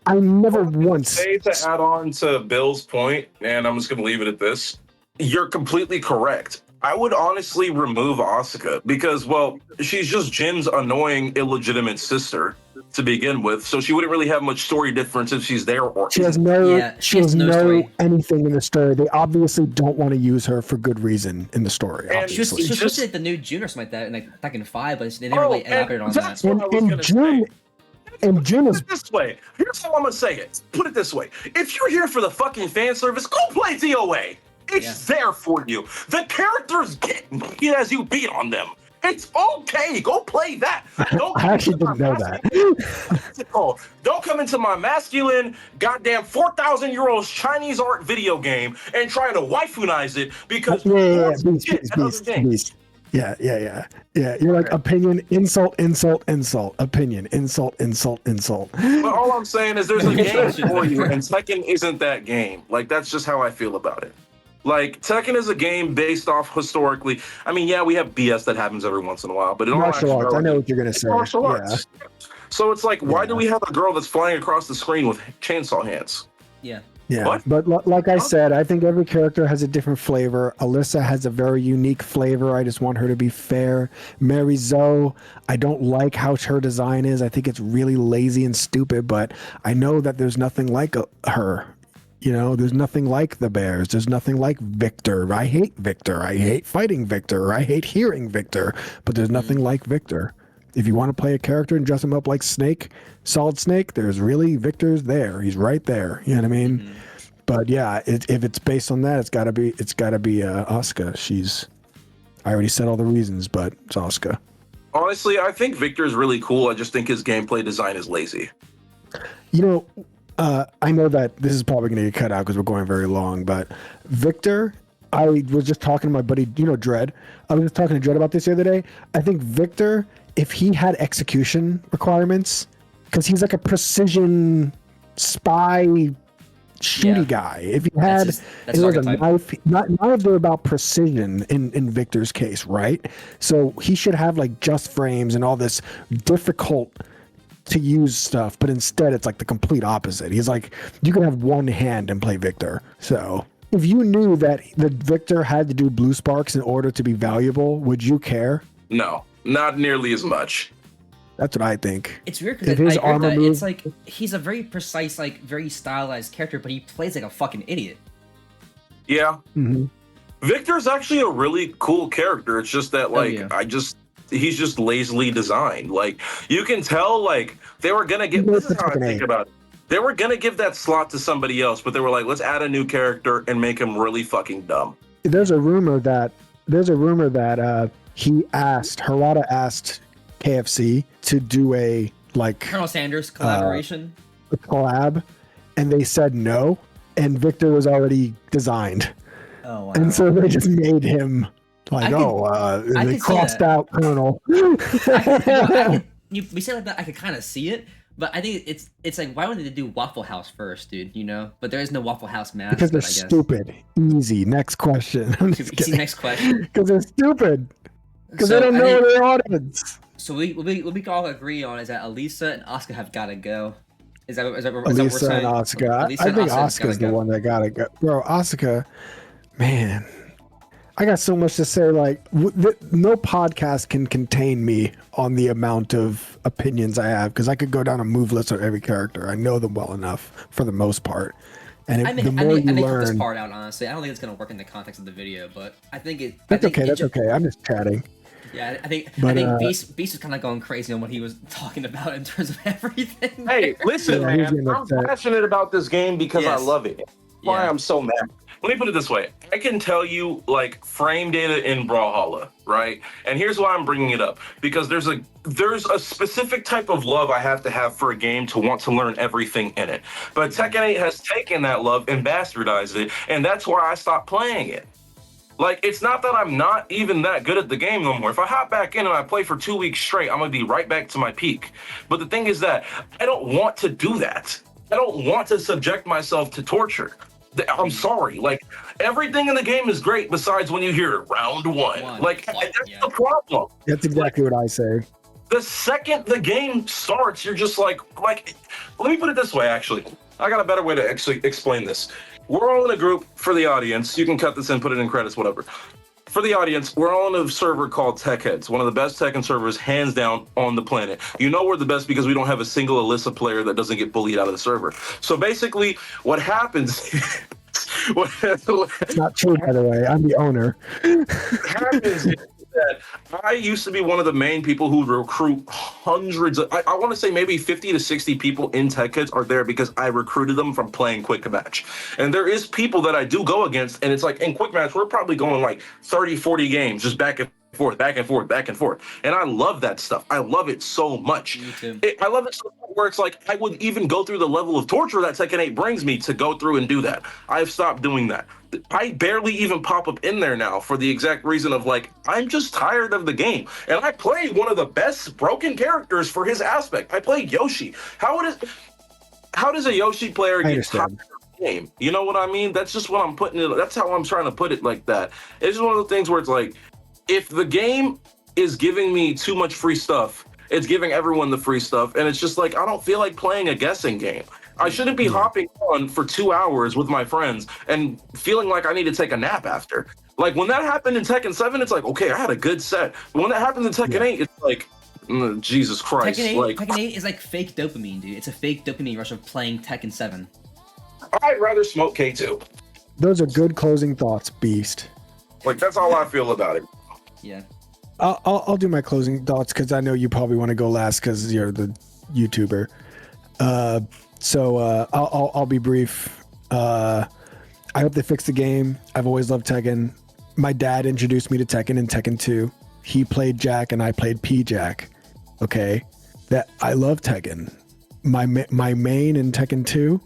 I never once. To add on to Bill's point, and I'm just gonna leave it at this. You're completely correct. I would honestly remove Asuka because, well, she's just Jin's annoying, illegitimate sister to begin with, so she wouldn't really have much story difference if she's there or she has no anything in the story. They obviously don't want to use her for good reason in the story. And she was supposed to be like the new June or something like that in like Tekken 5, but they never really elaborated on that. And June is this way. Here's how I'm gonna say it. Put it this way: if you're here for the fucking fan service, go play DOA. It's there for you. The characters get beat as you beat on them. It's okay. Go play that. Don't I actually didn't know that. Don't come into my masculine, goddamn 4,000-year-old Chinese art video game and try to waifunize it because beast. Yeah. You're like opinion, insult, opinion, insult. But all I'm saying is there's a game for you, and Tekken isn't that game. Like, that's just how I feel about it. Like, Tekken is a game based off historically. I mean, yeah, we have BS that happens every once in a while, but martial arts. I know what you're gonna say. Martial arts. So it's like, why do we have a girl that's flying across the screen with chainsaw hands? Yeah. What? But like I said, I think every character has a different flavor. Alyssa has a very unique flavor. I just want her to be fair. Mary Zoe, I don't like how her design is. I think it's really lazy and stupid, but I know that there's nothing like her. You know, there's nothing like the Bears. There's nothing like Victor. I hate Victor. I hate fighting Victor. I hate hearing Victor. But there's nothing like Victor. If you want to play a character and dress him up like Snake, Solid Snake, there's really Victor's there. He's right there. You know what I mean? But yeah, if it's based on that, it's gotta be Asuka. I already said all the reasons, but it's Asuka. Honestly, I think Victor's really cool. I just think his gameplay design is lazy. You know, I know that this is probably going to get cut out because we're going very long, but Victor, I was just talking to my buddy, Dredd. I was just talking to Dredd about this the other day. I think Victor, if he had execution requirements, because he's like a precision spy shooty guy. If he had it was a knife, not if they're about precision in Victor's case, right? So he should have like just frames and all this difficult to use stuff, but instead it's like the complete opposite. He's like, you can have one hand and play Victor. So if you knew that the Victor had to do blue sparks in order to be valuable, would you care? No, not nearly as much. That's what I think. It's weird because his armor move, it's like he's a very precise, like very stylized character, but he plays like a fucking idiot. Yeah. Mm-hmm. Victor's actually a really cool character. It's just that like he's just lazily designed. Like you can tell like they were gonna get this is how I think about it. They were gonna give that slot to somebody else, but they were like, let's add a new character and make him really fucking dumb. There's a rumor that Harada asked KFC to do a like Colonel Sanders collaboration. A collab, and they said no, and Victor was already designed. Oh wow. And so they just made him like, they crossed out Colonel. We say like that, I could kind of see it, but I think it's like, why wouldn't they do Waffle House first, dude? You know, but there is no Waffle House mask. Because they're stupid. Easy. Next question. Easy. Next question. Because they're stupid. Because they don't know their audience. So what we can all agree on is that Elisa and Asuka have got to go. Is that what we're Elisa saying? and Asuka. I think Asuka's the one that gotta go. Bro, Asuka, man, I got so much to say. Like, no podcast can contain me on the amount of opinions I have, because I could go down a move list of every character. I know them well enough for the most part. And the more you learn, cut this part out, honestly. I don't think it's gonna work in the context of the video, but I think it. That's okay. I'm just chatting. Yeah, I think Beast was kind of going crazy on what he was talking about in terms of everything. Hey, listen, man, I'm passionate about this game because I love it. That's why I'm so mad. Let me put it this way. I can tell you like frame data in Brawlhalla, right? And here's why I'm bringing it up. Because there's a specific type of love I have to have for a game to want to learn everything in it. But Tekken 8 has taken that love and bastardized it, and that's why I stopped playing it. Like, it's not that I'm not even that good at the game no more. If I hop back in and I play for 2 weeks straight, I'm going to be right back to my peak. But the thing is that I don't want to do that. I don't want to subject myself to torture. I'm sorry. Like, everything in the game is great besides when you hear round one. Like, that's the problem. That's exactly what I say. The second the game starts, you're just like, let me put it this way, actually. I got a better way to actually explain this. We're all in a group for the audience. You can cut this and put it in credits, whatever. For the audience, we're all in a server called Tech Heads, one of the best Tekken servers, hands down, on the planet. You know we're the best because we don't have a single Alyssa player that doesn't get bullied out of the server. So basically, what happens... It's not true, by the way. I'm the owner. What happens is that I used to be one of the main people who recruit hundreds of, I want to say maybe 50 to 60 people in Tech Heads are there because I recruited them from playing Quick Match. And there is people that I do go against, and it's like in Quick Match, we're probably going like 30, 40 games, just back and forth, back and forth, back and forth. And I love that stuff. I love it so much. Me too. I love it so much where it's like I would even go through the level of torture that Tekken 8 brings me to go through and do that. I've stopped doing that. I barely even pop up in there now for the exact reason of like, I'm just tired of the game. And I played one of the best broken characters for his aspect. I played Yoshi. How does a Yoshi player get tired of the game? You know what I mean? That's just what I'm putting it. That's how I'm trying to put it like that. It's just one of the things where it's like, if the game is giving me too much free stuff, it's giving everyone the free stuff. And it's just like, I don't feel like playing a guessing game. I shouldn't be hopping on for 2 hours with my friends and feeling like I need to take a nap after. Like when that happened in Tekken 7, it's like, okay, I had a good set. But when that happens in Tekken 8, it's like, Jesus Christ. Tekken 8 is like fake dopamine, dude. It's a fake dopamine rush of playing Tekken 7. I'd rather smoke K2. Those are good closing thoughts, Beast. Like, that's all I feel about it. Yeah. I'll do my closing thoughts because I know you probably want to go last because you're the YouTuber. So I'll be brief. I hope they fix the game. I've always loved Tekken. My dad introduced me to Tekken in Tekken 2. He played Jack and I played P-Jack. Okay, that I love Tekken. My main in Tekken 2,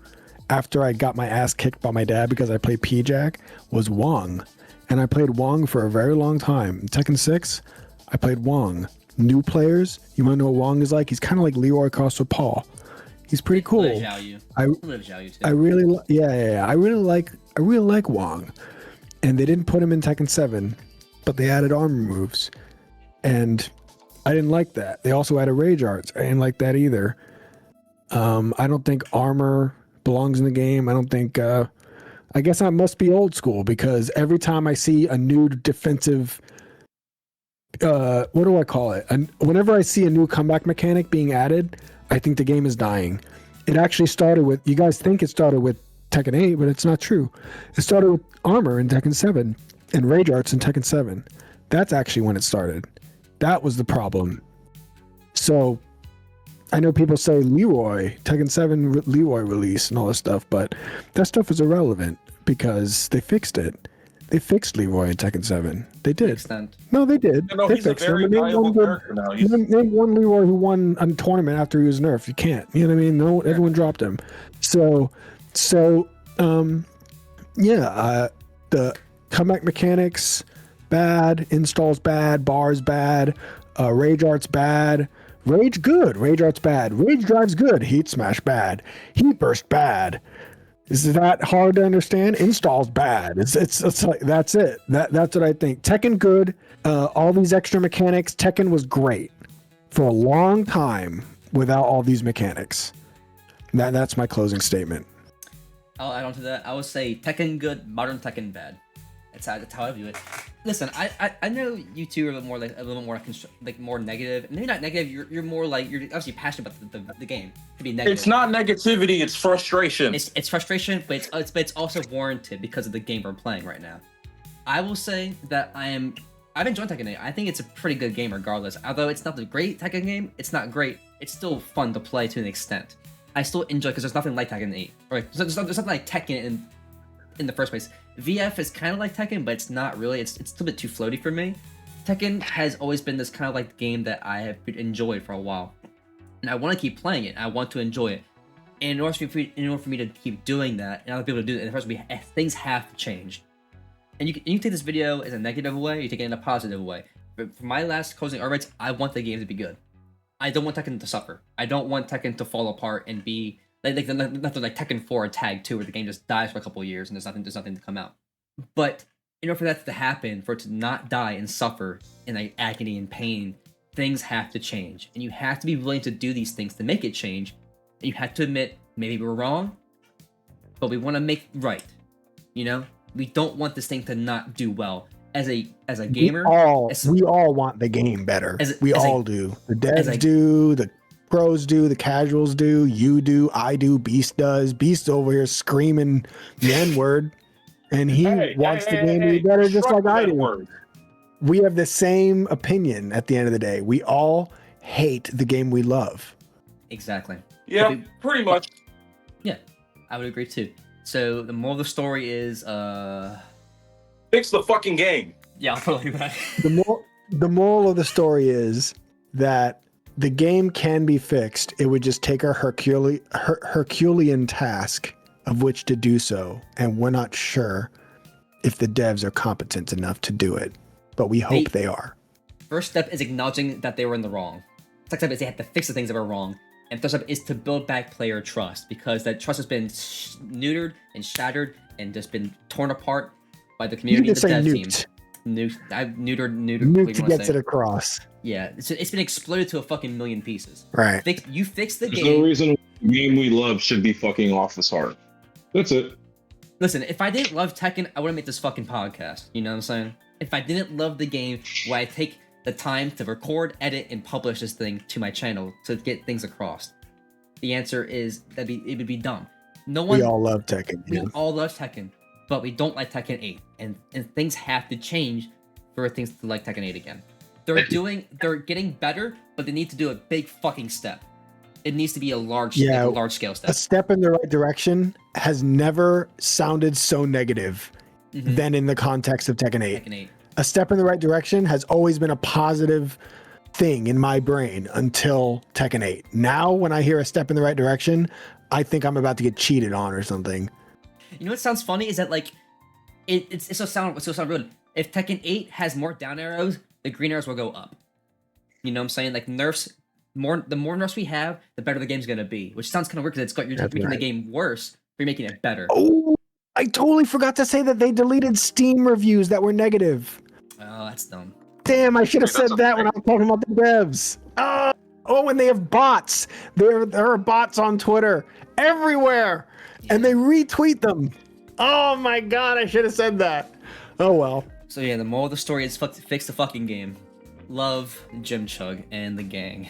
after I got my ass kicked by my dad because I played P-Jack, was Wong. And I played Wong for a very long time. In Tekken 6, I played Wong. New players, you want to know what Wong is like? He's kind of like Leroy Costa Paul. He's pretty cool. Xiayou. I love Xiayou too. I really like Wong. And they didn't put him in Tekken 7, but they added armor moves. And I didn't like that. They also added rage arts. I didn't like that either. I don't think armor belongs in the game. I don't think I guess I must be old school because every time I see a new defensive what do I call it? Whenever I see a new comeback mechanic being added, I think the game is dying. It actually started with, you guys think it started with Tekken 8, but it's not true. It started with armor in Tekken 7. and Rage Arts in Tekken 7. That's actually when it started. That was the problem. So I know people say Leroy, Tekken 7 Leroy release and all this stuff, but that stuff is irrelevant because they fixed it. They fixed Leroy in Tekken 7. They did. Extent. No, they did. No, they he's a fixed very him. valuable character now. Name one Leroy who won a tournament after he was nerfed. You can't. You know what I mean? No, everyone dropped him. The comeback mechanics bad, installs bad, bars bad, Rage Arts bad, Rage good, Rage Arts bad, Rage Drive's good, Heat Smash bad, Heat Burst bad. Is that hard to understand? Installs bad. It's like that's it. That's what I think. Tekken good. All these extra mechanics. Tekken was great for a long time without all these mechanics. That's my closing statement. I'll add on to that. I would say Tekken good, modern Tekken bad. That's how I view it. Listen, I know you two are a little more more negative. Maybe not negative. You're more like you're obviously passionate about the game. To be negative. It's not negativity. It's frustration. It's frustration, but it's also warranted because of the game we're playing right now. I will say that I've enjoyed Tekken 8. I think it's a pretty good game regardless. Although it's not the great Tekken game, it's not great. It's still fun to play to an extent. I still enjoy because there's nothing like Tekken 8. Or there's nothing like Tekken in the first place. VF is kind of like Tekken, but it's not really. It's a little bit too floaty for me. Tekken has always been this kind of like game that I have enjoyed for a while, and I want to keep playing it. I want to enjoy it. And in order for me to keep doing that, and other people to do it, things have to change. And you can take this video as a negative way, you take it in a positive way. But for my last closing arguments, I want the game to be good. I don't want Tekken to suffer. I don't want Tekken to fall apart and be nothing like Tekken 4 or Tag 2 where the game just dies for a couple of years and there's nothing to come out. But in order for that to happen, for it to not die and suffer in like agony and pain, things have to change. And you have to be willing to do these things to make it change. And you have to admit, maybe we're wrong, but we want to make right. You know? We don't want this thing to not do well. As a gamer, we all want the game better. We all do. The devs do, the pros do, the casuals do, you do, I do, Beast does. Beast over here screaming the N-word, and he wants the game to be better just like I do. Word. We have the same opinion at the end of the day. We all hate the game we love. Exactly. Yeah, pretty much. Yeah, I would agree too. So the moral of the story is fix the fucking game. Yeah, I'll probably do that. The moral of the story is that the game can be fixed. It would just take a Herculean task of which to do so, and we're not sure if the devs are competent enough to do it, but we hope they are. First step is acknowledging that they were in the wrong. Second step is they have to fix the things that were wrong. And third step is to build back player trust, because that trust has been neutered and shattered and just been torn apart by the community and the dev team. Neutered. Nuked gets it across. Yeah, it's been exploded to a fucking million pieces. Right. You fix the There's game. no reason the game we love should be fucking off this heart. That's it. Listen, if I didn't love Tekken, I wouldn't make this fucking podcast. You know what I'm saying? If I didn't love the game, why I take the time to record, edit, and publish this thing to my channel to get things across? The answer is it would be dumb. We all love Tekken. We all love Tekken, but we don't like Tekken 8, and things have to change for things to like Tekken 8 again. They're getting better, but they need to do a big fucking step. It needs to be a large scale step. A step in the right direction has never sounded so negative than in the context of Tekken 8. Tekken 8. A step in the right direction has always been a positive thing in my brain until Tekken 8. Now, when I hear a step in the right direction, I think I'm about to get cheated on or something. You know what sounds funny is that like it's so sound rude. If Tekken 8 has more down arrows, the green arrows will go up. You know what I'm saying? Like nerfs, the more nerfs we have, the better the game's gonna be. Which sounds kind of weird because you're making the game worse, but you're making it better. Oh, I totally forgot to say that they deleted Steam reviews that were negative. Oh, that's dumb. Damn, I should have said that when I was talking about the devs. Oh, and they have bots. There are bots on Twitter everywhere, and they retweet them. Oh my god, I should have said that. Oh well. So yeah, the moral of the story is fix the fucking game. Love JimChug and the gang.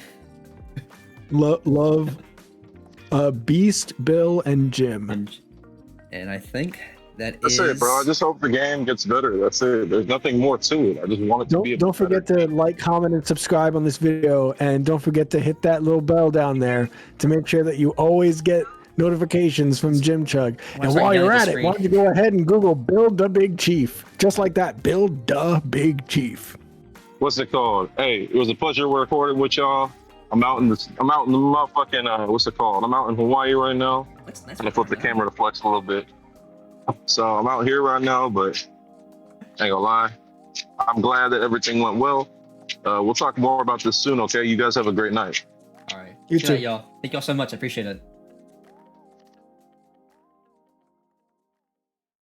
Love Beast, Bill, and Jim. And I think That's it, bro. I just hope the game gets better. That's it. There's nothing more to it. I just want it to be. Don't forget to like, comment, and subscribe on this video, and don't forget to hit that little bell down there to make sure that you always get notifications from JimChug. And while you're at it, why don't you go ahead and Google BillDaBigChief, just like that, BillDaBigChief. What's it called? Hey, it was a pleasure recording with y'all. I'm out in the motherfucking what's it called? I'm out in Hawaii right now. I'm gonna flip the camera to flex a little bit. So I'm out here right now, but ain't gonna lie, I'm glad that everything went well. We'll talk more about this soon, okay? You guys have a great night. All right. You too. Y'all. Thank y'all so much. I appreciate it.